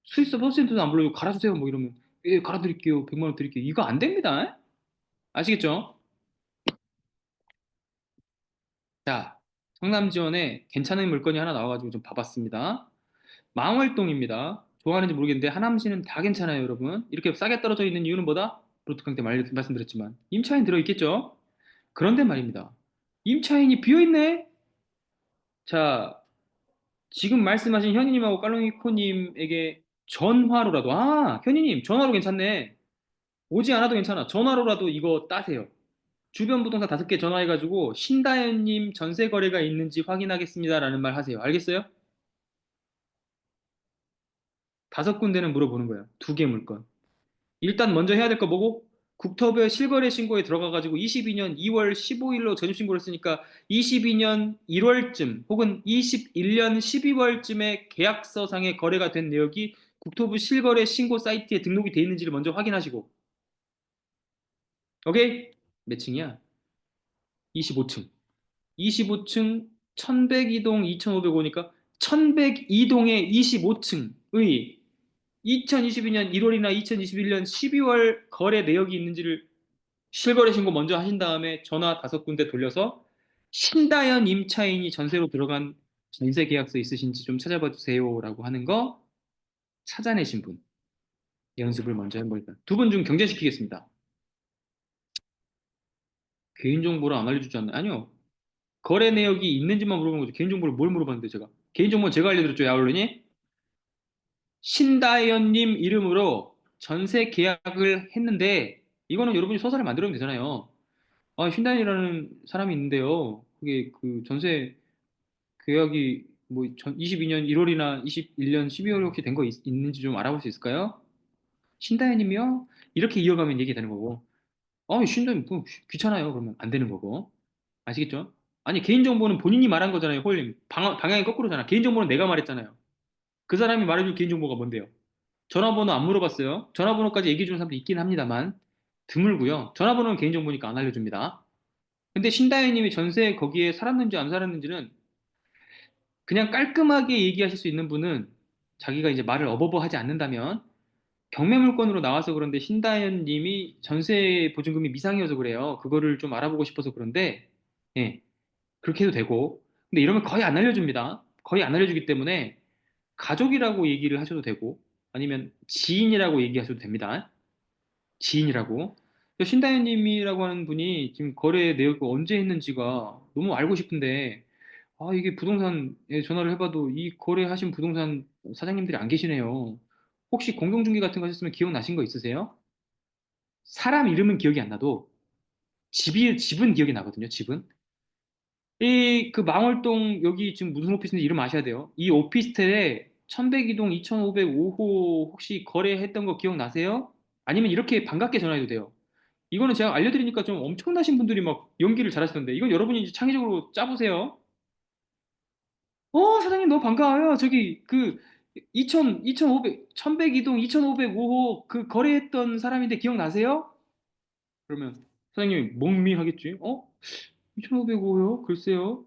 스위스 버스센터도 안 불러요. 갈아주세요. 뭐 이러면 예, 갈아드릴게요. 100만 원 드릴게요. 이거 안 됩니다. 아시겠죠? 자, 성남지원에 괜찮은 물건이 하나 나와가지고 좀 봐봤습니다. 망월동입니다. 좋아하는지 모르겠는데 하남시는 다 괜찮아요, 여러분. 이렇게 싸게 떨어져 있는 이유는 뭐다? 브로트강 때 말씀드렸지만 임차인 들어있겠죠? 그런데 말입니다. 임차인이 비어있네? 자, 지금 말씀하신 현희님하고 깔롱이코님에게 전화로라도 현희님 전화로 괜찮네. 오지 않아도 괜찮아. 전화로라도 이거 따세요. 주변 부동산 5개 전화해가지고 신다현님 전세 거래가 있는지 확인하겠습니다라는 말 하세요. 알겠어요? 5군데는 물어보는 거예요. 2개 물건. 일단 먼저 해야 될 거 뭐고? 국토부의 실거래 신고에 들어가가지고 22년 2월 15일로 전입신고를 했으니까 22년 1월쯤 혹은 21년 12월쯤에 계약서상의 거래가 된 내역이 국토부 실거래 신고 사이트에 등록이 돼 있는지를 먼저 확인하시고 오케이? 몇 층이야? 25층. 25층 1102동 2505니까 1102동의 25층의 2022년 1월이나 2021년 12월 거래 내역이 있는지를 실거래 신고 먼저 하신 다음에 전화 5군데 돌려서 신다연 임차인이 전세로 들어간 전세 계약서 있으신지 좀 찾아봐 주세요라고 하는 거 찾아내신 분 연습을 먼저 해보니까 두 분 중 경쟁시키겠습니다. 개인정보를 안 알려주지 않나요? 아니요. 거래 내역이 있는지만 물어보는 거죠. 개인정보를 뭘 물어봤는데 제가. 개인정보는 제가 알려드렸죠. 야올르니 신다연님 이름으로 전세 계약을 했는데 이거는 여러분이 서사를 만들면 되잖아요. 아, 쉰다이라는 사람이 있는데요. 그게 그 전세 계약이 뭐 22년 1월이나 21년 12월 혹시 된 거 있는지 좀 알아볼 수 있을까요? 신다현님이요? 이렇게 이어가면 얘기되는 거고. 신다현 뭐 귀찮아요. 그러면 안 되는 거고. 아시겠죠? 아니 개인정보는 본인이 말한 거잖아요. 홀님 방향이 거꾸로잖아. 개인정보는 내가 말했잖아요. 그 사람이 말해줄 개인정보가 뭔데요? 전화번호 안 물어봤어요. 전화번호까지 얘기해 주는 사람도 있긴 합니다만 드물고요. 전화번호는 개인정보니까 안 알려줍니다. 근데 신다현님이 전세 거기에 살았는지 안 살았는지는 그냥 깔끔하게 얘기하실 수 있는 분은 자기가 이제 말을 어버버하지 않는다면 경매물건으로 나와서 그런데 신다현님이 전세 보증금이 미상이어서 그래요. 그거를 좀 알아보고 싶어서 그런데 예, 그렇게 해도 되고. 근데 이러면 거의 안 알려줍니다. 거의 안 알려주기 때문에 가족이라고 얘기를 하셔도 되고 아니면 지인이라고 얘기하셔도 됩니다. 지인이라고. 신다현님이라고 하는 분이 지금 거래 내역을 언제 했는지가 너무 알고 싶은데 이게 부동산에 전화를 해봐도 이 거래하신 부동산 사장님들이 안 계시네요. 혹시 공동중개 같은 거 하셨으면 기억나신 거 있으세요? 사람 이름은 기억이 안 나도 집은 기억이 나거든요, 집은. 이 그 망월동 여기 지금 무슨 오피스인지 이름 아셔야 돼요. 이 오피스텔에 1100이동 2505호 혹시 거래했던 거 기억나세요? 아니면 이렇게 반갑게 전화해도 돼요. 이거는 제가 알려드리니까 좀 엄청나신 분들이 막 연기를 잘하시던데 이건 여러분이 이제 창의적으로 짜보세요. 사장님 너무 반가워요. 저기 그 2500, 1102동 2505호 그 거래했던 사람인데 기억나세요? 그러면 사장님이 멍미하겠지. 2505요? 글쎄요.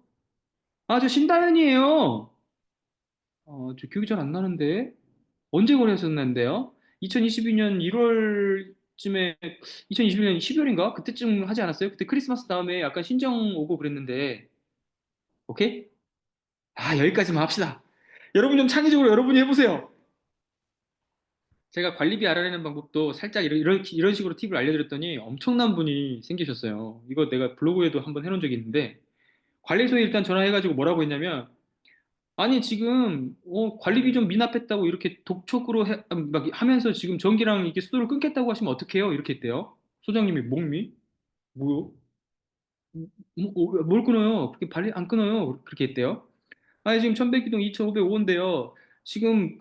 저 신다현이에요. 저 기억이 잘 안 나는데. 언제 거래하셨는데요? 2022년 1월쯤에 2021년 12월인가? 그때쯤 하지 않았어요? 그때 크리스마스 다음에 약간 신정 오고 그랬는데. 오케이? 여기까지만 합시다. 여러분 좀 창의적으로 여러분이 해보세요. 제가 관리비 알아내는 방법도 살짝 이런 식으로 팁을 알려드렸더니 엄청난 분이 생기셨어요. 이거 내가 블로그에도 한번 해놓은 적이 있는데 관리소에 일단 전화해가지고 뭐라고 했냐면 아니 지금 관리비 좀 미납했다고 이렇게 독촉으로 막 하면서 지금 전기랑 이게 수도를 끊겠다고 하시면 어떡해요? 이렇게 했대요. 소장님이 목미? 뭐요? 뭘 끊어요? 그렇게 발리 안 끊어요. 그렇게 했대요. 아니 지금 1100기동 2505인데요. 지금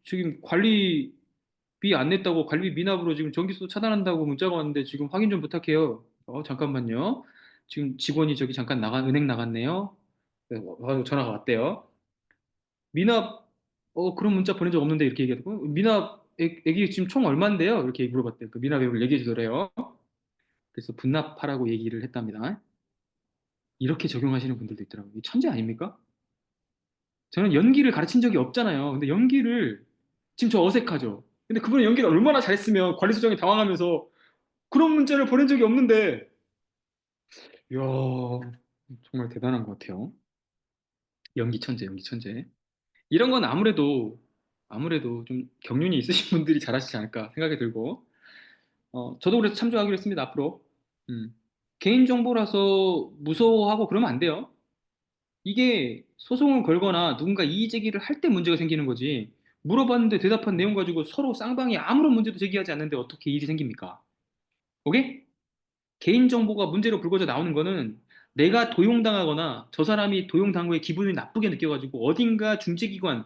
지금 관리비 안 냈다고 관리비 미납으로 지금 전기수도 차단한다고 문자가 왔는데 지금 확인 좀 부탁해요. 잠깐만요. 지금 직원이 저기 잠깐 은행 나갔네요. 네, 전화가 왔대요. 미납, 그런 문자 보낸 적 없는데 이렇게 얘기하고 미납 액이 지금 총 얼마인데요? 이렇게 물어봤대요. 그 미납액을 얘기해 주더래요. 그래서 분납하라고 얘기를 했답니다. 이렇게 적용하시는 분들도 있더라고요. 이 천재 아닙니까? 저는 연기를 가르친 적이 없잖아요. 근데 연기를 지금 저 어색하죠. 근데 그분은 연기를 얼마나 잘했으면 관리수정이 당황하면서 그런 문자를 보낸 적이 없는데, 이야, 정말 대단한 것 같아요. 연기 천재, 연기 천재. 이런 건 아무래도 좀 경륜이 있으신 분들이 잘하시지 않을까 생각이 들고, 저도 그래서 참조하기로 했습니다, 앞으로. 음. 개인정보라서 무서워하고 그러면 안 돼요. 이게 소송을 걸거나 누군가 이의 제기를 할 때 문제가 생기는 거지. 물어봤는데 대답한 내용 가지고 서로 쌍방이 아무런 문제도 제기하지 않는데 어떻게 일이 생깁니까? 오케이? 개인정보가 문제로 불거져 나오는 거는 내가 도용당하거나 저 사람이 도용당한 거에 기분이 나쁘게 느껴가지고 어딘가 중재기관,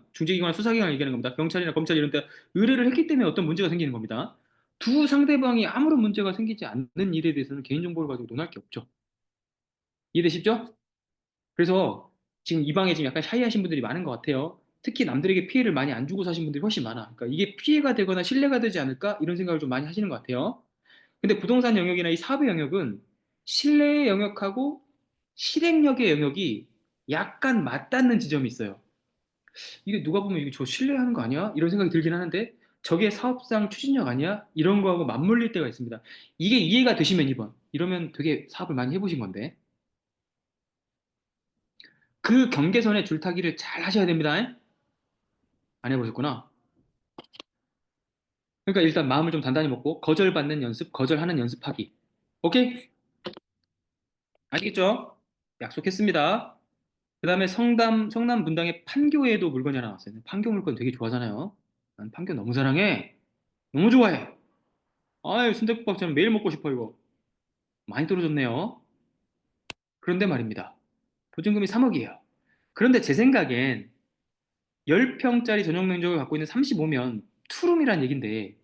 수사기관 얘기하는 겁니다. 경찰이나 검찰 이런 데 의뢰를 했기 때문에 어떤 문제가 생기는 겁니다. 두 상대방이 아무런 문제가 생기지 않는 일에 대해서는 개인정보를 가지고 논할 게 없죠. 이해되시죠? 그래서 지금 이 방에 지금 약간 샤이하신 분들이 많은 것 같아요. 특히 남들에게 피해를 많이 안 주고 사신 분들이 훨씬 많아. 그러니까 이게 피해가 되거나 신뢰가 되지 않을까? 이런 생각을 좀 많이 하시는 것 같아요. 근데 부동산 영역이나 이 사업의 영역은 신뢰의 영역하고 실행력의 영역이 약간 맞닿는 지점이 있어요. 이게 누가 보면 이게 저 신뢰하는 거 아니야? 이런 생각이 들긴 하는데 저게 사업상 추진력 아니야? 이런 거하고 맞물릴 때가 있습니다. 이게 이해가 되시면 2번. 이러면 되게 사업을 많이 해보신 건데 그 경계선에 줄타기를 잘 하셔야 됩니다. 안 해보셨구나. 그러니까 일단 마음을 좀 단단히 먹고 거절받는 연습, 거절하는 연습하기. 오케이? 아시겠죠? 약속했습니다. 그 다음에 성남 분당에 판교에도 물건이 하나 나왔어요. 판교 물건 되게 좋아하잖아요. 난 판교 너무 사랑해. 너무 좋아해. 아유, 순댓국밥 저는 매일 먹고 싶어, 이거. 많이 떨어졌네요. 그런데 말입니다. 보증금이 3억이에요. 그런데 제 생각엔 10평짜리 전용 면적을 갖고 있는 35면 투룸이란 얘긴데,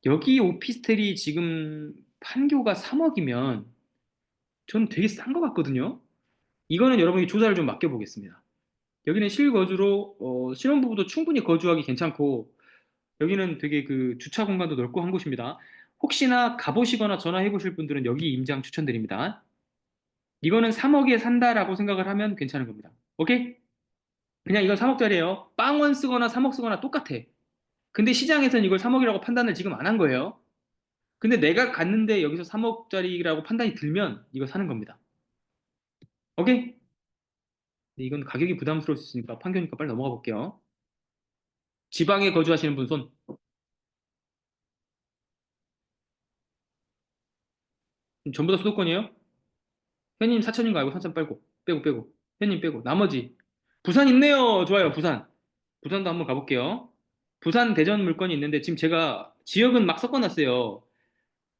여기 오피스텔이 지금 판교가 3억이면 전 되게 싼 것 같거든요. 이거는 여러분이 조사를 좀 맡겨보겠습니다. 여기는 실거주로 신혼부부도 충분히 거주하기 괜찮고, 여기는 되게 그 주차 공간도 넓고 한 곳입니다. 혹시나 가보시거나 전화해 보실 분들은 여기 임장 추천드립니다. 이거는 3억에 산다라고 생각을 하면 괜찮은 겁니다. 오케이? 그냥 이건 3억짜리예요. 빵원 쓰거나 3억 쓰거나 똑같아. 근데 시장에서는 이걸 3억이라고 판단을 지금 안 한 거예요. 근데 내가 갔는데 여기서 3억짜리라고 판단이 들면 이거 사는 겁니다. 오케이? 근데 이건 가격이 부담스러울 수 있으니까 판교니까 빨리 넘어가 볼게요. 지방에 거주하시는 분 손. 전부 다 수도권이에요? 현님 사천인 거 알고 사천 빼고. 현님 빼고. 나머지. 부산 있네요. 좋아요, 부산. 부산도 한번 가볼게요. 부산 대전 물건이 있는데 지금 제가 지역은 막 섞어놨어요.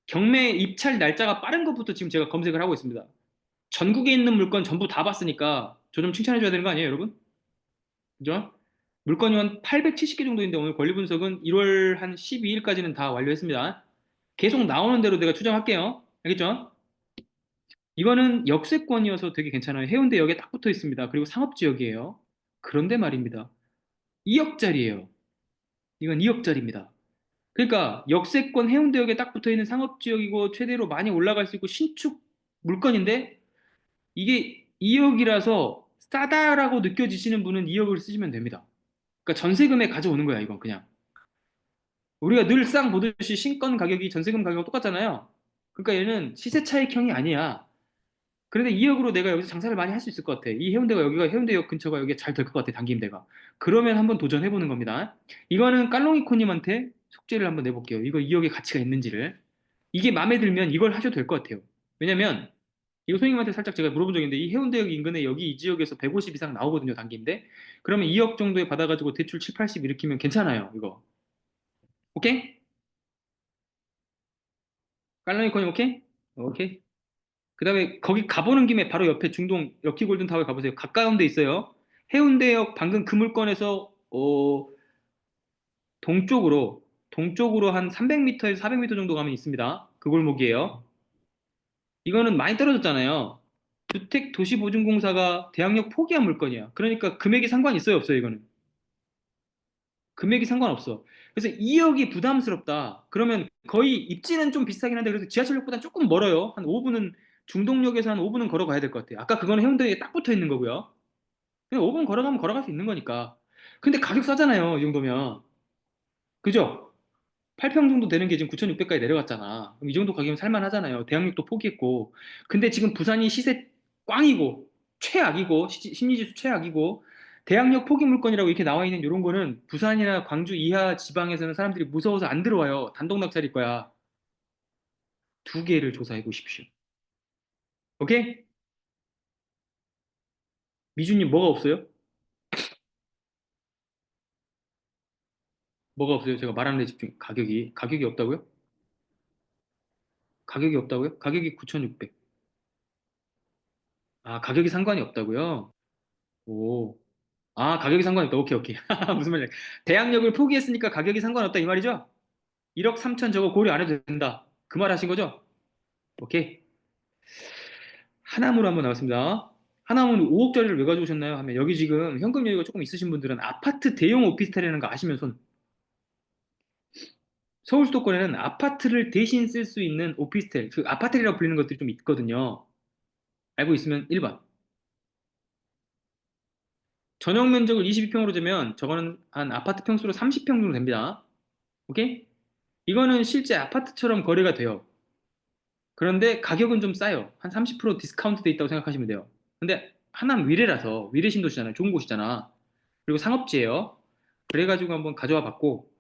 경매 입찰 날짜가 빠른 것부터 지금 제가 검색을 하고 있습니다. 전국에 있는 물건 전부 다 봤으니까 저 좀 칭찬해줘야 되는 거 아니에요, 여러분? 그죠? 물건이 한 870개 정도 있는데 오늘 권리 분석은 1월 한 12일까지는 다 완료했습니다. 계속 나오는 대로 내가 추정할게요. 알겠죠? 이거는 역세권이어서 되게 괜찮아요. 해운대역에 딱 붙어 있습니다. 그리고 상업지역이에요. 그런데 말입니다. 2억짜리예요. 이건 2억짜리입니다. 그러니까 역세권 해운대역에 딱 붙어 있는 상업지역이고 최대로 많이 올라갈 수 있고 신축 물건인데 이게 2억이라서 싸다라고 느껴지시는 분은 2억을 쓰시면 됩니다. 그러니까 전세금에 가져오는 거야, 이건 그냥. 우리가 늘상 보듯이 신권 가격이 전세금 가격과 똑같잖아요. 그러니까 얘는 시세 차익형이 아니야. 그런데 2억으로 내가 여기서 장사를 많이 할 수 있을 것 같아. 이 해운대가 여기가 해운대역 근처가 여기가 잘 될 것 같아, 당김대가. 그러면 한번 도전해보는 겁니다. 이거는 깔롱이코님한테 숙제를 한번 내볼게요. 이거 2억의 가치가 있는지를. 이게 마음에 들면 이걸 하셔도 될 것 같아요. 왜냐면 이거 손님한테 살짝 제가 물어본 적인데 이 해운대역 인근에 여기 이 지역에서 150 이상 나오거든요, 단기인데. 그러면 2억 정도에 받아가지고 대출 7, 80 일으키면 괜찮아요, 이거. 오케이? 깔롱이코님 오케이? 오케이. 그 다음에 거기 가보는 김에 바로 옆에 중동 럭키 골든타워에 가보세요. 가까운 데 있어요. 해운대역 방금 그 물건에서 동쪽으로 한 300m에서 400m 정도 가면 있습니다. 그 골목이에요. 이거는 많이 떨어졌잖아요. 주택도시보증공사가 대항력 포기한 물건이야. 그러니까 금액이 상관이 있어요, 없어요, 이거는? 금액이 상관없어. 그래서 2억이 부담스럽다. 그러면 거의 입지는 좀 비싸긴 한데 그래도 지하철역보다 조금 멀어요. 한 5분은 중동역에서 한 5분은 걸어가야 될 것 같아요. 아까 그거는 해운대에 딱 붙어 있는 거고요. 그냥 5분 걸어가면 걸어갈 수 있는 거니까. 근데 가격 싸잖아요, 이 정도면. 그죠? 8평 정도 되는 게 지금 9,600까지 내려갔잖아. 그럼 이 정도 가격이면 살만하잖아요. 대학력도 포기했고. 근데 지금 부산이 시세 꽝이고, 최악이고, 심리지수 최악이고, 대학력 포기 물건이라고 이렇게 나와 있는 이런 거는 부산이나 광주 이하 지방에서는 사람들이 무서워서 안 들어와요. 단독 낙찰일 거야. 두 개를 조사해 보십시오. 오케이? 미주님 뭐가 없어요? 뭐가 없어요? 제가 말하는 데 집중. 가격이 없다고요? 가격이 없다고요? 가격이 9,600. 아, 가격이 상관이 없다고요? 오. 아, 가격이 상관없다. 오케이. 무슨 말이야. 대항력을 포기했으니까 가격이 상관없다. 이 말이죠? 1억 3천 저거 고려 안 해도 된다. 그 말 하신 거죠? 오케이. 하남으로 한번 나왔습니다. 하남은 5억짜리를 왜 가져오셨나요? 하면 여기 지금 현금 여유가 조금 있으신 분들은 아파트 대용 오피스텔이라는 거 아시면 손. 서울 수도권에는 아파트를 대신 쓸 수 있는 오피스텔, 그 아파트라고 불리는 것들이 좀 있거든요. 알고 있으면 1번. 전용 면적을 22평으로 재면 저거는 한 아파트 평수로 30평 정도 됩니다. 오케이? 이거는 실제 아파트처럼 거래가 돼요. 그런데 가격은 좀 싸요. 한 30% 디스카운트 돼 있다고 생각하시면 돼요. 근데 하남 위례라서 위례 신도시잖아요. 좋은 곳이잖아. 그리고 상업지예요. 그래가지고 한번 가져와 봤고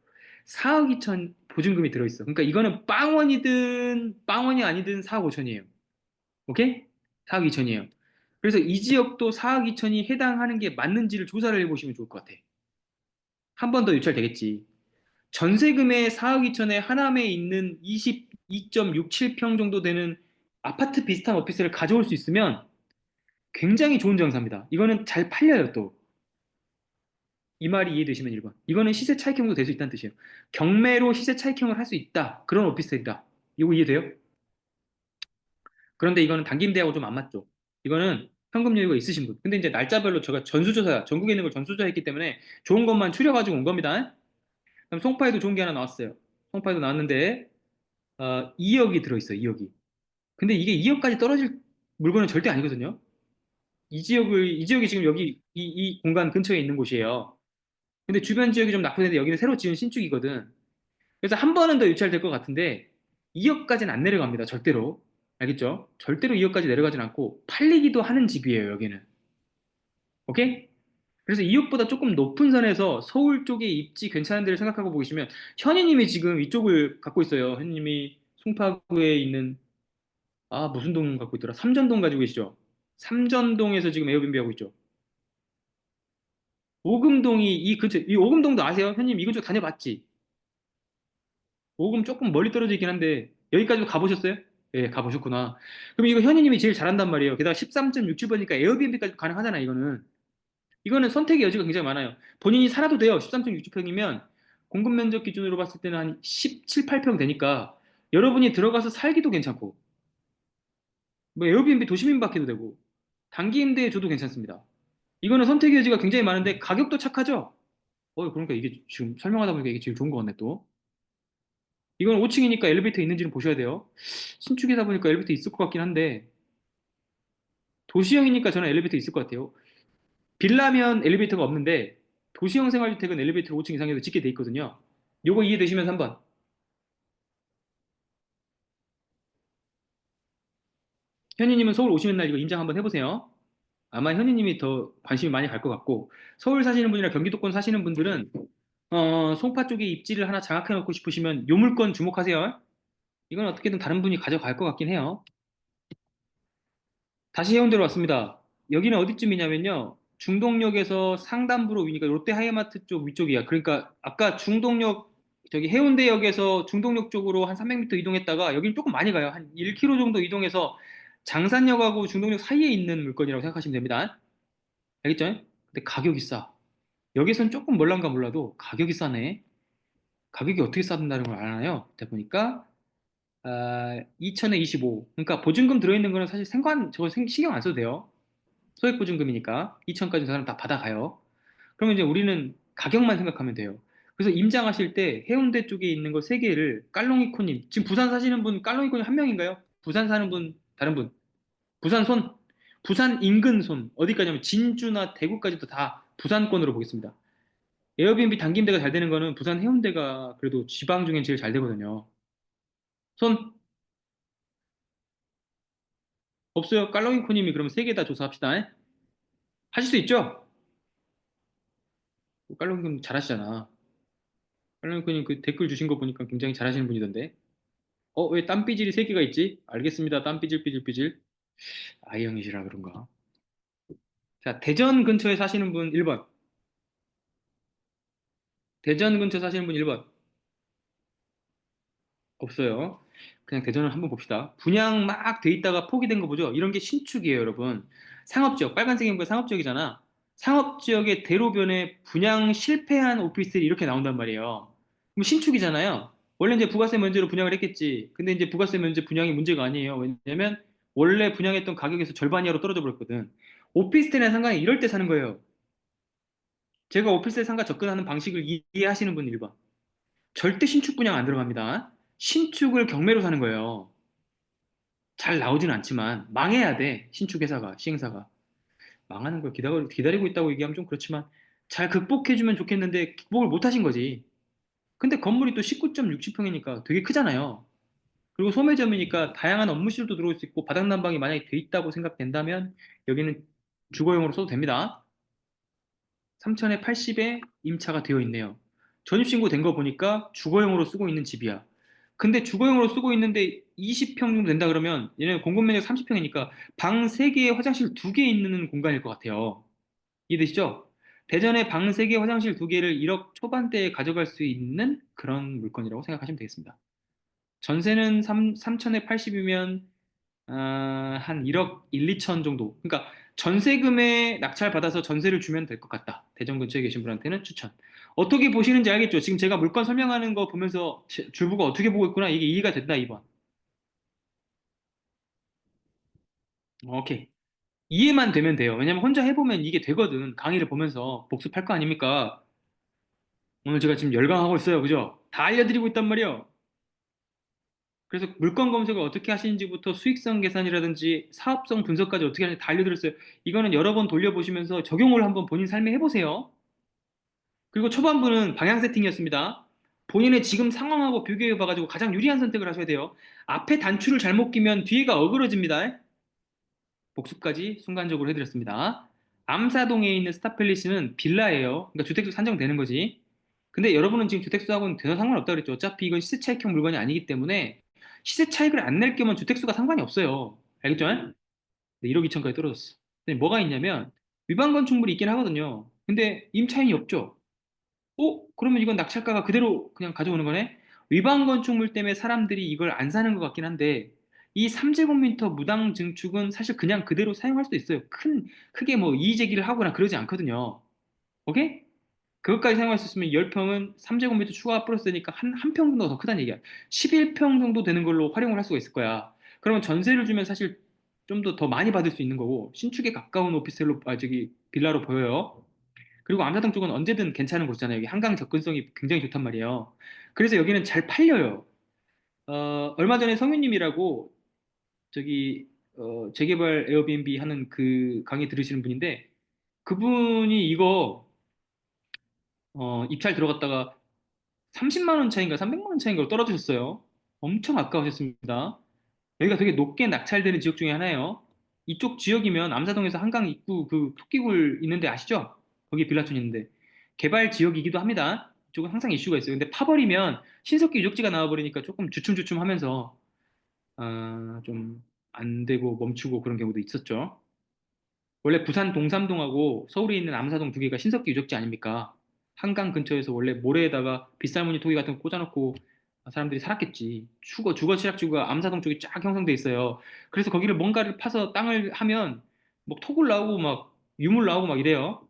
4억 2천 보증금이 들어있어. 그러니까 이거는 빵원이든 빵원이 아니든 4억 5천이에요. 오케이? 4억 2천이에요. 그래서 이 지역도 4억 2천이 해당하는 게 맞는지를 조사를 해보시면 좋을 것 같아. 한 번 더 유찰 되겠지. 전세금에 4억 2천에 하남에 있는 22.67평 정도 되는 아파트 비슷한 오피스를 가져올 수 있으면 굉장히 좋은 장사입니다. 이거는 잘 팔려요, 또. 이 말이 이해되시면 1번. 이거는 시세 차익형도 될 수 있다는 뜻이에요. 경매로 시세 차익형을 할 수 있다. 그런 오피스텔이다. 이거 이해돼요? 그런데 이거는 단기임대하고 좀 안 맞죠. 이거는 현금 여유가 있으신 분. 근데 이제 날짜별로 제가 전수조사, 전국에 있는 걸 전수조사했기 때문에 좋은 것만 추려가지고 온 겁니다. 그럼 송파에도 좋은 게 하나 나왔어요. 송파에도 나왔는데 2억이 들어있어요. 2억이. 근데 이게 2억까지 떨어질 물건은 절대 아니거든요. 이 지역이 지금 여기 이 공간 근처에 있는 곳이에요. 근데 주변 지역이 좀 나쁘는데 여기는 새로 지은 신축이거든. 그래서 한 번은 더 유찰될 것 같은데 2억까지는 안 내려갑니다. 절대로. 알겠죠? 절대로 2억까지 내려가진 않고 팔리기도 하는 집이에요. 여기는. 오케이? 그래서 2억보다 조금 높은 선에서 서울 쪽에 입지 괜찮은 데를 생각하고 보시면 현희님이 지금 이쪽을 갖고 있어요. 현희님이 송파구에 있는 무슨 동 갖고 있더라? 삼전동 가지고 계시죠? 삼전동에서 지금 에어비앤비 하고 있죠. 오금동이 이 근처, 이 오금동도 아세요? 현님 이 근처 다녀봤지? 오금 조금 멀리 떨어져 있긴 한데 여기까지도 가보셨어요? 예, 가보셨구나. 그럼 이거 현희님이 제일 잘한단 말이에요. 게다가 13.67번이니까 에어비앤비까지 가능하잖아, 이거는. 이거는 선택의 여지가 굉장히 많아요. 본인이 살아도 돼요. 13.67평이면 공급 면적 기준으로 봤을 때는 한 17, 8평 되니까 여러분이 들어가서 살기도 괜찮고 뭐 에어비앤비 도시민 받기도 되고 단기 임대에 줘도 괜찮습니다. 이거는 선택의 여지가 굉장히 많은데 가격도 착하죠? 그러니까 이게 지금 설명하다 보니까 이게 제일 좋은 것 같네 또. 이건 5층이니까 엘리베이터 있는지는 보셔야 돼요. 신축이다 보니까 엘리베이터 있을 것 같긴 한데 도시형이니까 저는 엘리베이터 있을 것 같아요. 빌라면 엘리베이터가 없는데 도시형 생활주택은 엘리베이터를 5층 이상에도 짓게 돼 있거든요. 요거 이해되시면 3번. 현희님은 서울 오시는 날 이거 임장 한번 해보세요. 아마 현희님이 더 관심이 많이 갈 것 같고 서울 사시는 분이나 경기도권 사시는 분들은 송파 쪽에 입지를 하나 장악해 놓고 싶으시면 요 물건 주목하세요. 이건 어떻게든 다른 분이 가져갈 것 같긴 해요. 다시 해운대로 왔습니다. 여기는 어디쯤이냐면요. 중동역에서 상단부로 위니까 롯데 하이마트 쪽 위쪽이야. 그러니까 아까 중동역 저기 해운대역에서 중동역 쪽으로 한 300m 이동했다가 여기는 조금 많이 가요. 한 1km 정도 이동해서 장산역하고 중동역 사이에 있는 물건이라고 생각하시면 됩니다. 알겠죠? 근데 가격이 싸. 여기선 조금 멀란가 몰라도 가격이 싸네. 가격이 어떻게 싸다는 걸 알아요? 그때 보니까 2천에 25. 그러니까 보증금 들어있는 거는 사실 저거 신경 안 써도 돼요. 소액보증금이니까 2천까지 사람 다 받아가요. 그러면 이제 우리는 가격만 생각하면 돼요. 그래서 임장하실 때 해운대 쪽에 있는 거 세 개를 깔롱이코님 지금 부산 사시는 분 깔롱이코님 한 명인가요? 부산 사는 분 다른 분 부산 손 부산 인근 손 어디까지냐면 진주나 대구까지도 다 부산권으로 보겠습니다. 에어비앤비 단기임대가 잘 되는 거는 부산 해운대가 그래도 지방 중엔 제일 잘 되거든요. 손 없어요. 깔롱이코님이 그러면 세 개 다 조사합시다. 하실 수 있죠? 깔롱이코님 잘하시잖아. 할로윈님 그 댓글 주신 거 보니까 굉장히 잘하시는 분이던데. 왜 땀삐질이 세 개가 있지? 알겠습니다. 땀삐질 삐질 삐질. 아이형이시라 그런가. 자, 대전 근처에 사시는 분 1번. 대전 근처 사시는 분 1번. 없어요. 그냥 대전을 한번 봅시다. 분양 막 돼 있다가 포기된 거 보죠? 이런 게 신축이에요, 여러분. 상업지역, 빨간색인 거 상업지역이잖아. 상업지역의 대로변에 분양 실패한 오피스텔이 이렇게 나온단 말이에요. 그럼 신축이잖아요. 원래 이제 부가세 면제로 분양을 했겠지. 근데 이제 부가세 면제 분양이 문제가 아니에요. 왜냐면 원래 분양했던 가격에서 절반 이하로 떨어져 버렸거든. 오피스텔이나 상가에 이럴 때 사는 거예요. 제가 오피스텔 상가 접근하는 방식을 이해하시는 분 1번. 절대 신축 분양 안 들어갑니다. 신축을 경매로 사는 거예요. 잘 나오지는 않지만 망해야 돼. 신축 회사가, 시행사가. 망하는 걸 기다리고 있다고 얘기하면 좀 그렇지만 잘 극복해주면 좋겠는데 극복을 못 하신 거지. 근데 건물이 또 19.60평이니까 되게 크잖아요. 그리고 소매점이니까 다양한 업무실도 들어올 수 있고 바닥 난방이 만약에 돼 있다고 생각된다면 여기는 주거용으로 써도 됩니다. 3천에 80에 임차가 되어 있네요. 전입신고 된 거 보니까 주거용으로 쓰고 있는 집이야. 근데 주거용으로 쓰고 있는데 20평 정도 된다 그러면 얘는 공급 면적 30평이니까 방 3개에 화장실 2개 있는 공간일 것 같아요. 이해되시죠? 대전에 방 3개, 화장실 2개를 1억 초반대에 가져갈 수 있는 그런 물건이라고 생각하시면 되겠습니다. 전세는 3천에 80이면 한 1억 1, 2천 정도. 그러니까 전세금에 낙찰 받아서 전세를 주면 될 것 같다. 대전 근처에 계신 분한테는 추천. 어떻게 보시는지 알겠죠? 지금 제가 물건 설명하는 거 보면서 줄보고 어떻게 보고 있구나. 이게 이해가 된다, 2번. 오케이. 이해만 되면 돼요. 왜냐면 혼자 해보면 이게 되거든. 강의를 보면서 복습할 거 아닙니까? 오늘 제가 지금 열강하고 있어요. 그죠? 다 알려드리고 있단 말이에요. 그래서 물건 검색을 어떻게 하시는지부터 수익성 계산이라든지 사업성 분석까지 어떻게 하는지 다 알려드렸어요. 이거는 여러 번 돌려보시면서 적용을 한번 본인 삶에 해보세요. 그리고 초반부는 방향 세팅이었습니다. 본인의 지금 상황하고 비교해봐가지고 가장 유리한 선택을 하셔야 돼요. 앞에 단추를 잘못 끼면 뒤가 어그러집니다. 복습까지 순간적으로 해드렸습니다. 암사동에 있는 스타팰리스는 빌라예요. 그러니까 주택수 산정되는 거지. 근데 여러분은 지금 주택수하고는 전혀 상관없다고 그랬죠. 어차피 이건 시세 차익형 물건이 아니기 때문에 시세 차익을 안 낼 거면 주택수가 상관이 없어요. 알겠죠? 네, 1억 2천까지 떨어졌어. 근데 뭐가 있냐면 위반 건축물이 있긴 하거든요. 근데 임차인이 없죠. 그러면 이건 낙찰가가 그대로 그냥 가져오는 거네? 위반 건축물 때문에 사람들이 이걸 안 사는 것 같긴 한데, 이 3제곱미터 무당 증축은 사실 그냥 그대로 사용할 수도 있어요. 크게 뭐 이의 제기를 하거나 그러지 않거든요. 오케이? 그것까지 사용할 수 있으면 10평은 3제곱미터 추가 플러스 되니까 한 평 정도 더 크다는 얘기야. 11평 정도 되는 걸로 활용을 할 수가 있을 거야. 그러면 전세를 주면 사실 좀 더 많이 받을 수 있는 거고, 신축에 가까운 오피스텔로, 빌라로 보여요. 그리고 암사동 쪽은 언제든 괜찮은 곳이잖아요. 여기 한강 접근성이 굉장히 좋단 말이에요. 그래서 여기는 잘 팔려요. 얼마 전에 성윤님이라고 재개발 에어비앤비 하는 그 강의 들으시는 분인데 그분이 이거 입찰 들어갔다가 30만 원 차인가 300만 원 차인가 떨어지셨어요. 엄청 아까우셨습니다. 여기가 되게 높게 낙찰되는 지역 중에 하나예요. 이쪽 지역이면 암사동에서 한강 입구 그 토끼굴 있는데 아시죠? 거기 빌라촌 있는데 개발 지역이기도 합니다. 이쪽은 항상 이슈가 있어요. 근데 파버리면 신석기 유적지가 나와버리니까 조금 주춤주춤하면서 좀 안 되고 멈추고 그런 경우도 있었죠. 원래 부산 동삼동하고 서울에 있는 암사동 2개가 신석기 유적지 아닙니까? 한강 근처에서 원래 모래에다가 빗살무늬 토기 같은 거 꽂아놓고 사람들이 살았겠지. 주거 취약지구가 암사동 쪽에 쫙 형성돼 있어요. 그래서 거기를 뭔가를 파서 땅을 하면 뭐 토굴 나오고 막 유물 나오고 막 이래요.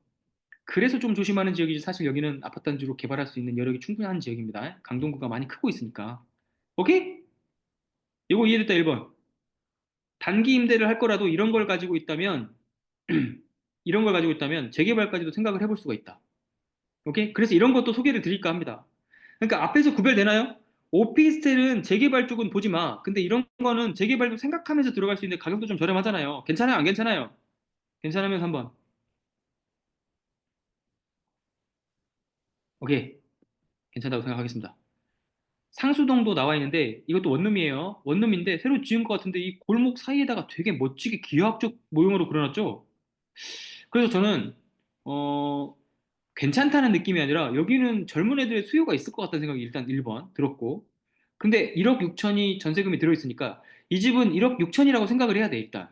그래서 좀 조심하는 지역이지 사실 여기는 아파트 단지로 개발할 수 있는 여력이 충분한 지역입니다. 강동구가 많이 크고 있으니까. 오케이? 이거 이해됐다 1번. 단기 임대를 할 거라도 이런 걸 가지고 있다면 재개발까지도 생각을 해볼 수가 있다. 오케이? 그래서 이런 것도 소개를 드릴까 합니다. 그러니까 앞에서 구별되나요? 오피스텔은 재개발 쪽은 보지 마. 근데 이런 거는 재개발도 생각하면서 들어갈 수 있는데 가격도 좀 저렴하잖아요. 괜찮아요? 안 괜찮아요? 괜찮으면 3번. 오케이. 괜찮다고 생각하겠습니다. 상수동도 나와 있는데 이것도 원룸이에요. 원룸인데 새로 지은 것 같은데 이 골목 사이에다가 되게 멋지게 기하학적 모형으로 그려놨죠. 그래서 저는 어, 괜찮다는 느낌이 아니라 여기는 젊은 애들의 수요가 있을 것 같다는 생각이 일단 1번 들었고 근데 1억 6천이 전세금이 들어있으니까 이 집은 1억 6천이라고 생각을 해야 돼 일단.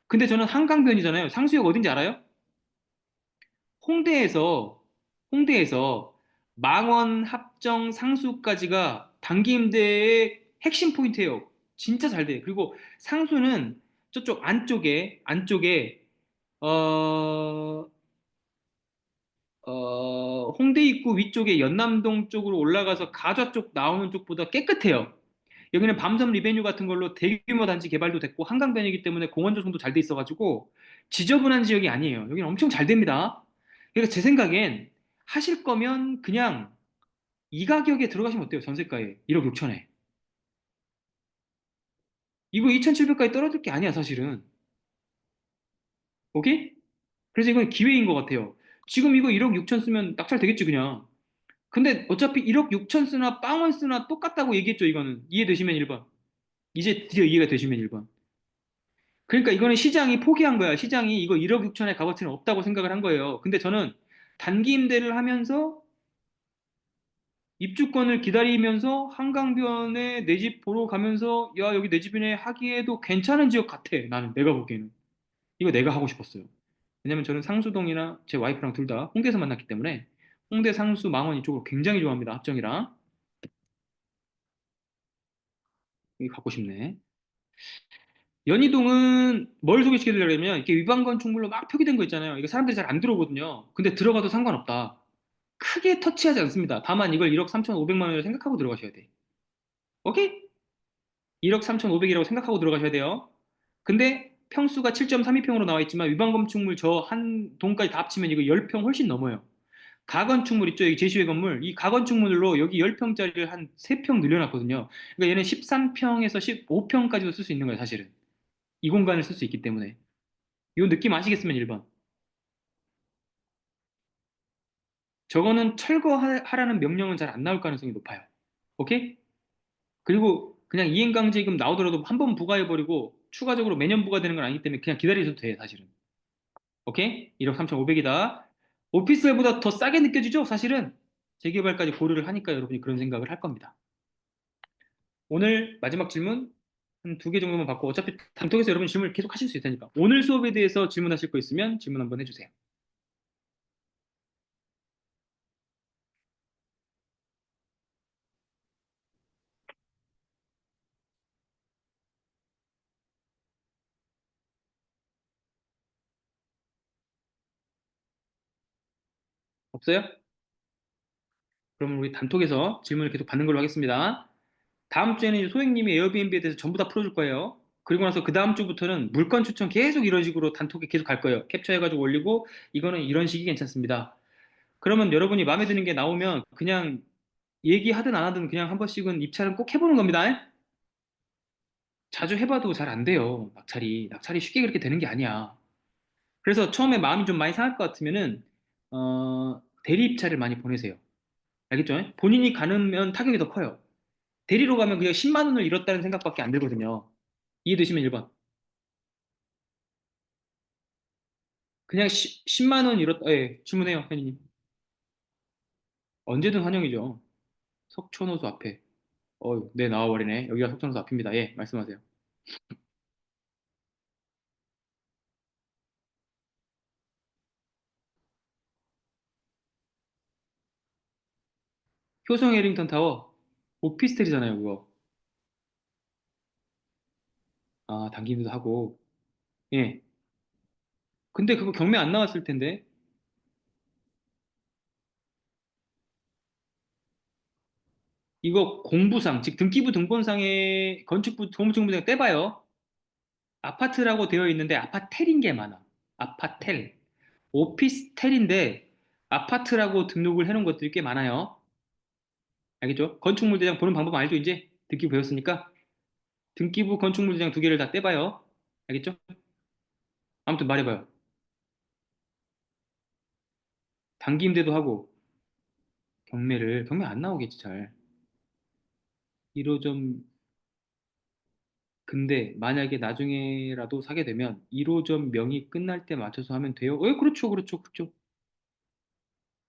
근데 저는 한강변이잖아요. 상수역 어딘지 알아요? 홍대에서 홍대에서 망원 합정 상수까지가 단기 임대의 핵심 포인트예요. 진짜 잘 돼. 그리고 상수는 저쪽 안쪽에 어, 홍대 입구 위쪽에 연남동 쪽으로 올라가서 가좌 쪽 나오는 쪽보다 깨끗해요. 여기는 밤섬 리베뉴 같은 걸로 대규모 단지 개발도 됐고 한강변이기 때문에 공원 조성도 잘 돼 있어가지고 지저분한 지역이 아니에요. 여기는 엄청 잘 됩니다. 그러니까 제 생각엔 하실 거면 그냥 이 가격에 들어가시면 어때요? 전세가에 1억 6천에. 이거 2,700까지 떨어질 게 아니야 사실은. 오케이? 그래서 이건 기회인 것 같아요. 지금 이거 1억 6천 쓰면 낙찰 되겠지 그냥. 근데 어차피 1억 6천 쓰나 빵원 쓰나 똑같다고 얘기했죠 이거는. 이해되시면 1번. 이제 드디어 이해가 되시면 1번. 그러니까 이거는 시장이 포기한 거야. 시장이 이거 1억 6천의 값어치는 없다고 생각을 한 거예요. 근데 저는 단기 임대를 하면서 입주권을 기다리면서 한강변에 내 집 보러 가면서 야 여기 내 집이네 하기에도 괜찮은 지역 같아. 나는 내가 보기에는. 이거 내가 하고 싶었어요. 왜냐면 저는 상수동이나 제 와이프랑 둘 다 홍대에서 만났기 때문에 홍대 상수 망원 이쪽을 굉장히 좋아합니다. 합정이랑. 여기 갖고 싶네. 연희동은 뭘 소개시켜드리려면 이렇게 위반 건축물로 막 표기된 거 있잖아요. 이거 사람들이 잘 안 들어오거든요. 근데 들어가도 상관없다. 크게 터치하지 않습니다. 다만 이걸 1억 3,500만 원을 생각하고 들어가셔야 돼. 오케이? 1억 3,500이라고 생각하고 들어가셔야 돼요. 근데 평수가 7.32평으로 나와 있지만 위반 건축물 저 한 동까지 다 합치면 이거 10평 훨씬 넘어요. 가건축물 있죠? 여기 제시외 건물. 이 가건축물로 여기 10평짜리를 한 3평 늘려놨거든요. 그러니까 얘는 13평에서 15평까지도 쓸 수 있는 거예요, 사실은. 이 공간을 쓸 수 있기 때문에. 이 느낌 아시겠으면 1번. 저거는 철거하라는 명령은 잘 안 나올 가능성이 높아요. 오케이? 그리고 그냥 이행강제금 나오더라도 한 번 부과해버리고 추가적으로 매년 부과되는 건 아니기 때문에 그냥 기다리셔도 돼, 사실은. 오케이? 1억 3,500이다. 오피스텔보다 더 싸게 느껴지죠? 사실은. 재개발까지 고려를 하니까 여러분이 그런 생각을 할 겁니다. 오늘 마지막 질문 한 두 개 정도만 받고 어차피 단톡에서 여러분 질문을 계속 하실 수 있으니까 오늘 수업에 대해서 질문하실 거 있으면 질문 한번 해주세요. 없어요? 그럼 우리 단톡에서 질문을 계속 받는 걸로 하겠습니다. 다음 주에는 이제 소행님이 에어비앤비에 대해서 전부 다 풀어줄 거예요. 그리고 나서 그 다음 주부터는 물건 추천 계속 이런 식으로 단톡에 계속 갈 거예요. 캡처해가지고 올리고 이거는 이런 식이 괜찮습니다. 그러면 여러분이 마음에 드는 게 나오면 그냥 얘기하든 안 하든 그냥 한 번씩은 입찰은 꼭 해보는 겁니다. 자주 해봐도 잘 안 돼요. 낙찰이 쉽게 그렇게 되는 게 아니야. 그래서 처음에 마음이 좀 많이 상할 것 같으면은 대리 입찰을 많이 보내세요. 알겠죠? 본인이 가능면 타격이 더 커요. 대리로 가면 그냥 10만 원을 잃었다는 생각밖에 안 들거든요. 이해되시면 1번. 그냥 10만 원 잃었다. 예, 주문해요, 현이님. 언제든 환영이죠. 석촌호수 앞에. 네, 나와버리네. 여기가 석촌호수 앞입니다. 예, 말씀하세요. 효성 해링턴 타워. 오피스텔이잖아요, 그거. 아, 당기기도 하고. 예. 근데 그거 경매 안 나왔을 텐데. 이거 공부상, 즉 등기부 등본상에 건축부, 건물주공부장 떼봐요. 아파트라고 되어 있는데 아파텔인 게 많아. 아파텔. 오피스텔인데 아파트라고 등록을 해놓은 것들이 꽤 많아요. 알겠죠? 건축물 대장 보는 방법 알죠? 이제 등기부 배웠으니까 등기부 건축물 대장 두 개를 다 떼봐요. 알겠죠? 아무튼 말해봐요. 당기임대도 하고 경매 안 나오겠지 잘. 1호점 근데 만약에 나중에라도 사게 되면 1호점 명의 끝날 때 맞춰서 하면 돼요? 그렇죠, 그렇죠, 그렇죠.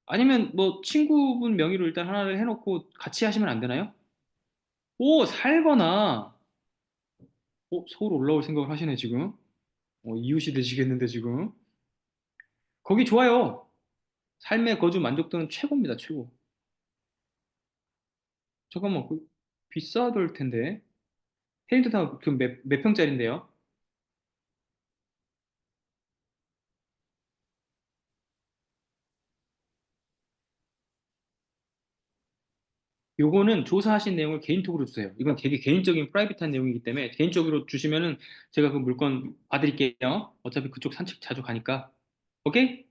아니면 뭐 친구분 명의로 일단 하나를 해놓고 같이 하시면 안 되나요? 살거나 서울 올라올 생각을 하시네 지금. 이웃이 되시겠는데 지금. 거기 좋아요. 삶의 거주 만족도는 최고입니다, 최고. 잠깐만, 비싸들 텐데. 해리턴타운 몇 평짜리인데요? 요거는 조사하신 내용을 개인톡으로 주세요. 이건 되게 개인적인 프라이빗한 내용이기 때문에 개인적으로 주시면은 제가 그 물건 봐드릴게요. 어차피 그쪽 산책 자주 가니까. 오케이?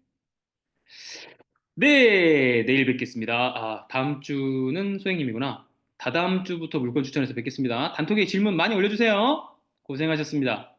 네, 내일 뵙겠습니다. 다음 주는 소행님이구나. 다다음 주부터 물건 추천해서 뵙겠습니다. 단톡에 질문 많이 올려주세요. 고생하셨습니다.